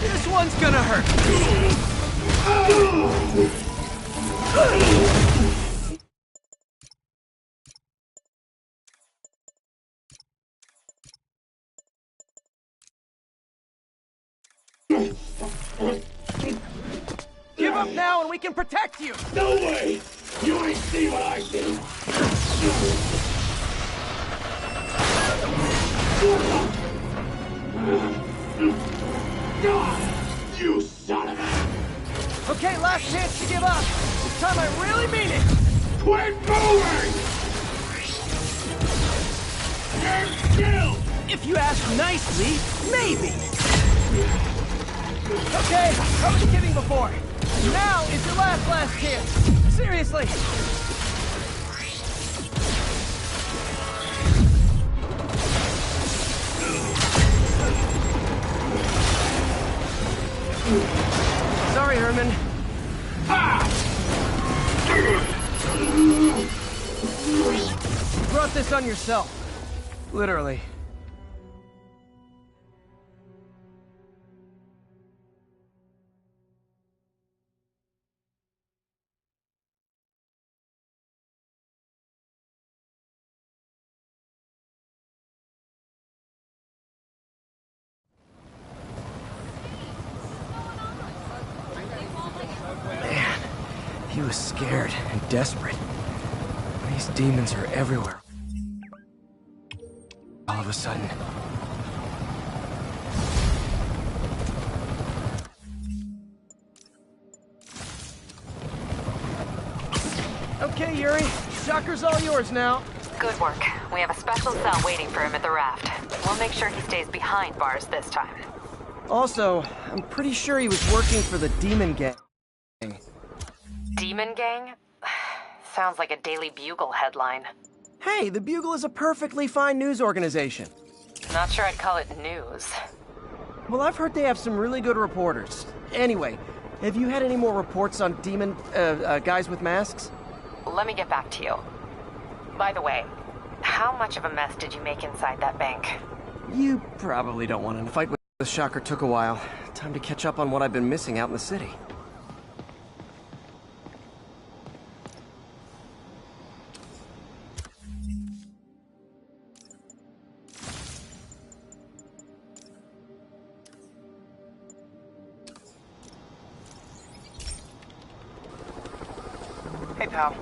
This one's gonna hurt. Give up now and we can protect you! No way! You ain't see what I see! You son of a... Okay, last chance to give up. This time I really mean it! Quit moving! Stand still! If you ask nicely, maybe. Okay, I was kidding before. Now is your last chance. Seriously. Sorry, Herman. You brought this on yourself. Literally. He was scared and desperate. These demons are everywhere. All of a sudden. Okay, Yuri. Shocker's all yours now. Good work. We have a special cell waiting for him at the raft. We'll make sure he stays behind bars this time. Also, I'm pretty sure he was working for the Demon Gang. Demon Gang? Sounds like a Daily Bugle headline. Hey, the Bugle is a perfectly fine news organization. Not sure I'd call it news. Well, I've heard they have some really good reporters. Anyway, have you had any more reports on demon, guys with masks? Let me get back to you. By the way, how much of a mess did you make inside that bank? You probably don't want to fight with the Shocker. Took a while. Time to catch up on what I've been missing out in the city. Hey, pal.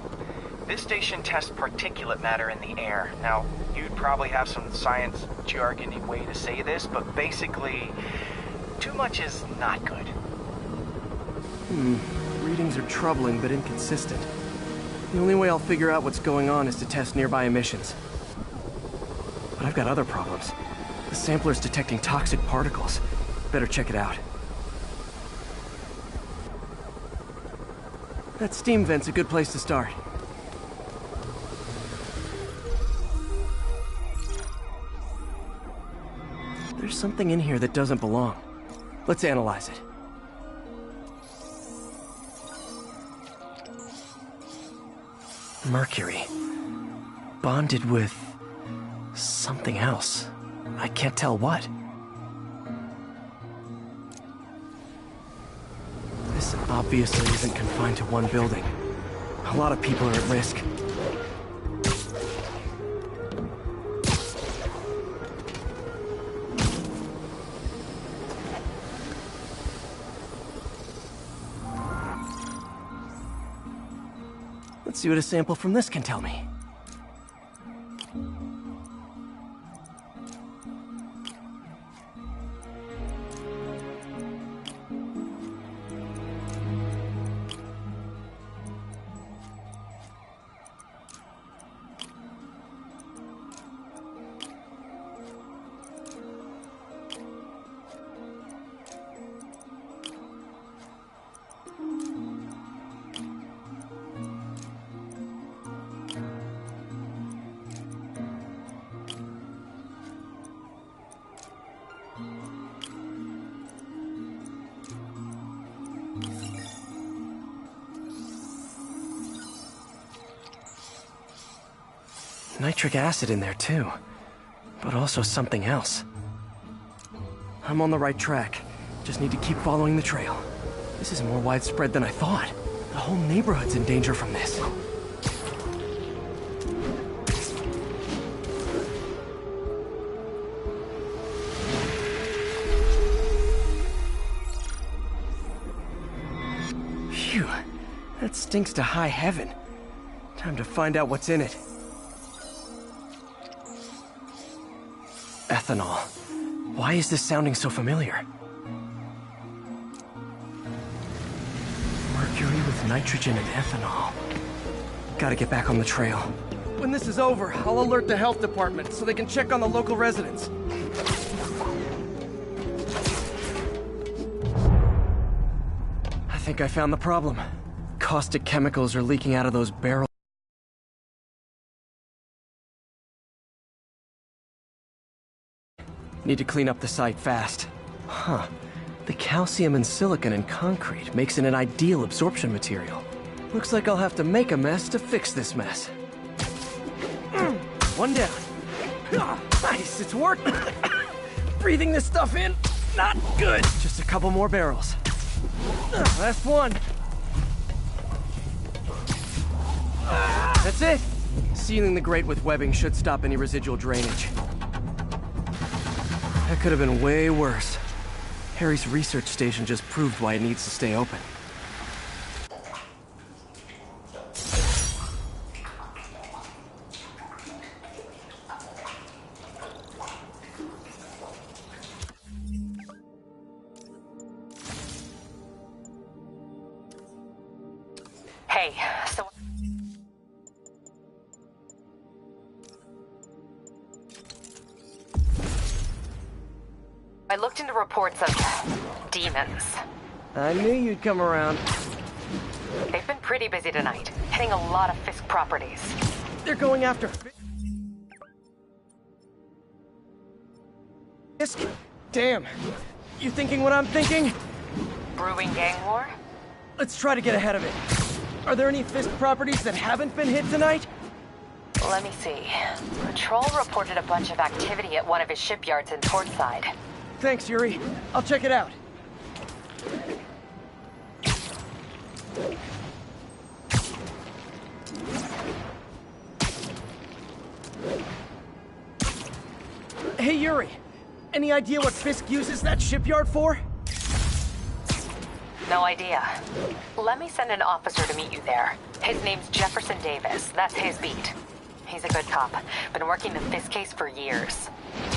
This station tests particulate matter in the air. Now, you'd probably have some science jargony way to say this, but basically, too much is not good. Readings are troubling but inconsistent. The only way I'll figure out what's going on is to test nearby emissions. But I've got other problems. The sampler's detecting toxic particles. Better check it out. That steam vent's a good place to start. There's something in here that doesn't belong. Let's analyze it. Mercury. Bonded with something else. I can't tell what. This obviously isn't confined to one building. A lot of people are at risk. Let's see what a sample from this can tell me. Nitric acid in there too, but also something else. I'm on the right track. Just need to keep following the trail. This is more widespread than I thought. The whole neighborhood's in danger from this. Phew, that stinks to high heaven. Time to find out what's in it. Ethanol. Why is this sounding so familiar? Mercury with nitrogen and ethanol. Gotta get back on the trail. When this is over, I'll alert the health department so they can check on the local residents. I think I found the problem. Caustic chemicals are leaking out of those barrels. Need to clean up the site fast. Huh. The calcium and silicon in concrete makes it an ideal absorption material. Looks like I'll have to make a mess to fix this mess. One down. Nice, it's working. Breathing this stuff in, not good. Just a couple more barrels. Last one. That's it. Sealing the grate with webbing should stop any residual drainage. That could have been way worse. Harry's research station just proved why it needs to stay open. Hey, so... I looked into reports of demons. I knew you'd come around. They've been pretty busy tonight, hitting a lot of Fisk properties. They're going after Fisk? Damn. You thinking what I'm thinking? Brewing gang war? Let's try to get ahead of it. Are there any Fisk properties that haven't been hit tonight? Let me see. Patrol reported a bunch of activity at one of his shipyards in Portside. Thanks, Yuri. I'll check it out. Hey, Yuri. Any idea what Fisk uses that shipyard for? No idea. Let me send an officer to meet you there. His name's Jefferson Davis. That's his beat. He's a good cop. Been working the Fisk case for years.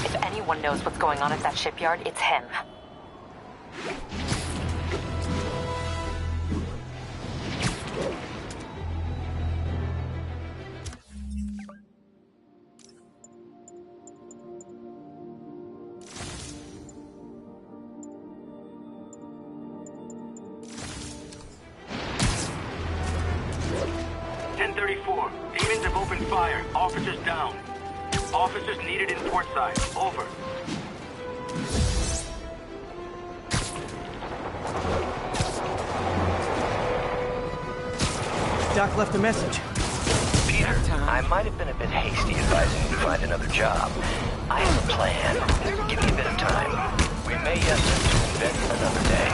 If anyone knows what's going on at that shipyard, it's him. Demons have opened fire. Officers down. Officers needed in portside. Over. Doc left a message. Peter, I might have been a bit hasty advising you to find another job. I have a plan. Give me a bit of time. We may yet live to invent another day.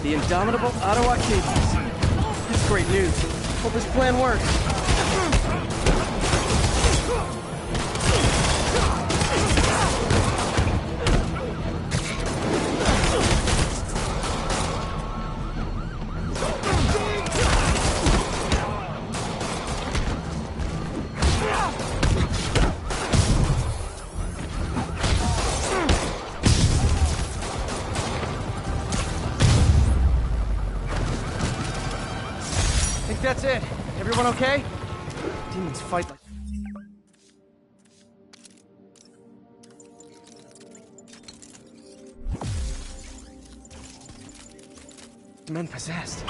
The indomitable Ottawa Cajuns. That's great news. Hope his plan works. That's it. Everyone okay? Demons fight like... Men possessed.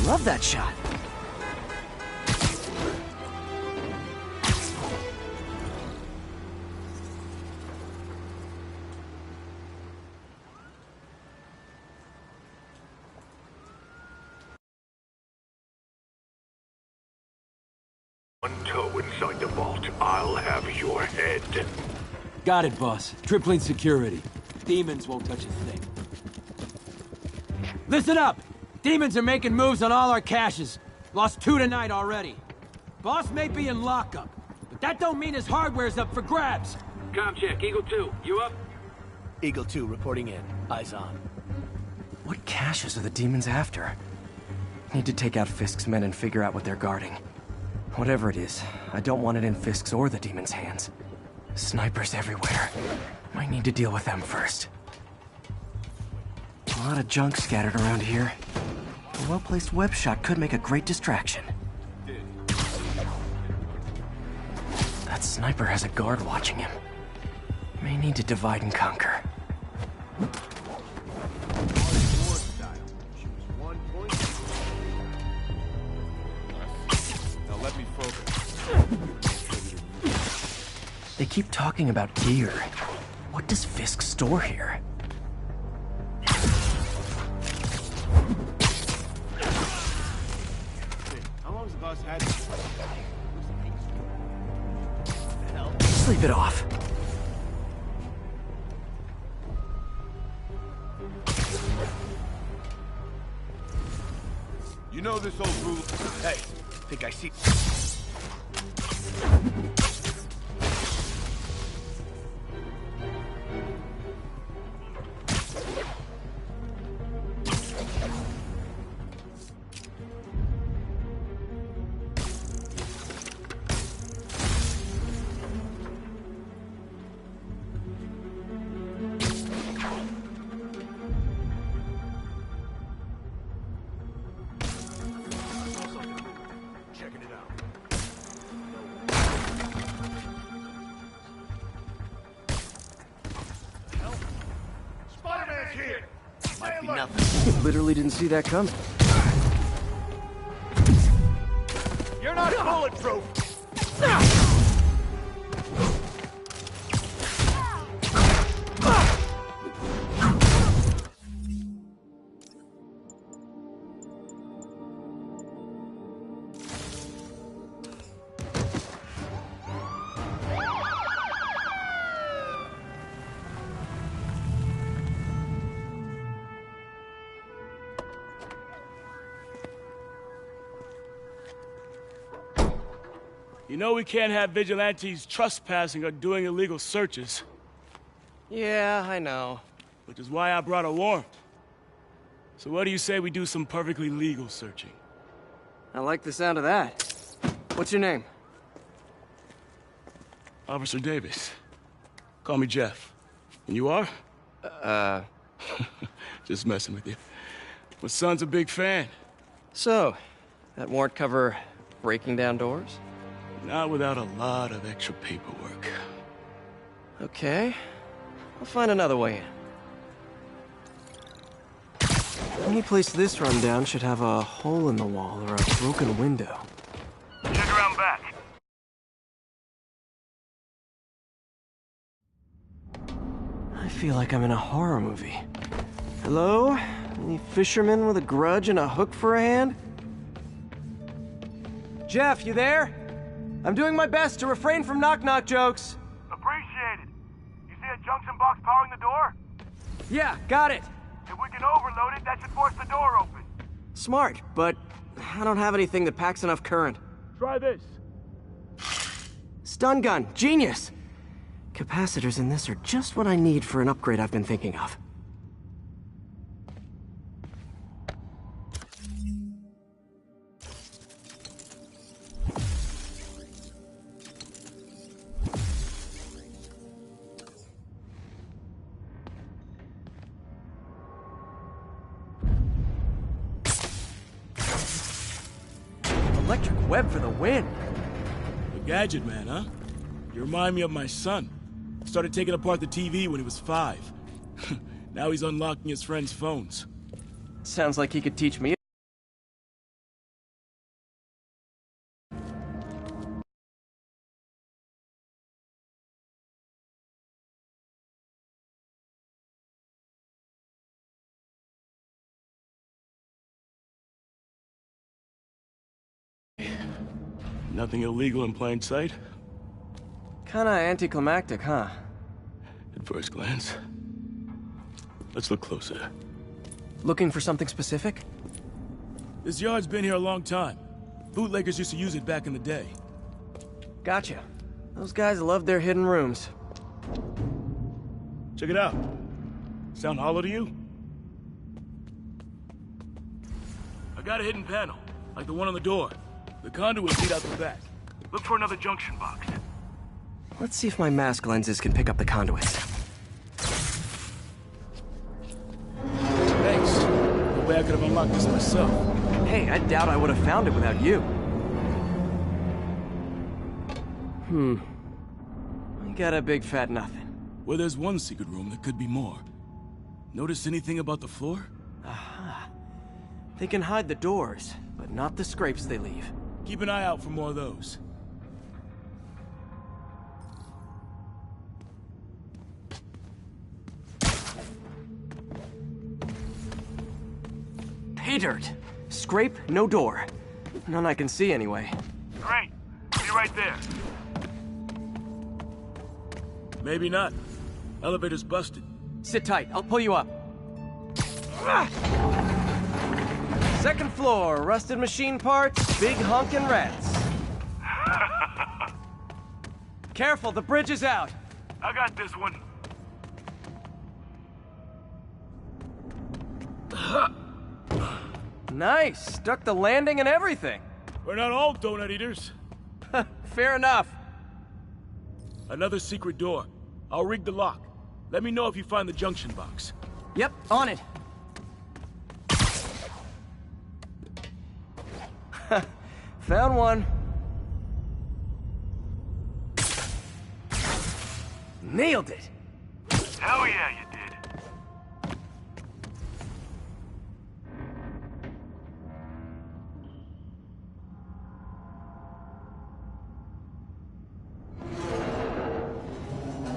Love that shot. One toe inside the vault, I'll have your head. Got it, boss. Tripling security. Demons won't touch a thing. Listen up! Demons are making moves on all our caches. Lost 2 tonight already. Boss may be in lockup, but that don't mean his hardware's up for grabs. Com check, Eagle 2, you up? Eagle 2 reporting in. Eyes on. What caches are the demons after? Need to take out Fisk's men and figure out what they're guarding. Whatever it is, I don't want it in Fisk's or the demons' hands. Snipers everywhere. Might need to deal with them first. A lot of junk scattered around here. A well-placed web shot could make a great distraction. That sniper has a guard watching him. May need to divide and conquer. Now let me focus. They keep talking about gear. What does Fisk store here? Sleep it off. You know this old rule. Hey, think I see... Literally didn't see that coming. You're not bulletproof! You know we can't have vigilantes trespassing or doing illegal searches. Yeah, I know. Which is why I brought a warrant. So what do you say we do some perfectly legal searching? I like the sound of that. What's your name? Officer Davis. Call me Jeff. And you are? Just messing with you. My son's a big fan. So, that warrant cover breaking down doors? Not without a lot of extra paperwork. Okay. I'll find another way in. Any place this rundown should have a hole in the wall or a broken window. Check around back. I feel like I'm in a horror movie. Hello? Any fisherman with a grudge and a hook for a hand? Jeff, you there? I'm doing my best to refrain from knock-knock jokes. Appreciate it. You see a junction box powering the door? Yeah, got it. If we can overload it, that should force the door open. Smart, but I don't have anything that packs enough current. Try this. Stun gun, genius! Capacitors in this are just what I need for an upgrade I've been thinking of. Electric web for the win. A gadget man, huh? You remind me of my son. Started taking apart the TV when he was 5. Now he's unlocking his friends' phones. Sounds like he could teach me. Nothing illegal in plain sight? Kinda anticlimactic, huh? At first glance. Let's look closer. Looking for something specific? This yard's been here a long time. Bootleggers used to use it back in the day. Gotcha. Those guys love their hidden rooms. Check it out. Sound hollow to you? I got a hidden panel, like the one on the door. The conduit lead out the back. Look for another junction box. Let's see if my mask lenses can pick up the conduits. Thanks. No way I could have unlocked this myself. Hey, I doubt I would have found it without you. I got a big fat nothing. Well, there's one secret room that could be more. Notice anything about the floor? Aha. They can hide the doors, but not the scrapes they leave. Keep an eye out for more of those. Pay dirt. Scrape, no door. None I can see anyway. Great. Be right there. Maybe not. Elevator's busted. Sit tight. I'll pull you up. Second floor, rusted machine parts, big honkin' rats. Careful, the bridge is out. I got this one. Nice, stuck the landing and everything. We're not all donut eaters. Fair enough. Another secret door. I'll rig the lock. Let me know if you find the junction box. Yep, on it. Found one. Nailed it. Hell yeah, you did.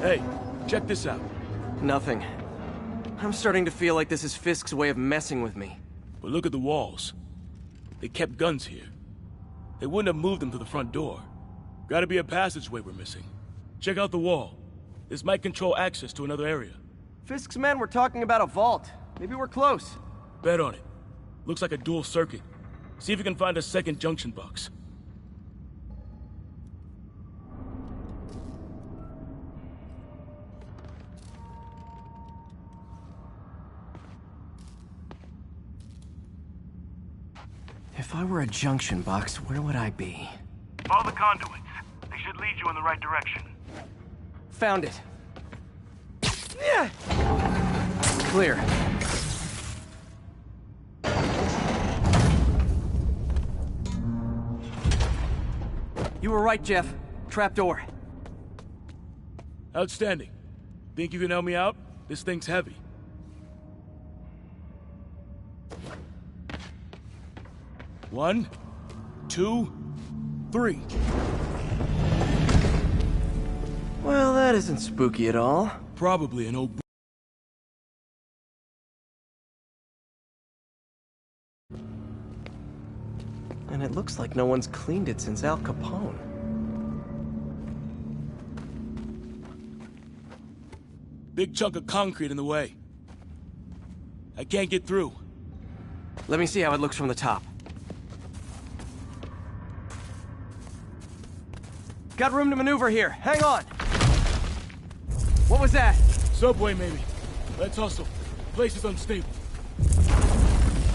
Hey, check this out. Nothing. I'm starting to feel like this is Fisk's way of messing with me. But look at the walls. They kept guns here. They wouldn't have moved them to the front door. Gotta be a passageway we're missing. Check out the wall. This might control access to another area. Fisk's men were talking about a vault. Maybe we're close. Bet on it. Looks like a dual circuit. See if you can find a second junction box. If I were a junction box, where would I be? Follow the conduits. They should lead you in the right direction. Found it. Yeah. Clear. You were right, Jeff. Trapdoor. Outstanding. Think you can help me out? This thing's heavy. One, two, three. Well, that isn't spooky at all. Probably an old... And it looks like no one's cleaned it since Al Capone. Big chunk of concrete in the way. I can't get through. Let me see how it looks from the top. Got room to maneuver here. Hang on. What was that? Subway, maybe. Let's hustle. Place is unstable.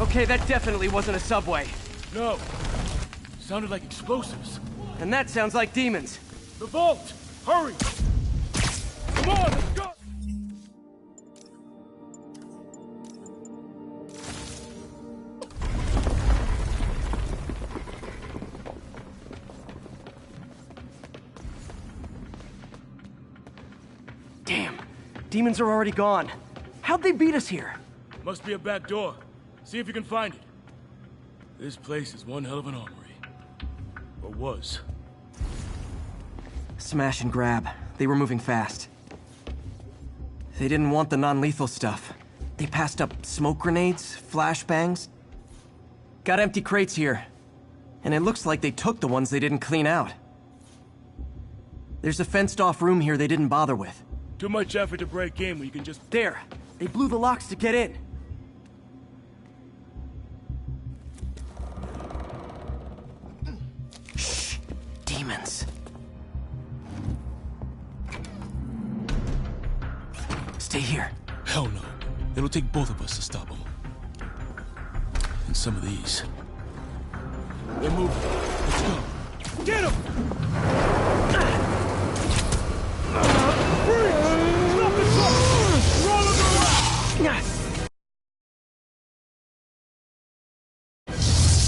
Okay, that definitely wasn't a subway. No. Sounded like explosives. And that sounds like demons. The vault! Hurry! Come on, let's go! Damn. Demons are already gone. How'd they beat us here? Must be a back door. See if you can find it. This place is one hell of an armory. Or was. Smash and grab. They were moving fast. They didn't want the non-lethal stuff. They passed up smoke grenades, flashbangs. Got empty crates here. And it looks like they took the ones they didn't clean out. There's a fenced-off room here they didn't bother with. Too much effort to break in when you can just... There! They blew the locks to get in. Shh! Demons. Stay here. Hell no. It'll take both of us to stop them. And some of these. They're moving. Let's go. Get them! Stop the truck! Roll them around!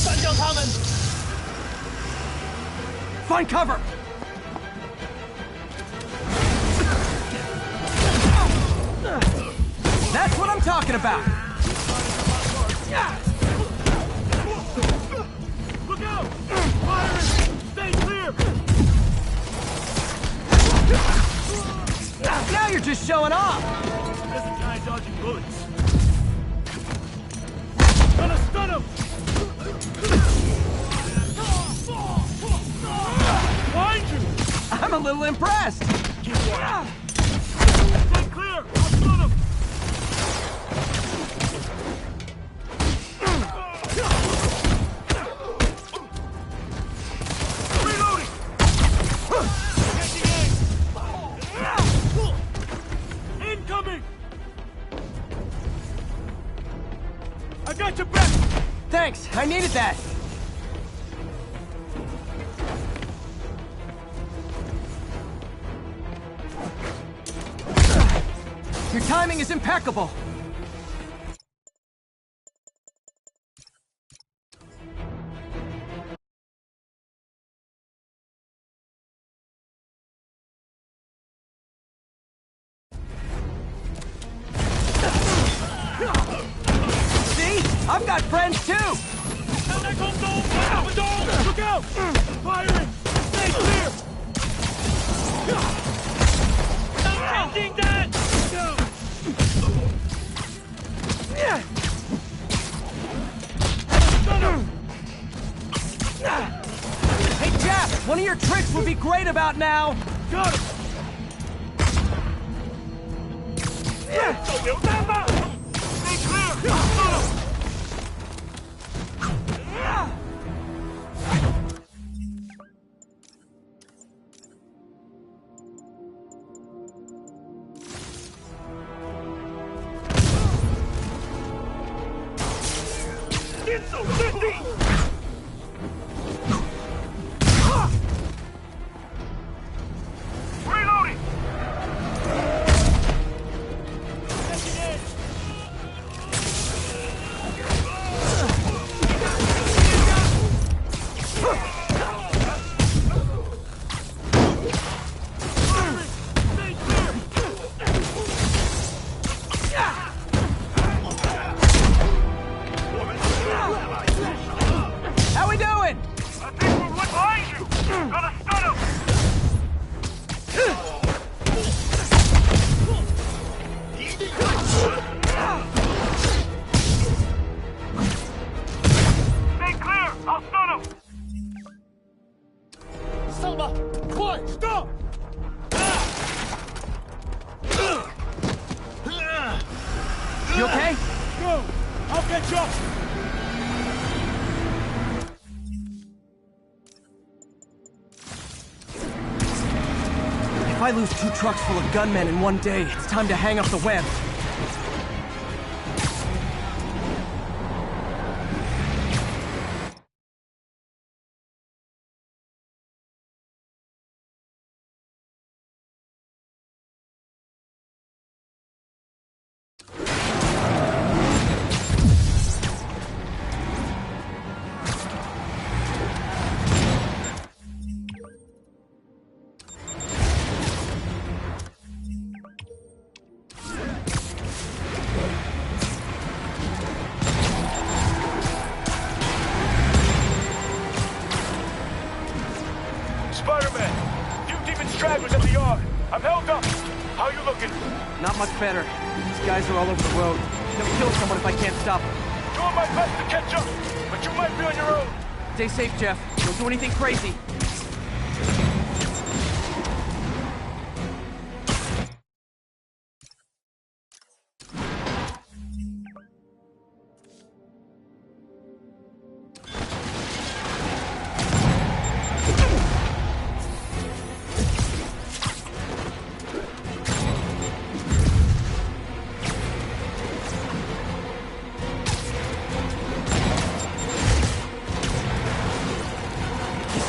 Gunshot coming! Find cover! That's what I'm talking about! Look out! Fire! Stay clear! Now you're just showing off! There's a guy dodging bullets. Gonna stun him! Behind you! I'm a little impressed! Keep watching. Stay clear! I'll stun him! Reloading! Incoming! I got your back! Thanks, I needed that! Your timing is impeccable! See? I've got friends too! Look out! Firing! Stay clear! Changing that! Hey, Jeff! One of your tricks would be great about now! Got him! Stay clear! It's so 50! Reloading! How we doing? I think we're right behind you! Gonna stun him! Stay clear! I'll stun him! Selma! Boy, stop! You okay? Go! I'll catch up! If I lose 2 trucks full of gunmen in one day, it's time to hang up the web. Spider-Man! Few demon stragglers at the yard. I'm held up. How you looking? Not much better. These guys are all over the road. They'll kill someone if I can't stop them. Doing my best to catch up, but you might be on your own. Stay safe, Jeff. Don't do anything crazy.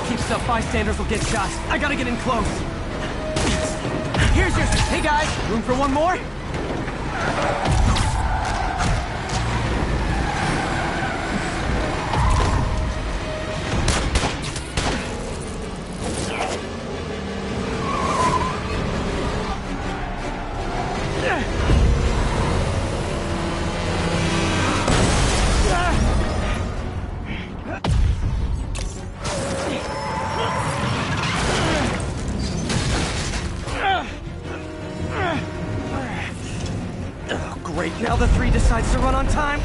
Keeps up, bystanders will get shot. I gotta get in close. Here's your... Hey, guys! Room for one more? Great, now the 3 decides to run on time.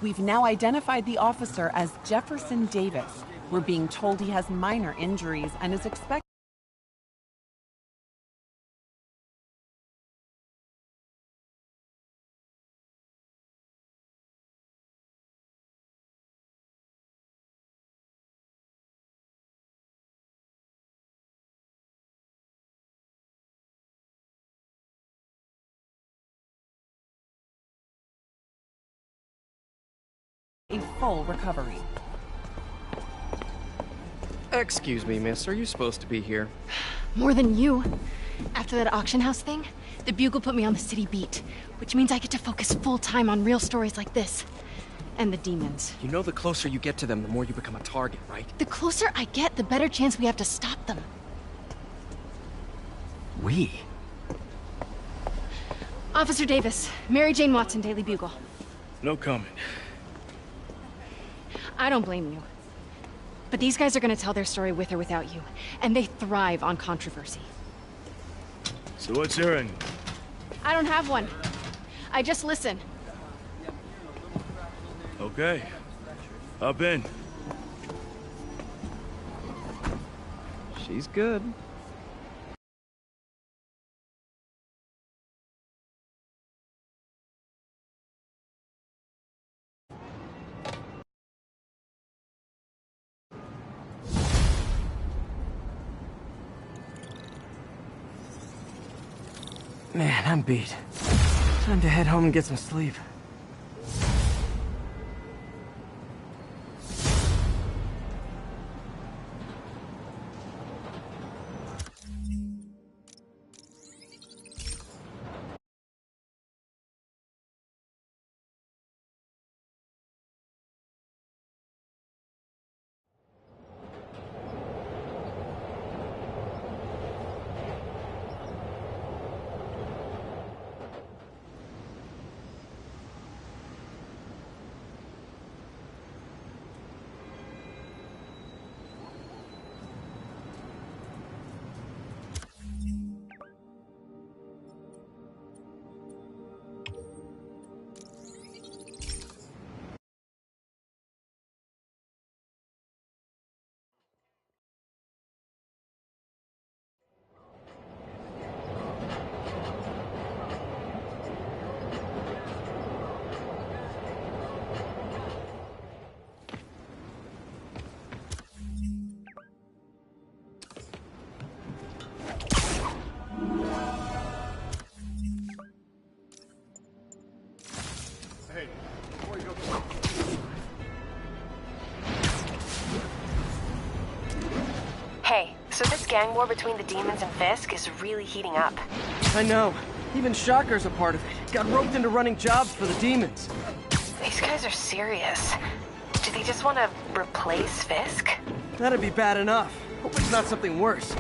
We've now identified the officer as Jefferson Davis. We're being told he has minor injuries and is expected. A full recovery. Excuse me, miss. Are you supposed to be here? More than you. After that auction house thing, the Bugle put me on the city beat, which means I get to focus full-time on real stories like this. And the demons. You know the closer you get to them, the more you become a target, right? The closer I get, the better chance we have to stop them. We? Officer Davis, Mary Jane Watson, Daily Bugle. No comment. I don't blame you. But these guys are gonna tell their story with or without you, and they thrive on controversy. So what's your end? I don't have one. I just listen. Okay. Hop in. She's good. Man, I'm beat. Time to head home and get some sleep. Hey, so this gang war between the demons and Fisk is really heating up. I know. Even Shocker's a part of it. Got roped into running jobs for the demons. These guys are serious. Do they just want to replace Fisk? That'd be bad enough. Hope it's not something worse.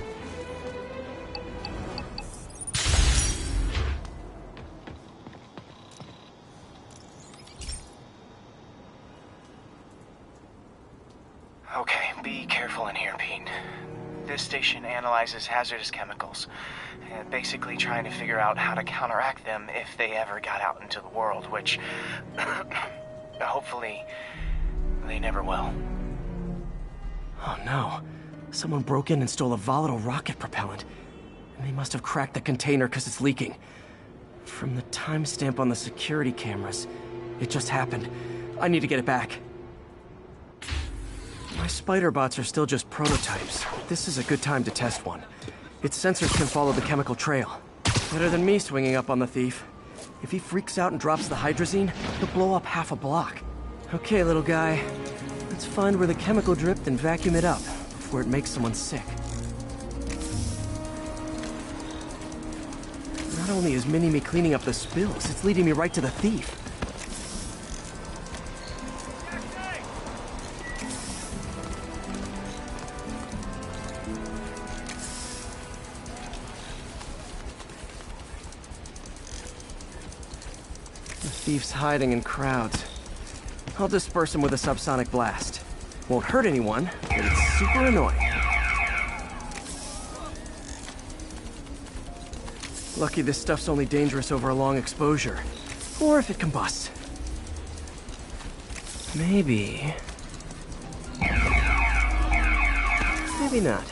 Okay, be careful in here, Pete. This station analyzes hazardous chemicals, basically trying to figure out how to counteract them if they ever got out into the world, which hopefully they never will. Oh no. Someone broke in and stole a volatile rocket propellant. And they must have cracked the container because it's leaking. From the timestamp on the security cameras, it just happened. I need to get it back. My spider bots are still just prototypes. This is a good time to test one. Its sensors can follow the chemical trail. Better than me swinging up on the thief. If he freaks out and drops the hydrazine, he'll blow up half a block. Okay, little guy. Let's find where the chemical dripped and vacuum it up before it makes someone sick. Not only is Mini-Me cleaning up the spills, it's leading me right to the thief. Thief's hiding in crowds. I'll disperse him with a subsonic blast. Won't hurt anyone, but it's super annoying. Lucky this stuff's only dangerous over a long exposure. Or if it combusts. Maybe... maybe not.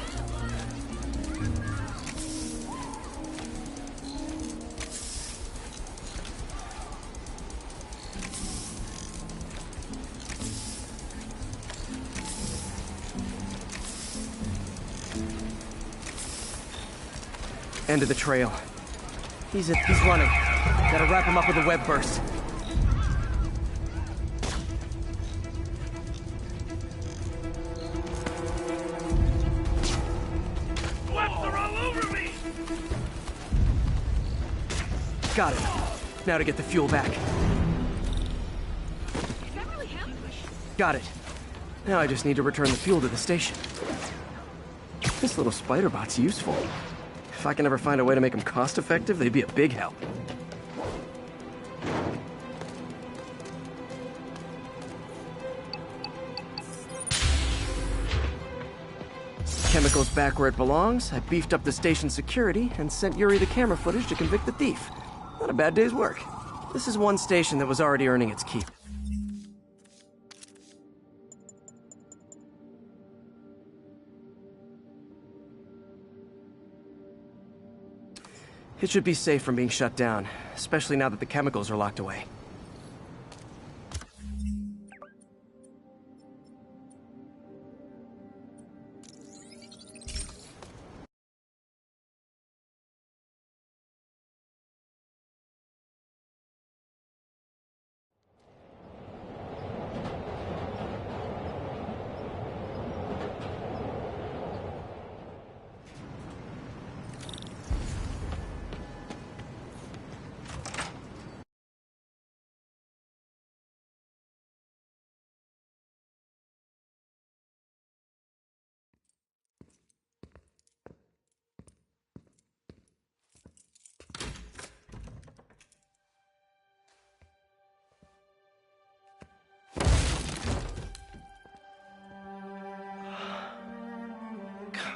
End of the trail. He's running. Gotta wrap him up with a web burst. Webs are all over me! Got it. Now to get the fuel back. Got it. Now I just need to return the fuel to the station. This little spider bot's useful. If I can ever find a way to make them cost-effective, they'd be a big help. chemicals back where it belongs, I beefed up the station security, and sent Yuri the camera footage to convict the thief. Not a bad day's work. This is one station that was already earning its keep. It should be safe from being shut down, especially now that the chemicals are locked away.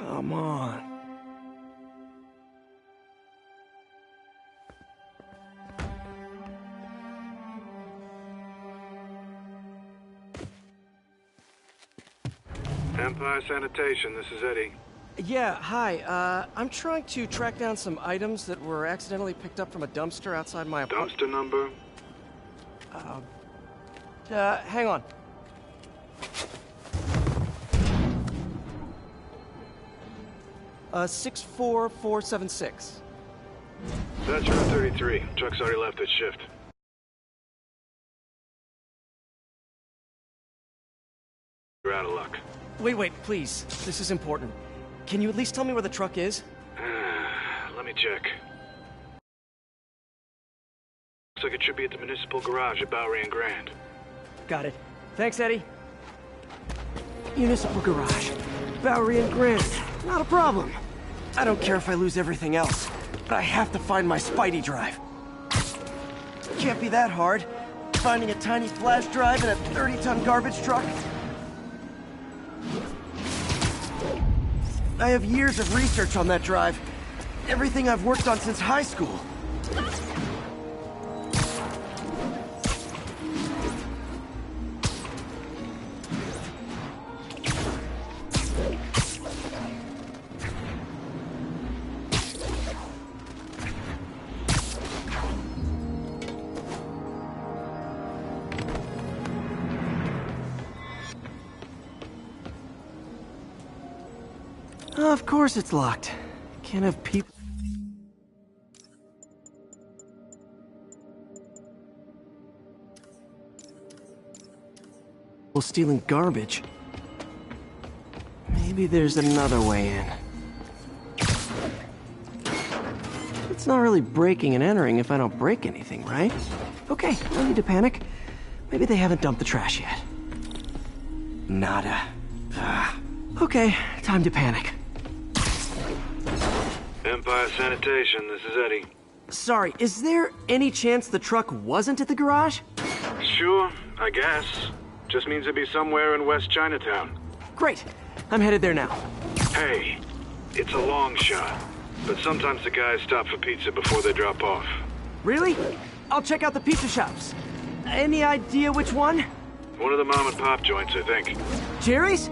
Come on. Empire Sanitation, this is Eddie. Yeah, hi. I'm trying to track down some items that were accidentally picked up from a dumpster outside my apartment. Dumpster number? Hang on. Uh, 64476. That's Route 33. Truck's already left its shift. You're out of luck. Wait, please. This is important. Can you at least tell me where the truck is? Let me check. Looks like it should be at the municipal garage at Bowery and Grand. Got it. Thanks, Eddie. Municipal garage. Bowery and Grand. Not a problem. I don't care if I lose everything else, but I have to find my Spidey drive. Can't be that hard. Finding a tiny flash drive in a 30-ton garbage truck. I have years of research on that drive. Everything I've worked on since high school. Of course it's locked. Can't have people stealing garbage. Maybe there's another way in. It's not really breaking and entering if I don't break anything, right? Okay, no need to panic. Maybe they haven't dumped the trash yet. Nada. Okay, time to panic. Empire Sanitation, this is Eddie. Sorry, is there any chance the truck wasn't at the garage? Sure, I guess. Just means it'd be somewhere in West Chinatown. Great. I'm headed there now. Hey, it's a long shot, but sometimes the guys stop for pizza before they drop off. Really? I'll check out the pizza shops. Any idea which one? One of the mom and pop joints, I think. Jerry's?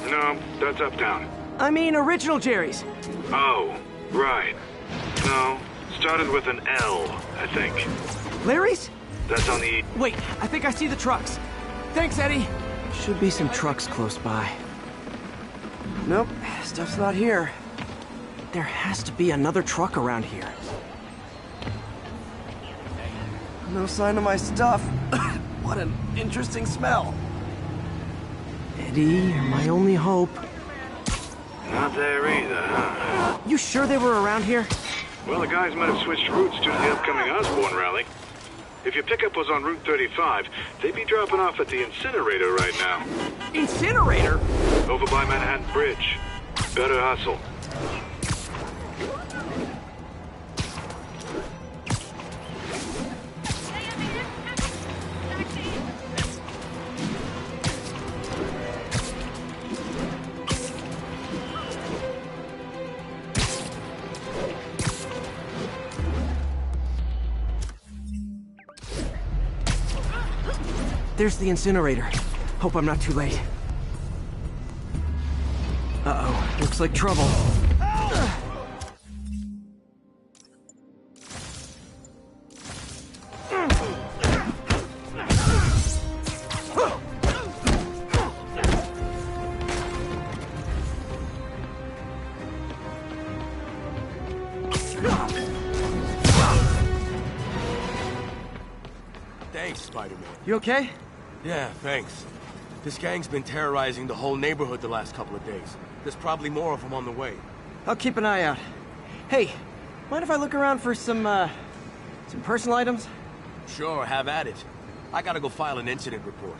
No, that's uptown. I mean original Jerry's. Oh, right. No, started with an L, I think. Larry's? That's on the... Wait, I think I see the trucks. Thanks, Eddie. Should be some trucks close by. Nope, stuff's not here. There has to be another truck around here. No sign of my stuff. What an interesting smell. Eddie, you're my only hope. Not there either, huh? You sure they were around here? Well, the guys might have switched routes due to the upcoming Osborn rally. If your pickup was on Route 35, they'd be dropping off at the incinerator right now. Incinerator? Over by Manhattan Bridge. Better hustle. There's the incinerator. Hope I'm not too late. Uh-oh, looks like trouble. Thanks, Spider-Man. You okay? Yeah, thanks. This gang's been terrorizing the whole neighborhood the last couple of days. There's probably more of them on the way. I'll keep an eye out. Hey, mind if I look around for some personal items? Sure, have at it. I gotta go file an incident report.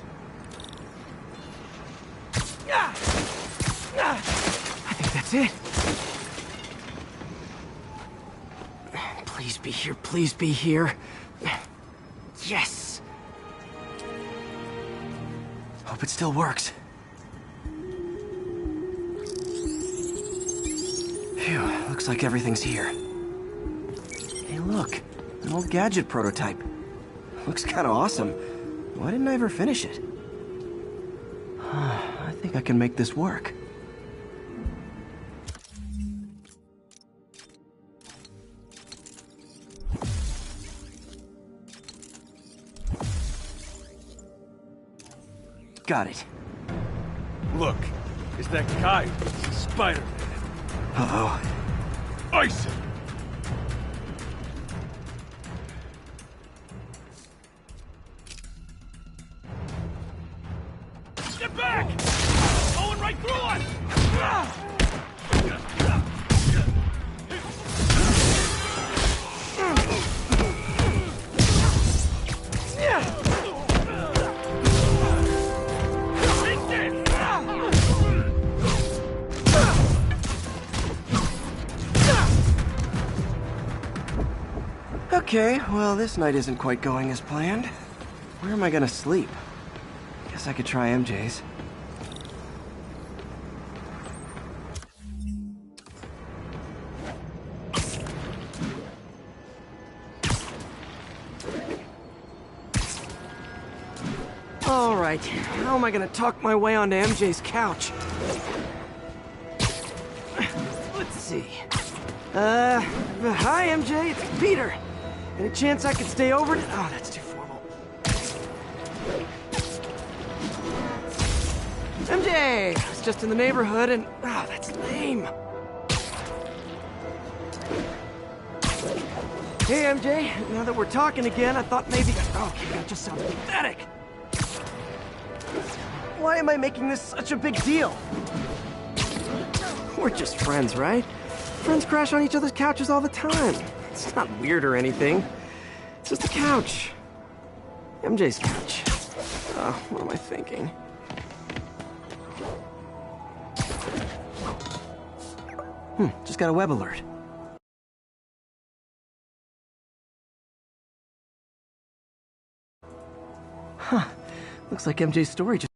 I think that's it. Please be here, please be here. Yes! Hope it still works. Phew, looks like everything's here. Hey look, an old gadget prototype. Looks kinda awesome. Why didn't I ever finish it? I think I can make this work. Got it. Look, it's that guy, Spider-Man. Uh-oh. Ice him! Get back! Going right through us! Okay, well, this night isn't quite going as planned. Where am I gonna sleep? Guess I could try MJ's. All right, how am I gonna talk my way onto MJ's couch? Let's see. Hi, MJ, it's Peter. Any chance I could stay over? Oh, that's too formal. MJ! I was just in the neighborhood and... Oh, that's lame. Hey, MJ. Now that we're talking again, I thought maybe... Oh, okay, that just sounds pathetic. Why am I making this such a big deal? We're just friends, right? Friends crash on each other's couches all the time. It's not weird or anything. It's just a couch. MJ's couch. Oh, what am I thinking? Just got a web alert. Huh. Looks like MJ's story just